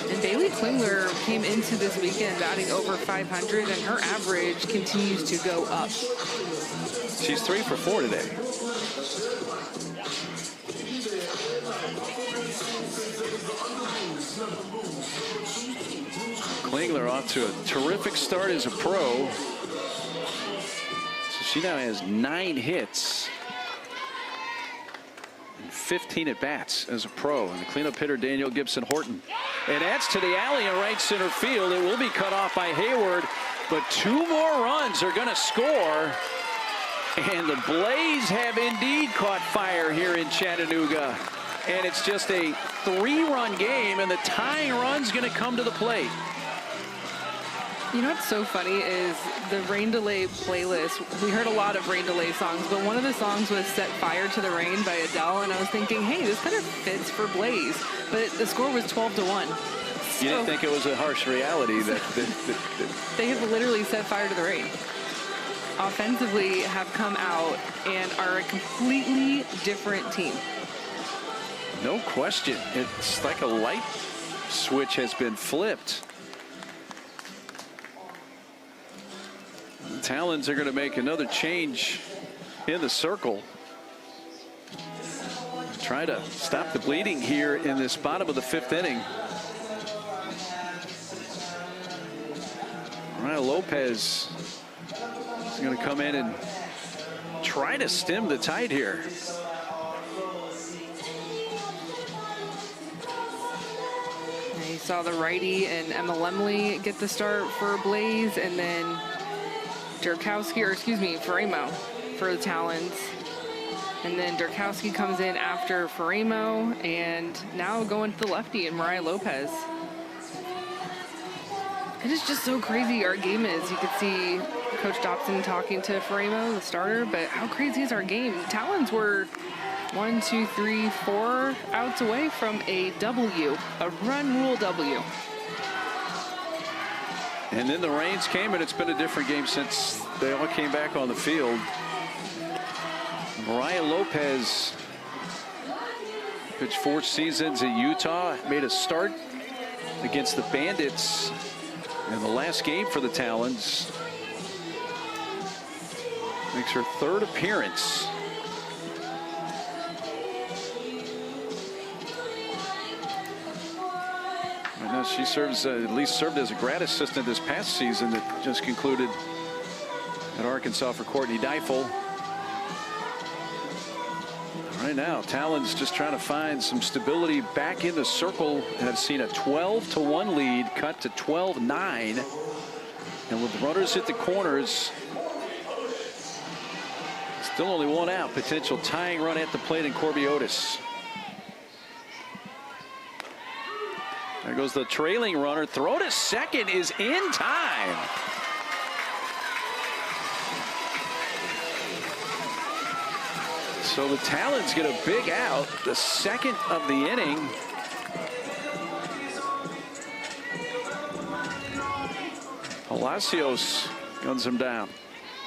And Bailey Klingler came into this weekend batting over 500, and her average continues to go up. She's 3 for 4 today. Klingler off to a terrific start as a pro. So she now has 9 hits. 15 at-bats as a pro. And the cleanup hitter, Danielle Gibson-Horton. And that's to the alley in right center field. It will be cut off by Hayward, but 2 more runs are going to score. And the Blaze have indeed caught fire here in Chattanooga. And it's just a 3-run game, and the tying run's going to come to the plate. You know what's so funny is the Rain Delay playlist. We heard a lot of Rain Delay songs, but one of the songs was Set Fire to the Rain by Adele, and I was thinking, hey, this kind of fits for Blaze. But the score was 12-1. You didn't think it was a harsh reality that they have literally set fire to the rain. Offensively have come out and are a completely different team. No question. It's like a light switch has been flipped. The Talons are going to make another change in the circle. Try to stop the bleeding here in this bottom of the 5th inning. Mariah Lopez is going to come in and try to stem the tide here. You saw the righty and Emma Lemley get the start for Blaze, and then Faremo for the Talons. And then Durkowski comes in after Faremo, and now going to the lefty and Mariah Lopez. It is just so crazy our game is. You could see Coach Dobson talking to Faremo, the starter, but how crazy is our game? Talons were 1, 2, 3, 4 outs away from a W, a run rule W. And then the rains came, and it's been a different game since they all came back on the field. Mariah Lopez pitched 4 seasons at Utah, made a start against the Bandits in the last game for the Talons. Makes her 3rd appearance. I know she serves, at least served as a grad assistant this past season that just concluded at Arkansas for Courtney Deifel. Right now, Talons just trying to find some stability back in the circle, and have seen a 12-1 lead cut to 12-9. And with runners at the corners, still only 1 out. Potential tying run at the plate in Corby Otis. There goes the trailing runner. Throw to second is in time. So the Talons get a big out, the 2nd of the inning. Palacios guns him down.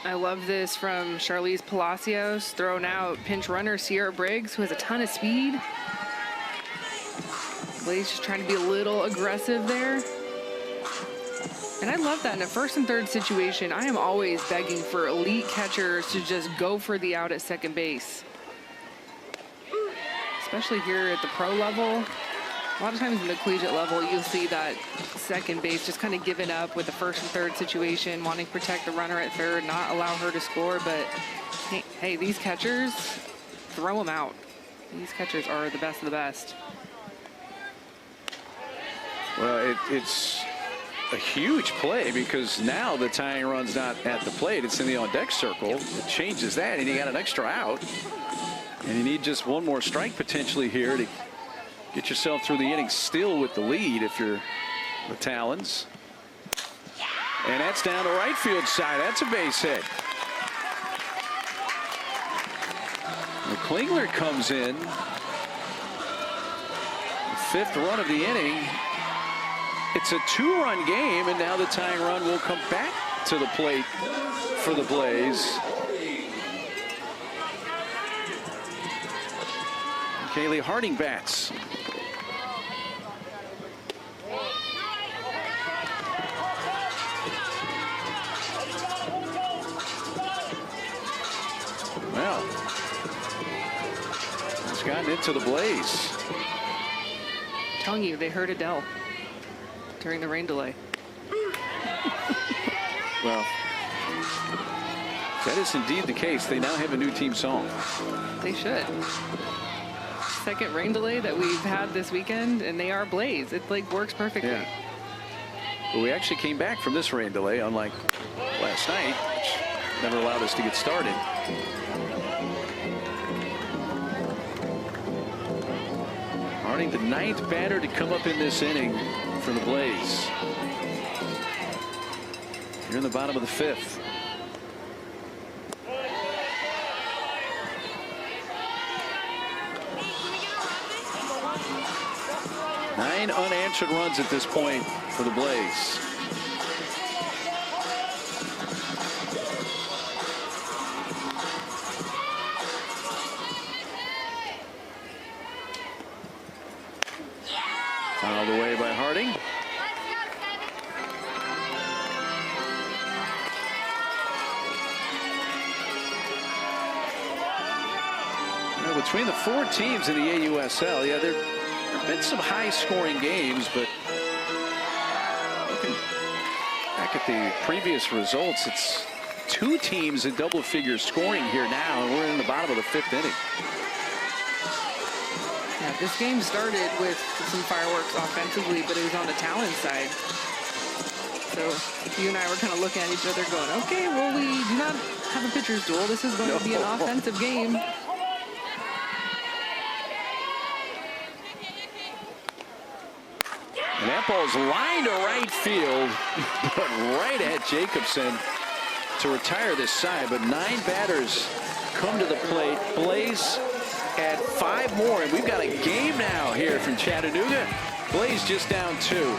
I love this from Charlize Palacios, throwing out pinch runner Sierra Briggs, who has a ton of speed. Blaze just trying to be a little aggressive there. And I love that in a 1st and 3rd situation. I am always begging for elite catchers to just go for the out at second base. Especially here at the pro level. A lot of times in the collegiate level, you'll see that second base just kind of giving up with the 1st and 3rd situation, wanting to protect the runner at 3rd, not allow her to score. But hey, these catchers, throw them out. These catchers are the best of the best. Well, it's a huge play, because now the tying run's not at the plate. It's in the on-deck circle. It changes that, and you got an extra out. And you need just 1 more strike potentially here to get yourself through the inning still with the lead if you're the Talons. And that's down the right field side. That's a base hit. The Klingler comes in. The 5th run of the inning. It's a 2-run game, and now the tying run will come back to the plate for the Blaze. Kaylee Harding bats. Well, it's gotten into the Blaze. I'm telling you, they heard Adele during the rain delay. Well, that is indeed the case. They now have a new team song. They should. Second rain delay that we've had this weekend, and they are Blaze. It like works perfectly. Yeah. But we actually came back from this rain delay, unlike last night, which never allowed us to get started. Harding, the 9th batter to come up in this inning for the Blaze. You're in the bottom of the 5th. Nine unanswered runs at this point for the Blaze. Fouled away by Harding. Well, between the 4 teams in the AUSL, yeah, there have been some high-scoring games, but looking back at the previous results, it's 2 teams in double-figure scoring here now, and we're in the bottom of the 5th inning. Yeah, this game started with some fireworks offensively, but it was on the Talons side. So you and I were kind of looking at each other going, okay, well, we do not have a pitcher's duel. This is going to be an offensive game. And that ball's lined to right field, but right at Jacobson to retire this side. But 9 batters come to the plate. Blaze at 5 more, and we've got a game now here from Chattanooga. Blaze just down 2.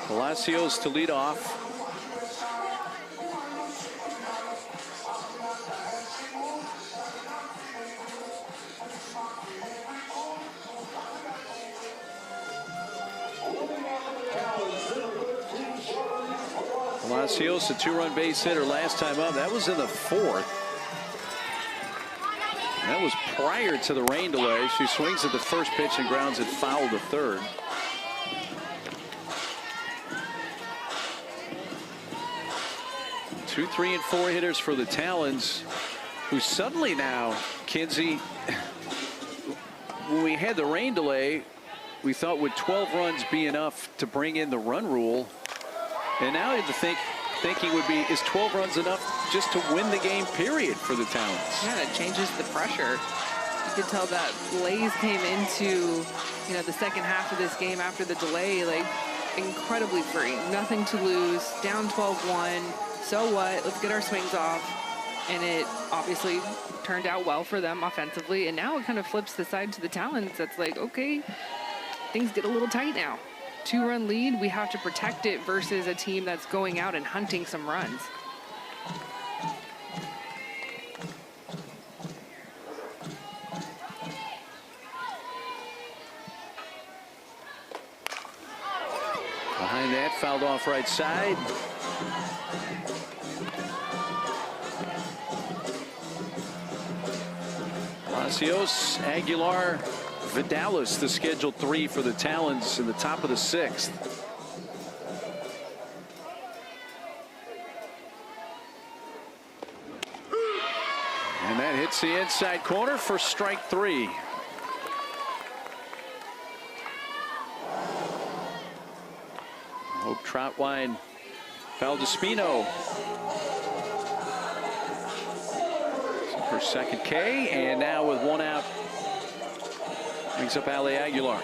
Palacios to lead off. Palacios, a 2-run base hitter last time up. That was in the 4th. That was prior to the rain delay. She swings at the first pitch and grounds it foul to third. Two, 3, and 4 hitters for the Talons, who suddenly now, Kinsey, when we had the rain delay, we thought would 12 runs be enough to bring in the run rule? And now the thinking would be, is 12 runs enough just to win the game, period, for the Talons? Yeah, it changes the pressure. You could tell that Blaze came into, the second half of this game after the delay, like, incredibly free. Nothing to lose, down 12-1. So what? Let's get our swings off. And it obviously turned out well for them offensively. And now it kind of flips the side to the Talons. That's like, okay, things get a little tight now. 2-run lead, we have to protect it versus a team that's going out and hunting some runs. Behind that, fouled off right side. Palacios, Aguilar, Vidalis, the scheduled 3 for the Talons in the top of the 6th. And that hits the inside corner for strike 3. Hope Troutwine, Valdespino. Her second K, and now with 1 out, Brings up Ali Aguilar.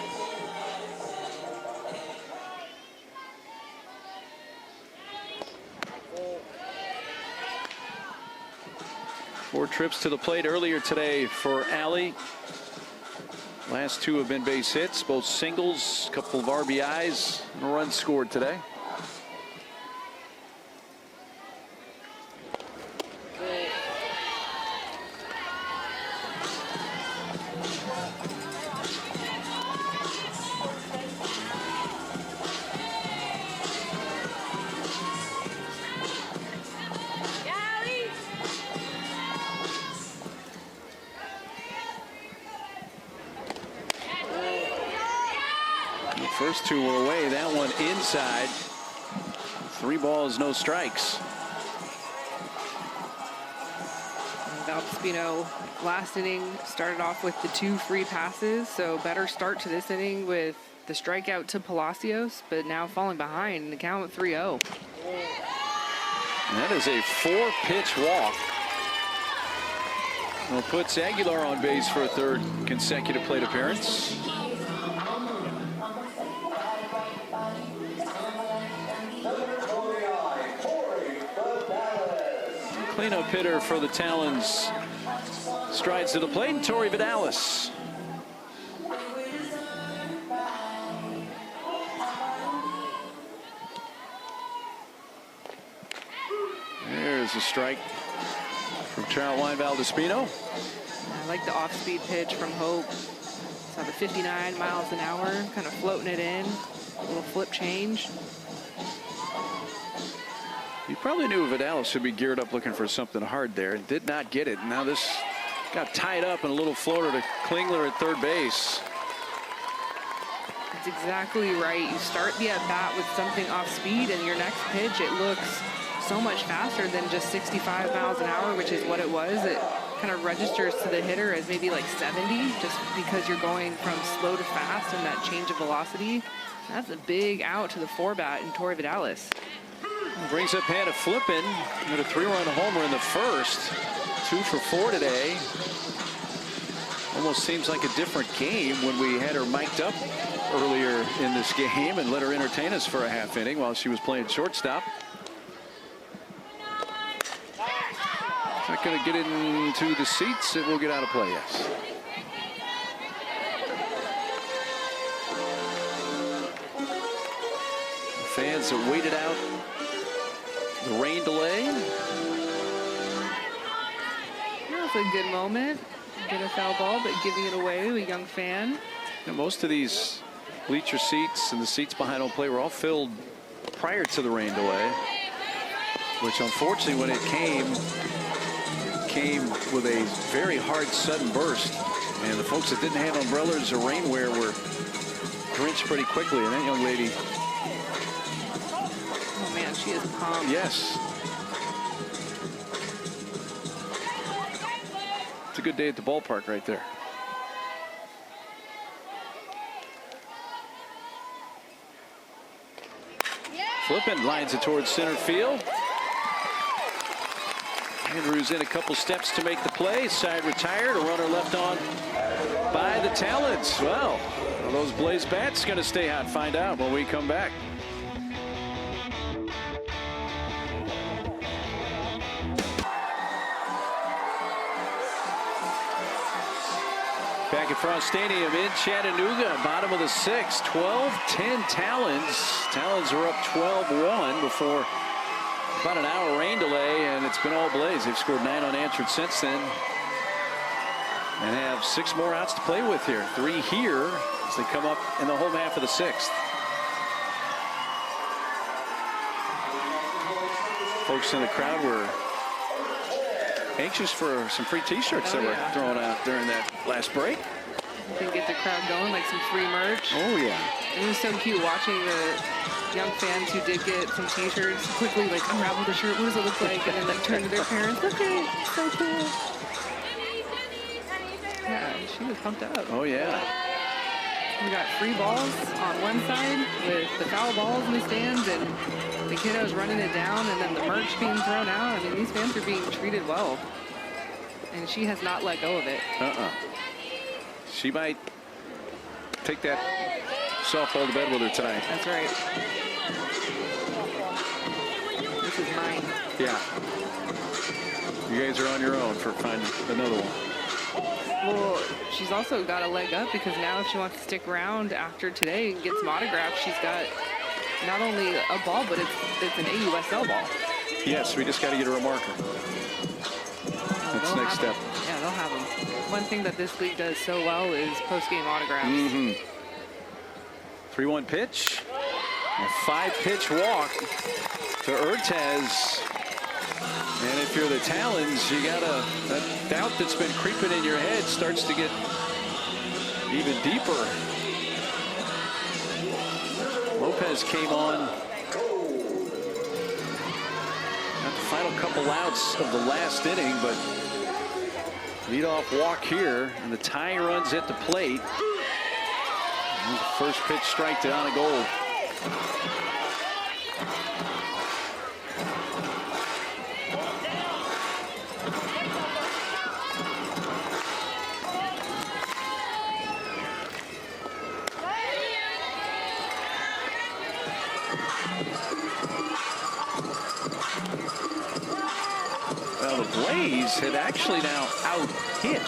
Four trips to the plate earlier today for Ali. Last two have been base hits, both singles, a couple of RBIs, and a run scored today. First two were away, that one inside. 3 balls, no strikes. Valdespino last inning started off with the 2 free passes, so better start to this inning with the strikeout to Palacios, but now falling behind in the count 3-0. And that is a 4-pitch walk. Well, puts Aguilar on base for a 3rd consecutive plate appearance. Cleanup hitter for the Talons strides to the plate, and Torrey Vidalis. There's a strike from Caroline Valdespino. I like the off-speed pitch from Hope. Saw the 59 miles an hour, kind of floating it in, a little flip change. You probably knew Vidalis should be geared up looking for something hard there. Did not get it. Now this got tied up and a little floater to Klingler at 3rd base. That's exactly right. You start the at-bat with something off speed, and your next pitch, it looks so much faster than just 65 miles an hour, which is what it was. It kind of registers to the hitter as maybe like 70, just because you're going from slow to fast and that change of velocity. That's a big out to the 4-bat in Torrey Vidalis. Brings up Hannah Flippin. Got a 3-run homer in the first. 2 for 4 today. Almost seems like a different game when we had her mic'd up earlier in this game and let her entertain us for a half inning while she was playing shortstop. Not going to get into the seats. It will get out of play, yes. The fans have waited out the rain delay. That's a good moment. Get a foul ball, but giving it away to a young fan. And most of these bleacher seats and the seats behind home plate were all filled prior to the rain delay, which unfortunately when it came with a very hard sudden burst, and the folks that didn't have umbrellas or rainwear were drenched pretty quickly. And that young lady, oh man, she is pumped. yes, it's a good day at the ballpark right there. Flippin lines it towards center field. Andrews in a couple steps to make the play. Side retired. A runner left on by the Talons. Well, are those Blaze bats going to stay hot? Find out when we come back. Back at Frost Stadium in Chattanooga, bottom of the 6th, 12-10 Talons. Talons are up 12-1 before about an hour rain delay, and it's been all Blaze. They've scored 9 unanswered since then and have 6 more outs to play with here. 3 here as they come up in the home half of the 6th. Folks in the crowd were anxious for some free t-shirts that were thrown out during that last break. You can get the crowd going, like some free merch. Oh yeah. It was so cute watching the young fans who did get some t-shirts quickly like unravel the shirt. What does it look like? And then like turn to their parents. Look at it, so cool. Yeah, she was pumped up. Oh yeah. We got free balls on one side with the foul balls in the stands and the kiddos running it down, and then the merch being thrown out. I mean, these fans are being treated well, and she has not let go of it. She might take that softball to bed with her tonight. That's right. This is mine. Yeah. You guys are on your own for finding another one. Well, she's also got a leg up because now if she wants to stick around after today and get some autographs, she's got not only a ball, but it's an AUSL ball. Yes, we just got to get her a marker. That's the next step. Yeah, they'll have them. One thing that this league does so well is post-game autographs. 3-1 pitch. A 5-pitch walk to Urtez. And if you're the Talons, you gotta, that doubt that's been creeping in your head starts to get even deeper. Lopez came on at the final couple outs of the last inning, but leadoff walk here, and the tying runs at the plate. And the first pitch strike to Anna Gold. Blaze had actually now out-hit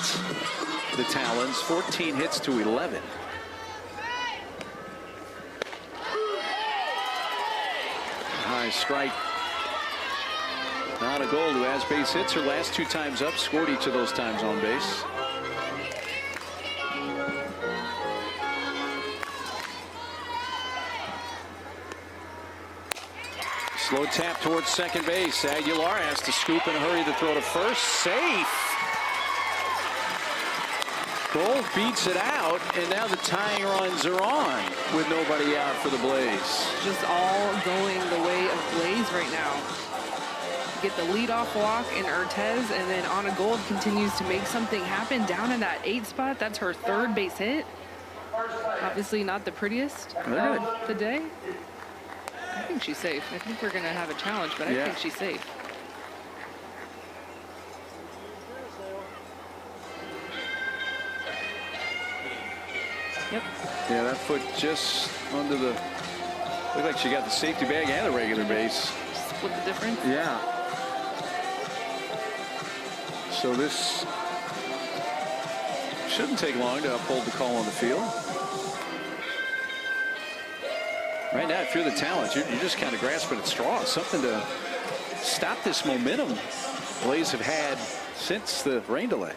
the Talons, 14 hits to 11. High strike. Not a goal, who has base hits her last 2 times up, scored each of those times on base. Slow tap towards second base. Aguilar has to scoop in a hurry to throw to first. Safe. Gold beats it out, and now the tying runs are on with nobody out for the Blaze. Just all going the way of Blaze right now. Get the leadoff walk in Urtez, and then Anna Gold continues to make something happen down in that 8 spot. That's her 3rd base hit. Obviously not the prettiest of the day. I think she's safe. I think we're going to have a challenge, but I think she's safe. Yep. Yeah, that foot just under the, looked like she got the safety bag and the regular base. Split the difference. Yeah. So this shouldn't take long to uphold the call on the field. Right now, if you're the Talons, you're just kind of grasping at straws, something to stop this momentum Blaze have had since the rain delay.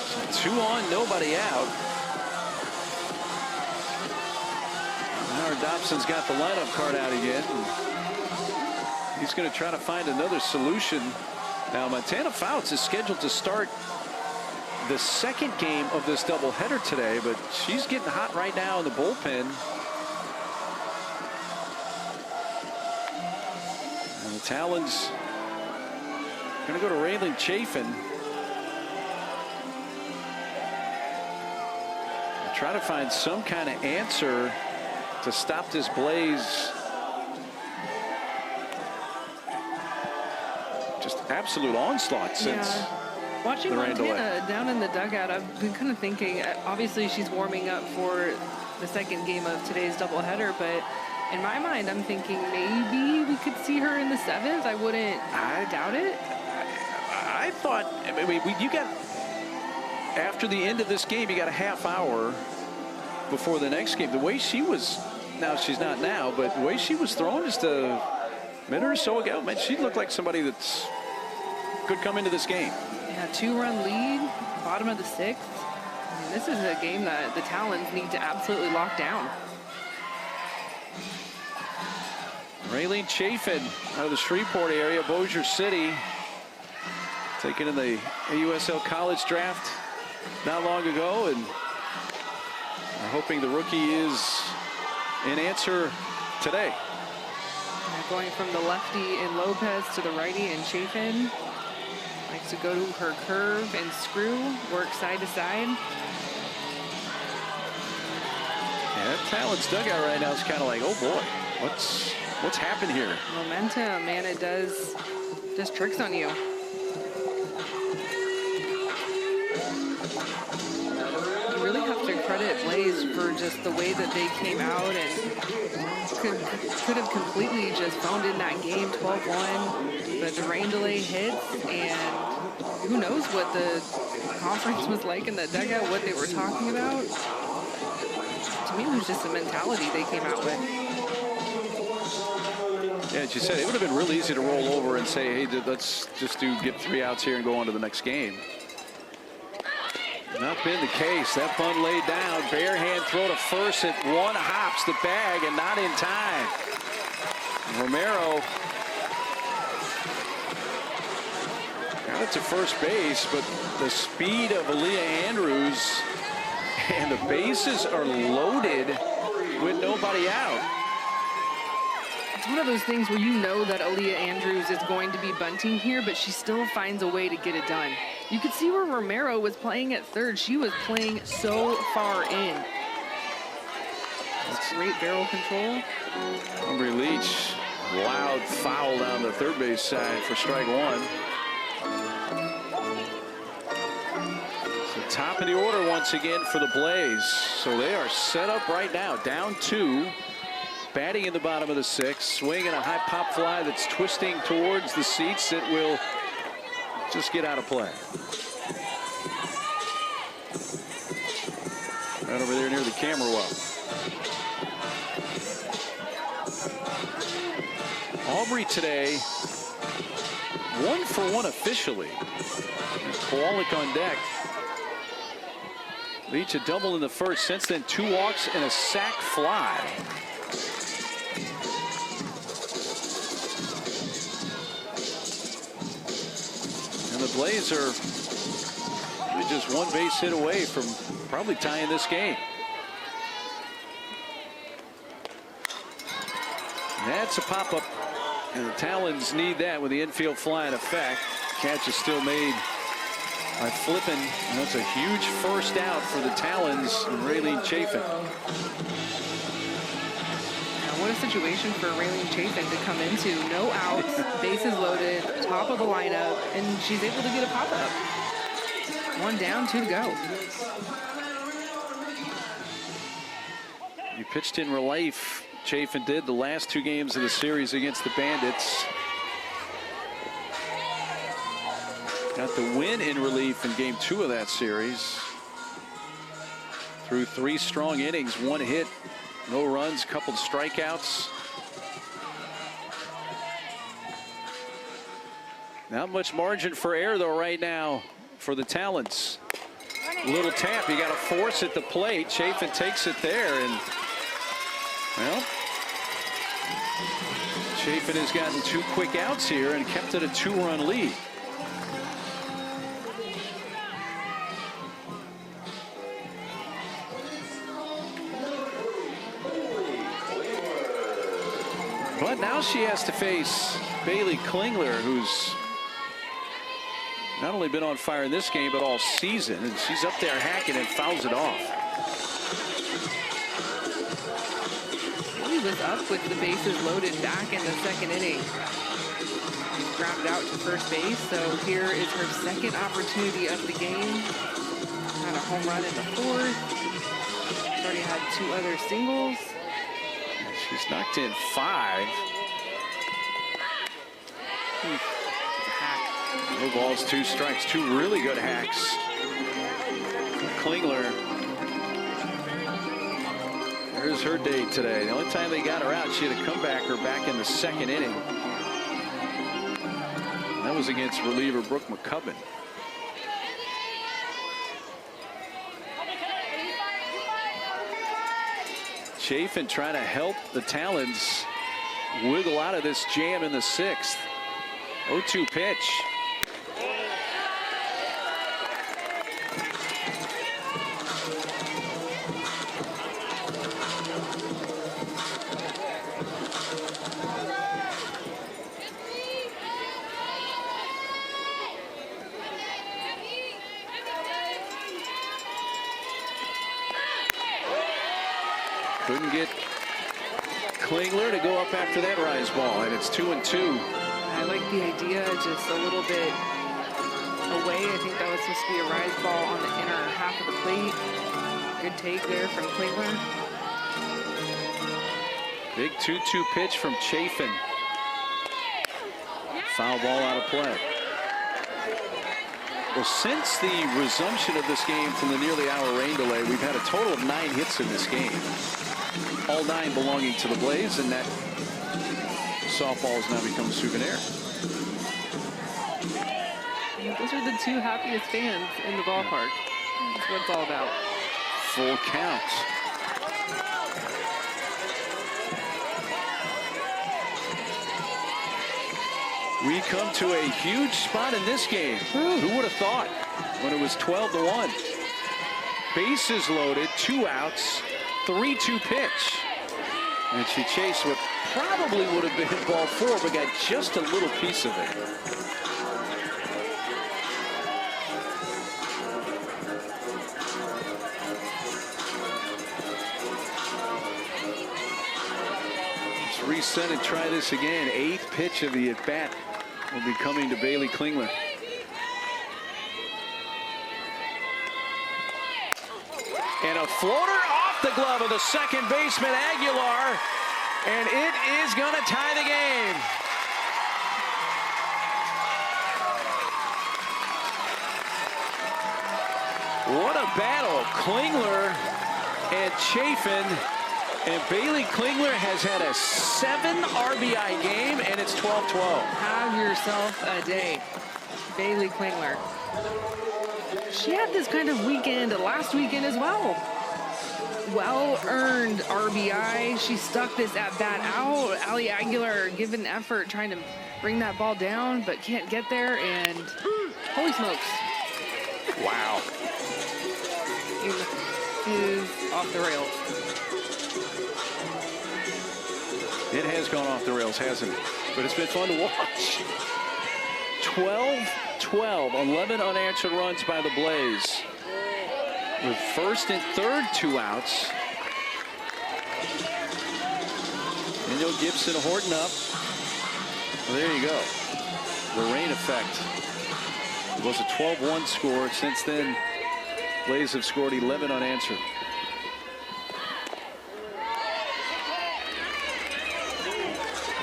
So 2 on, nobody out. Now Dobson's got the lineup card out again. He's going to try to find another solution. Now, Montana Fouts is scheduled to start the 2nd game of this doubleheader today, but she's getting hot right now in the bullpen. And the Talons going to go to Raylan Chafin. And try to find some kind of answer to stop this Blaze. Absolute onslaught since watching the rain delay. Montana down in the dugout, I've been kind of thinking, obviously she's warming up for the 2nd game of today's doubleheader, but in my mind, I'm thinking maybe we could see her in the 7th. I wouldn't doubt it. I thought, I mean, you got, after the end of this game, you got a half hour before the next game. The way she was, now she's not now, but the way she was thrown just a minute or so ago, man, she looked like somebody that's could come into this game. Yeah, 2-run lead, bottom of the 6th. I mean, this is a game that the Talons need to absolutely lock down. Raylene Chafin out of the Shreveport area, Bossier City, taken in the AUSL college draft not long ago, and hoping the rookie is an answer today. Going from the lefty in Lopez to the righty in Chafin. Likes to go to her curve and screw, work side to side. Yeah, that Talons dugout right now is kind of like, oh boy. What's happened here? Momentum, man, it does tricks on you. You really have to credit Blaze for just the way that they came out and could have completely just phoned in that game 12-1, but the rain delay hits, and who knows what the conference was like in the dugout, what they were talking about. To me, it was just a mentality they came out with. Yeah, as you said, it would have been real easy to roll over and say, hey, let's just get 3 outs here and go on to the next game. Not been the case. That bunt laid down. Bare hand throw to first. It one hops the bag and not in time. Romero got it to first base, but the speed of Aaliyah Andrews, and the bases are loaded with nobody out. It's one of those things where you know that Aaliyah Andrews is going to be bunting here, but she still finds a way to get it done. You could see where Romero was playing at third. She was playing so far in. That's great barrel control. Humphrey Leach, loud foul down the third base side for strike one. So top of the order once again for the Blaze. So they are set up right now, down 2. Batting in the bottom of the 6th, swinging a high pop fly that's twisting towards the seats. It will just get out of play. Right over there near the camera well. Aubrey today, 1 for 1 officially. Kowalik on deck. Leach a double in the first. Since then, 2 walks and a sac fly. And the Blaze are just 1 base hit away from probably tying this game. That's a pop-up, and the Talons need that with the infield fly in effect. Catch is still made by flipping, and that's a huge first out for the Talons and Raylene Chafin. What a situation for Raylene Chafin to come into. No outs, bases loaded, top of the lineup, and she's able to get a pop-up. 1 down, 2 to go. You pitched in relief. Chafin did the last 2 games of the series against the Bandits. Got the win in relief in game 2 of that series. Through 3 strong innings, 1 hit, no runs, couple of strikeouts. Not much margin for error though right now for the Talons. Little tap, you got to force at the plate. Chafin takes it there, and well, Chafin has gotten 2 quick outs here and kept it a 2-run lead. But now she has to face Bailey Klingler, who's not only been on fire in this game, but all season. And she's up there hacking and fouls it off. He was up with the bases loaded back in the 2nd inning. He's grounded out to first base, so here is her 2nd opportunity of the game. Had a home run in the 4th. She's already had 2 other singles. She's knocked in 5. No balls, 2 strikes, 2 really good hacks. Klingler. There's her day today. The only time they got her out, she had a comebacker back in the 2nd inning. That was against reliever Brooke McCubbin. Chafin trying to help the Talons wiggle out of this jam in the 6th. 0-2 pitch. Couldn't get Klingler to go up after that rise ball, and it's 2-2. I like the idea, just a little bit away. I think that was supposed to be a rise ball on the inner half of the plate. Good take there from Klingler. Big 2-2 pitch from Chafin. Foul ball out of play. Well, since the resumption of this game from the nearly hour rain delay, we've had a total of 9 hits in this game. All 9 belonging to the Blaze, and that softball has now become a souvenir. Those are the 2 happiest fans in the ballpark. That's what it's all about. Full count. We come to a huge spot in this game. Who would have thought when it was 12-1? Bases loaded, 2 outs, 3-2 pitch. And she chased what probably would have been ball 4, but got just a little piece of it. Let's reset and try this again. 8th pitch of the at-bat will be coming to Bailey Klingler. And a floater off the glove of the second baseman, Aguilar. And it is going to tie the game. What a battle. Klingler and Chafin. And Bailey Klingler has had a 7 RBI game, and it's 12-12. Have yourself a day, Bailey Klingler. She had this kind of weekend last weekend as well. Well-earned RBI. She stuck this at-bat out. Ali Aguilar giving effort trying to bring that ball down, but can't get there, and holy smokes. Wow. It is off the rails. It has gone off the rails, hasn't it? But it's been fun to watch. 12-12, 11 unanswered runs by the Blaze. With first and third 2 outs. Daniel Gibson Horton up. Well, there you go. The rain effect. It was a 12-1 score. Since then, Blaze have scored 11 unanswered.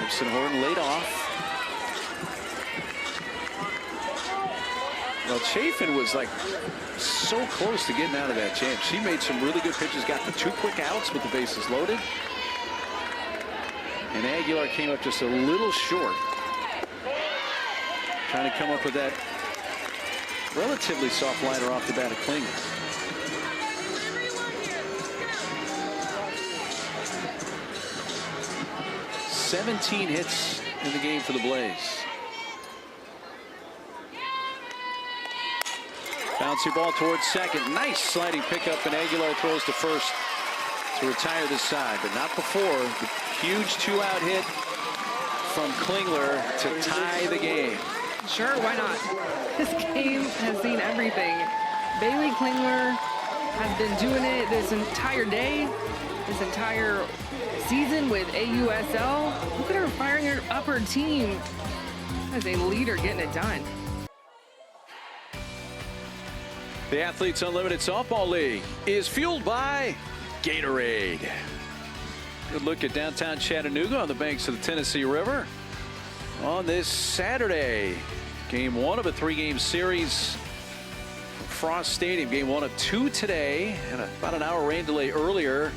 Gibson Horton laid off. Well, Chafin was like so close to getting out of that jam. She made some really good pitches, got the 2 quick outs with the bases loaded. And Aguilar came up just a little short. Trying to come up with that relatively soft liner off the bat of Klingler. $17 hits in the game for the Blaze. Bouncy ball towards second. Nice sliding pickup, and Aguilar throws to first to retire this side, but not before the huge 2-out hit from Klingler to tie the game. Sure, why not? This game has seen everything. Bailey Klingler has been doing it this entire day, this entire season with AUSL. Look at her firing up her team as a leader, getting it done. The Athletes Unlimited Softball League is fueled by Gatorade. Good look at downtown Chattanooga on the banks of the Tennessee River on this Saturday. Game 1 of a 3-game series from Frost Stadium. Game 1 of 2 today, and about an hour rain delay earlier.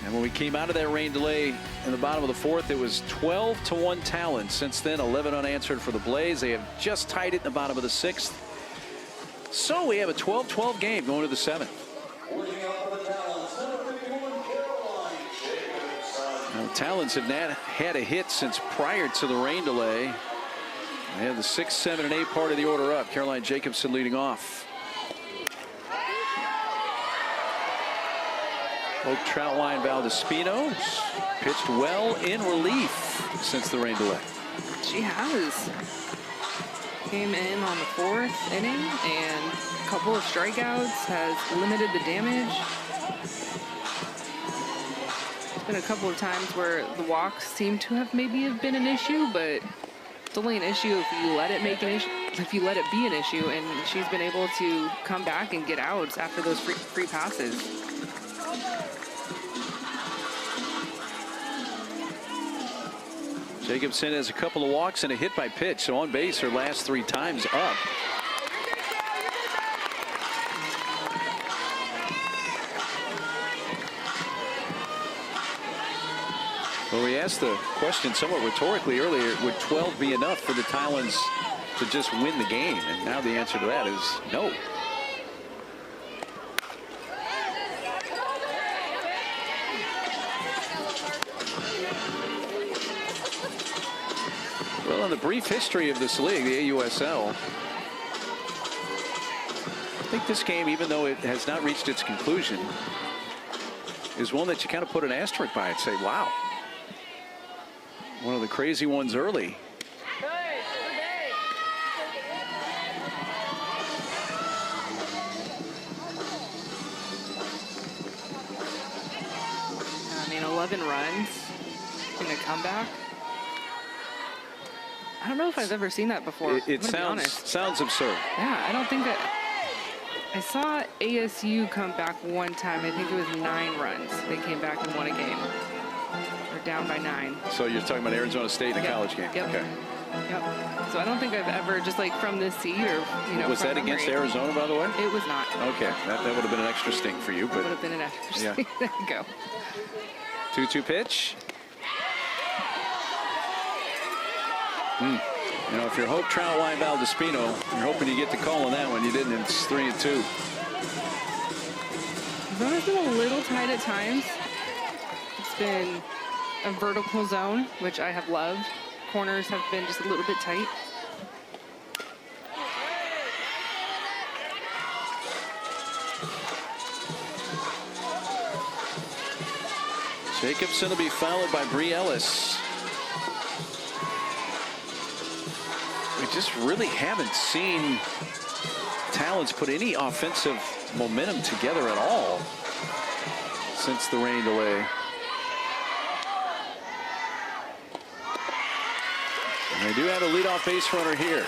And when we came out of that rain delay in the bottom of the 4th, it was 12-1 Talons. Since then, 11 unanswered for the Blaze. They have just tied it in the bottom of the 6th. So we have a 12-12 game going to the 7th. Now, the Talons have not had a hit since prior to the rain delay. They have the 6, 7, and 8 part of the order up. Caroline Jacobson leading off. Oak Troutline Valdespino pitched well in relief since the rain delay. She has. Came in on the 4th inning and a couple of strikeouts, has limited the damage. It's been a couple of times where the walks seem to have been an issue, but it's only an issue if you let it make an issue, if you let it be an issue, and she's been able to come back and get outs after those free passes. Jacobson has a couple of walks and a hit by pitch, so on base her last 3 times up. Well, we asked the question somewhat rhetorically earlier, would 12 be enough for the Talons to just win the game? And now the answer to that is no. Well, in the brief history of this league, the AUSL, I think this game, even though it has not reached its conclusion, is one that you kind of put an asterisk by and say, wow. One of the crazy ones early. I mean, 11 runs in a comeback. I don't know if I've ever seen that before. It sounds absurd. Yeah, I don't think that. I saw ASU come back one time. I think it was 9 runs. They came back and won a game. They're down by 9. So you're talking about Arizona State in a college game? Yep. Okay. Yep. So I don't think I've ever, just like from this seat or, you know. Was that against Arizona, by the way? It was not. Okay. That would have been an extra sting for you. But would have been an extra sting. Yeah. There you go. 2-2 pitch. You know, if you're Hope Troutwine Valdespino, you're hoping you get the call on that one. You didn't. It's 3-2. Zone's been a little tight at times. It's been a vertical zone, which I have loved. Corners have been just a little bit tight. Jacobson will be followed by Bree Ellis. We just really haven't seen Talons put any offensive momentum together at all since the rain delay. And they do have a leadoff base runner here.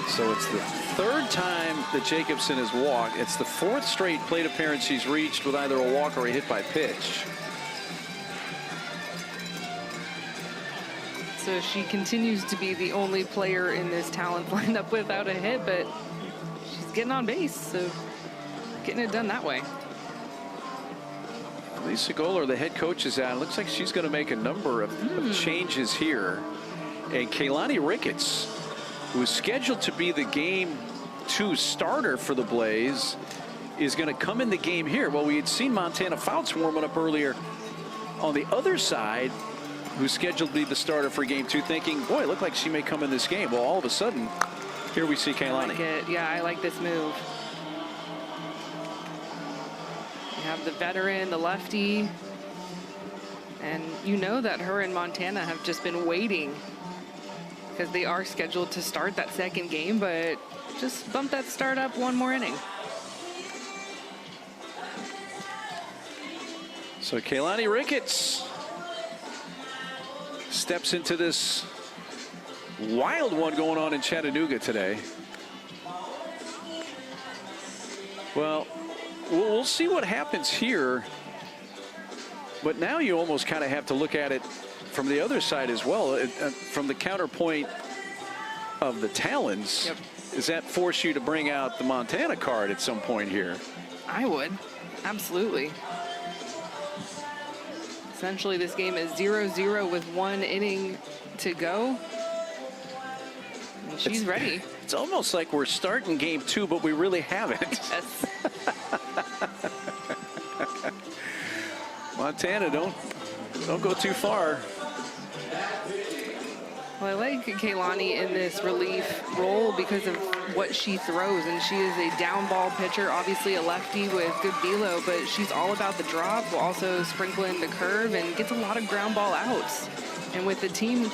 So it's the 3rd time that Jacobson has walked. It's the 4th straight plate appearance he's reached with either a walk or a hit by pitch. So she continues to be the only player in this Talons lineup without a hit, but she's getting on base, so getting it done that way. Lisa Goller, the head coach, is out. It looks like she's going to make a number of changes here. And Kaylani Ricketts, who is scheduled to be the Game 2 starter for the Blaze, is going to come in the game here. Well, we had seen Montana Fouts warming up earlier on the other side, who's scheduled to be the starter for Game 2, thinking, boy, it looked like she may come in this game. Well, all of a sudden, here we see Kaylani. I like it. Yeah, I like this move. You have the veteran, the lefty, and you know that her and Montana have just been waiting because they are scheduled to start that second game, but just bump that start up one more inning. So Kaylani Ricketts steps into this wild one going on in Chattanooga today. Well, we'll see what happens here. But now you almost kind of have to look at it from the other side as well, from the counterpoint of the Talons. Yep. Does that force you to bring out the Montana card at some point here? I would. Absolutely. Essentially, this game is 0-0 with 1 inning to go. And she's ready. It's almost like we're starting Game 2, but we really haven't. Yes. Montana, don't go too far. Well, I like Kaylani in this relief role because of what she throws, and she is a down ball pitcher, obviously a lefty with good velo, but she's all about the drop, will also sprinkle in the curve, and gets a lot of ground ball outs. And with the team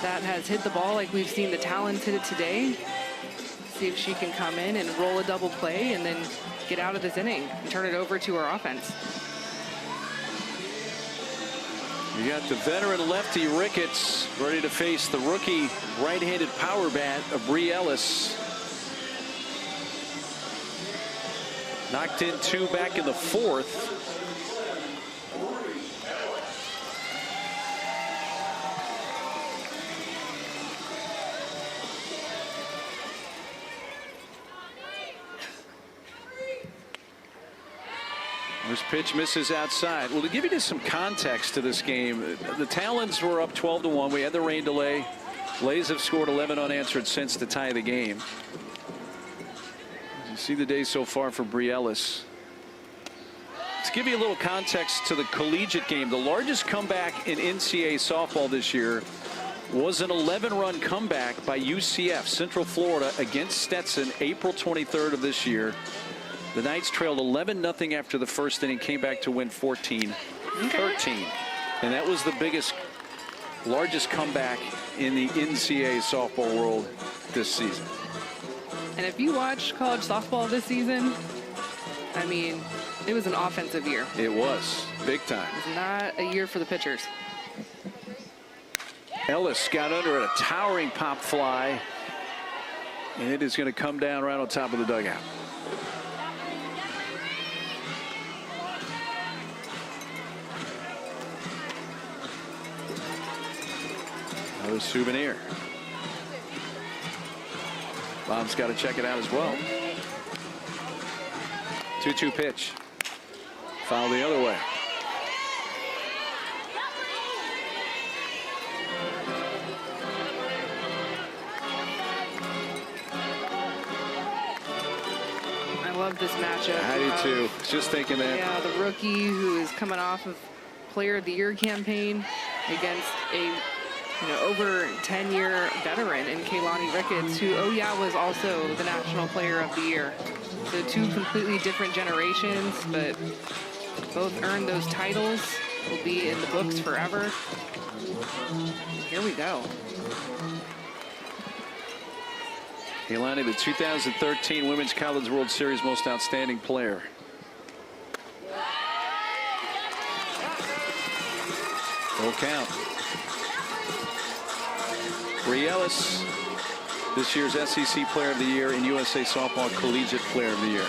that has hit the ball like we've seen the Talons hit it today, see if she can come in and roll a double play and then get out of this inning and turn it over to her offense. You got the veteran lefty Ricketts ready to face the rookie right-handed power bat of Bree Ellis. Knocked in 2 back in the 4th. This pitch misses outside. Well, to give you just some context to this game, the Talons were up 12-1. We had the rain delay. Blaze have scored 11 unanswered since to tie the game. You see the day so far for Bree Ellis. To give you a little context to the collegiate game, the largest comeback in NCAA softball this year was an 11-run comeback by UCF, Central Florida, against Stetson, April 23rd of this year. The Knights trailed 11-0 after the first inning, came back to win 14-13. And that was the largest comeback in the NCAA softball world this season. And if you watch college softball this season, I mean, it was an offensive year. It was, big time. It was not a year for the pitchers. Ellis got under a towering pop fly, and it is going to come down right on top of the dugout. Another souvenir. Bob's got to check it out as well. 2-2 pitch. Foul the other way. I love this matchup. I do too. Just thinking that. Yeah, the rookie who is coming off of Player of the Year campaign against a over 10-year veteran in Kaylani Ricketts, who, was also the National Player of the Year. So 2 completely different generations, but both earned those titles, will be in the books forever. Here we go. Kaylani, the 2013 Women's College World Series Most Outstanding Player. Full count. Bree Ellis, this year's SEC Player of the Year and USA Softball Collegiate Player of the Year.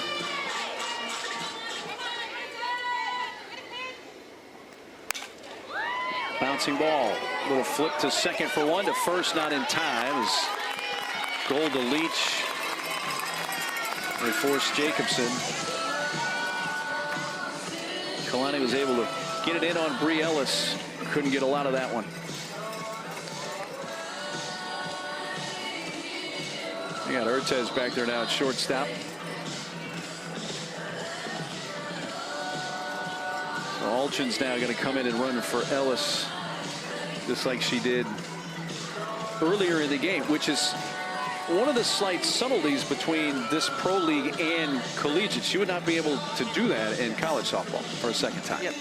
Bouncing ball. Little flip to second for 1, to first, not in time. As goal to Leach. They forced Jacobson. Kalani was able to get it in on Bree Ellis. Couldn't get a lot of that one. We got Urtez back there now at shortstop. So Alchin's now going to come in and run for Ellis, just like she did earlier in the game, which is one of the slight subtleties between this pro league and collegiate. She would not be able to do that in college softball for a second time. Yep.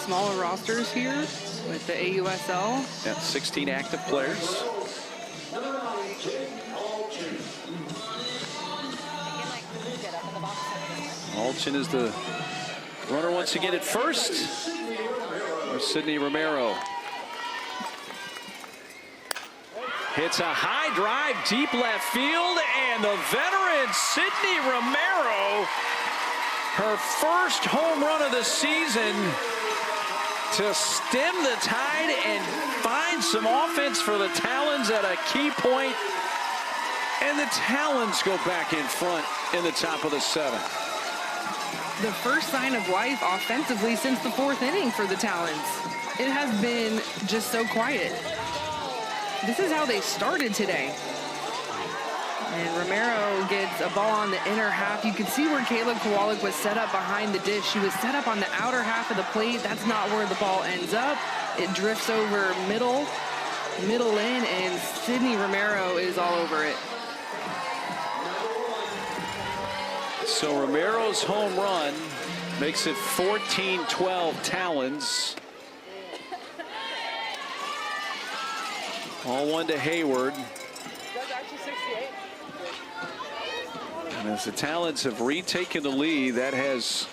Smaller rosters here with the AUSL. Yeah, 16 active players. Alchin is the runner once again at first. There's Sydney Romero. Hits a high drive deep left field, and the veteran Sydney Romero, her first home run of the season, to stem the tide and find some offense for the Talons at a key point. And the Talons go back in front in the top of the 7th. The first sign of life offensively since the 4th inning for the Talons. It has been just so quiet. This is how they started today. And Romero gets a ball on the inner half. You can see where Kayla Kowalik was set up behind the dish. She was set up on the outer half of the plate. That's not where the ball ends up. It drifts over middle in, and Sydney Romero is all over it. So Romero's home run makes it 14-12 Talons. All 1 to Hayward. And as the Talons have retaken the lead, that has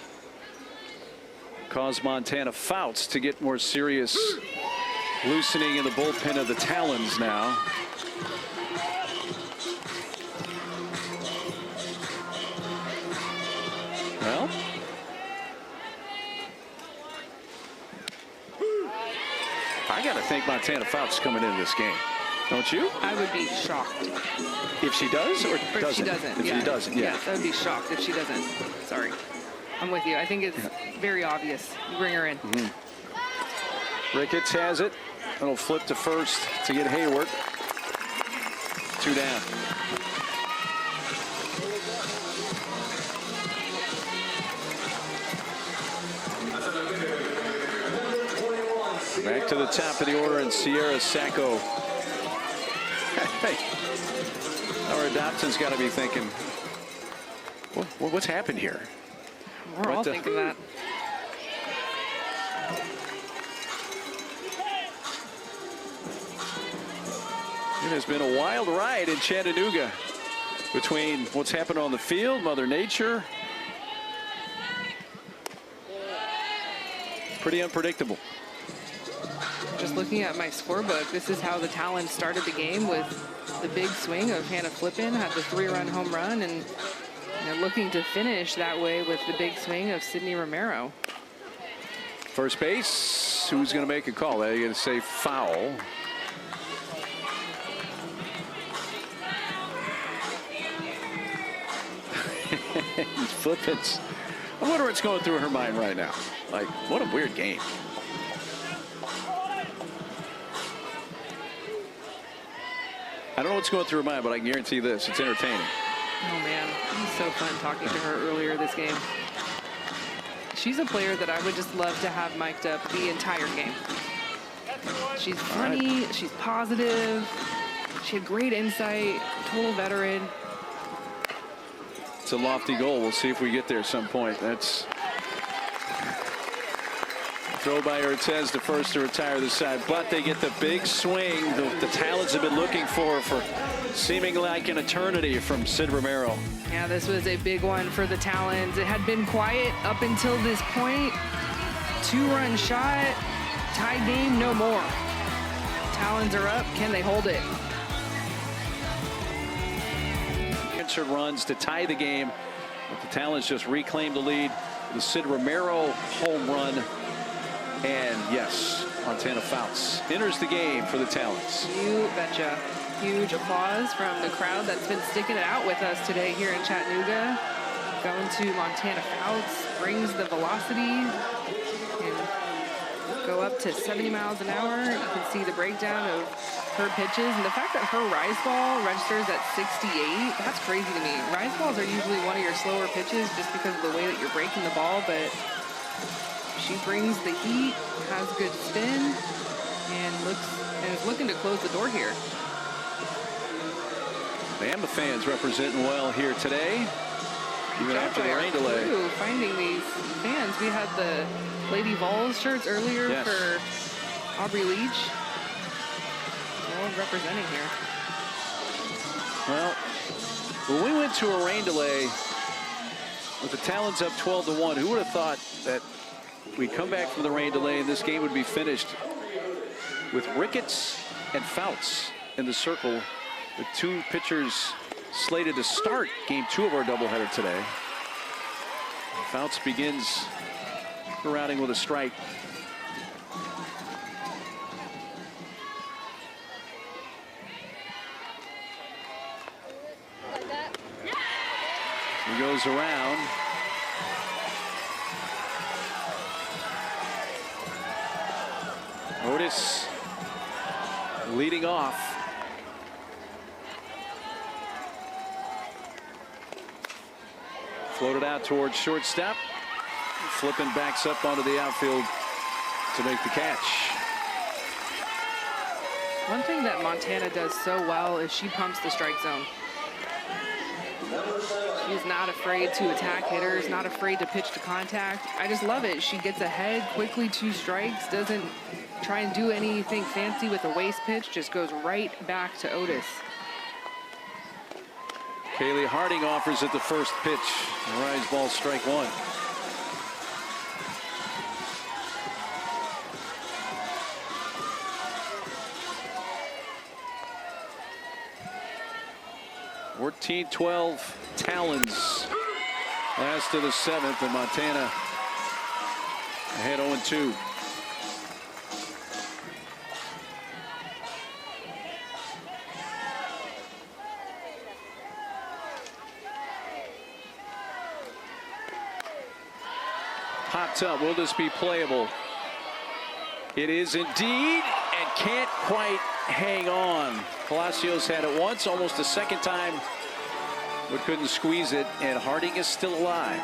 caused Montana Fouts to get more serious loosening in the bullpen of the Talons now. Well, I got to think Montana Fouts coming into this game. Don't you? I would be shocked. If she does or If doesn't? she doesn't. If yeah. she doesn't, yeah. Yes, I would be shocked if she doesn't. Sorry. I'm with you. I think it's very obvious. You bring her in. Ricketts has it. It'll flip to first to get Hayward. 2 down. Back to the top of the order, and Sierra Sacco. Hey, our Dobson's got to be thinking, what's happened here? We're all thinking that. It has been a wild ride in Chattanooga between what's happened on the field, Mother Nature. Pretty unpredictable. Just looking at my scorebook, this is how the Talons started the game, with the big swing of Hannah Flippin, had the 3-run home run, and they're looking to finish that way with the big swing of Sydney Romero. First base, who's going to make a call? They're going to say foul. Flippins. I wonder what's going through her mind right now. Like, what a weird game. I don't know what's going through her mind, but I can guarantee you this. It's entertaining. Oh, man. It was so fun talking to her earlier this game. She's a player that I would just love to have mic'd up the entire game. She's funny. Right. She's positive. She had great insight. Total veteran. It's a lofty goal. We'll see if we get there at some point. That's throw by Ortez to first to retire the side, but they get the big swing the Talons have been looking for seeming like an eternity from Sid Romero. Yeah, this was a big one for the Talons. It had been quiet up until this point. 2-run shot, tie game, no more. Talons are up. Can they hold it? Answered runs to tie the game, but the Talons just reclaimed the lead. The Sid Romero home run. And yes, Montana Fouts enters the game for the Talons. You betcha. Huge applause from the crowd that's been sticking it out with us today here in Chattanooga. Going to Montana Fouts, brings the velocity and go up to 70 miles an hour. You can see the breakdown of her pitches, and the fact that her rise ball registers at 68, that's crazy to me. Rise balls are usually one of your slower pitches just because of the way that you're breaking the ball, but she brings the heat, has good spin, and is looking to close the door here. Bama fans representing well here today, even after the rain delay. Finding these fans. We had the Lady Vols shirts earlier for Aubrey Leach. All representing here. Well, when we went to a rain delay with the Talons up 12-1, who would have thought that we'd come back from the rain delay and this game would be finished with Ricketts and Fouts in the circle, the two pitchers slated to start game 2 of our doubleheader today. And Fouts begins the routing with a strike. He goes around. Otis leading off. Floated out towards shortstop. Flippin backs up onto the outfield to make the catch. One thing that Montana does so well is she pumps the strike zone. She's not afraid to attack hitters, not afraid to pitch to contact. I just love it. She gets ahead quickly, 2 strikes, doesn't try and do anything fancy with a waste pitch, just goes right back to Otis. Kaylee Harding offers at the first pitch. Rise ball, strike one. Fourteen 12 Talons. Last of the seventh, and Montana ahead 0-2. Popped up. Will this be playable? It is indeed, and can't quite hang on. Palacios had it once, almost a second time, but couldn't squeeze it, and Harding is still alive.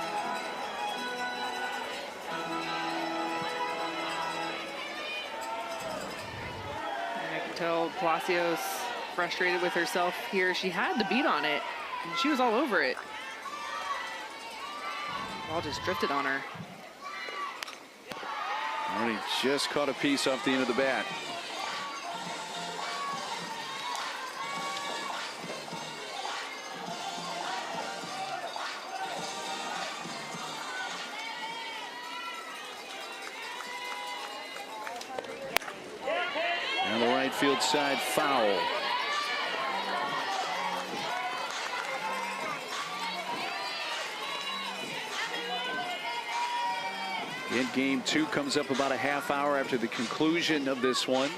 I can tell Palacios frustrated with herself here. She had the beat on it, and she was all over it. Ball just drifted on her. Harding just caught a piece off the end of the bat. And the right field side foul. And game two comes up about a half hour after the conclusion of this one.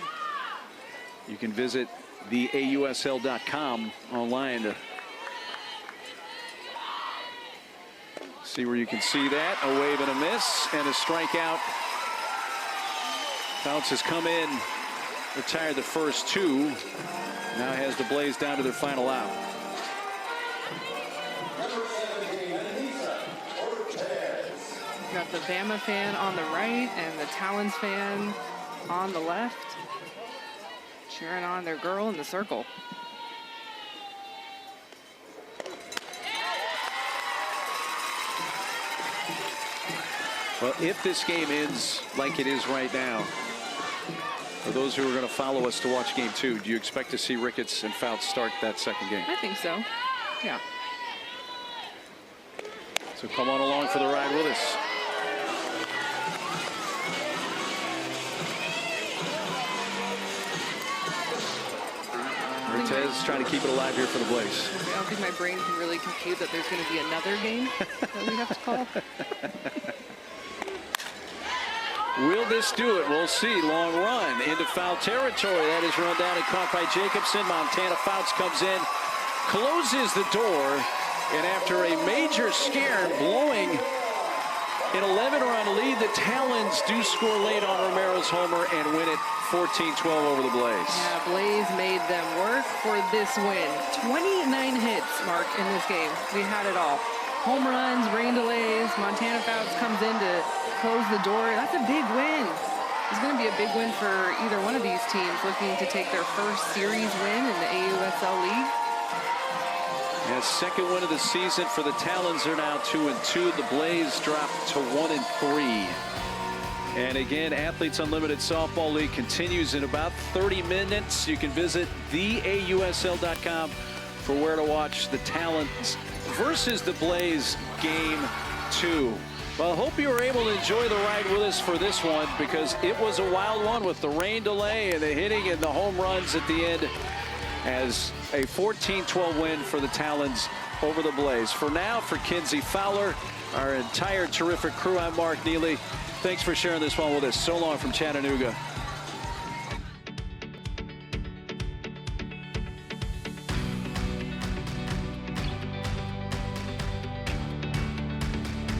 You can visit the AUSL.com online to see where you can see that. A wave and a miss and a strikeout. Fouts has come in, retired the first two. Now has the Blaze down to their final out. Got the Bama fan on the right and the Talons fan on the left, cheering on their girl in the circle. Well, if this game ends like it is right now, for those who are going to follow us to watch game two, do you expect to see Ricketts and Fouts start that second game? I think so. Yeah. So come on along for the ride with us. Cortez trying to keep it alive here for the Blaze. I don't think my brain can really compute that there's going to be another game that we have to call. Will this do it? We'll see. Long run into foul territory. That is run down and caught by Jacobson. Montana Fouts comes in, closes the door, and after a major scare blowing an 11-run lead, the Talons do score late on Romero's homer and win it 14-12 over the Blaze. Yeah, Blaze made them work for this win. 29 hits, Mark, in this game. We had it all. Home runs, rain delays. Montana Fouts comes in to close the door. That's a big win. It's going to be a big win for either one of these teams looking to take their first series win in the AUSL League. Yeah, second win of the season for the Talons. Are now 2-2. The Blaze dropped to 1-3. And again, Athletes Unlimited Softball League continues in about 30 minutes. You can visit theausl.com for where to watch the Talons versus the Blaze game 2. Well, I hope you were able to enjoy the ride with us for this one, because it was a wild one with the rain delay and the hitting and the home runs at the end, as a 14-12 win for the Talons over the Blaze. For now, for Kinsey Fowler, our entire terrific crew, I'm Mark Neely. Thanks for sharing this one with us. So long from Chattanooga.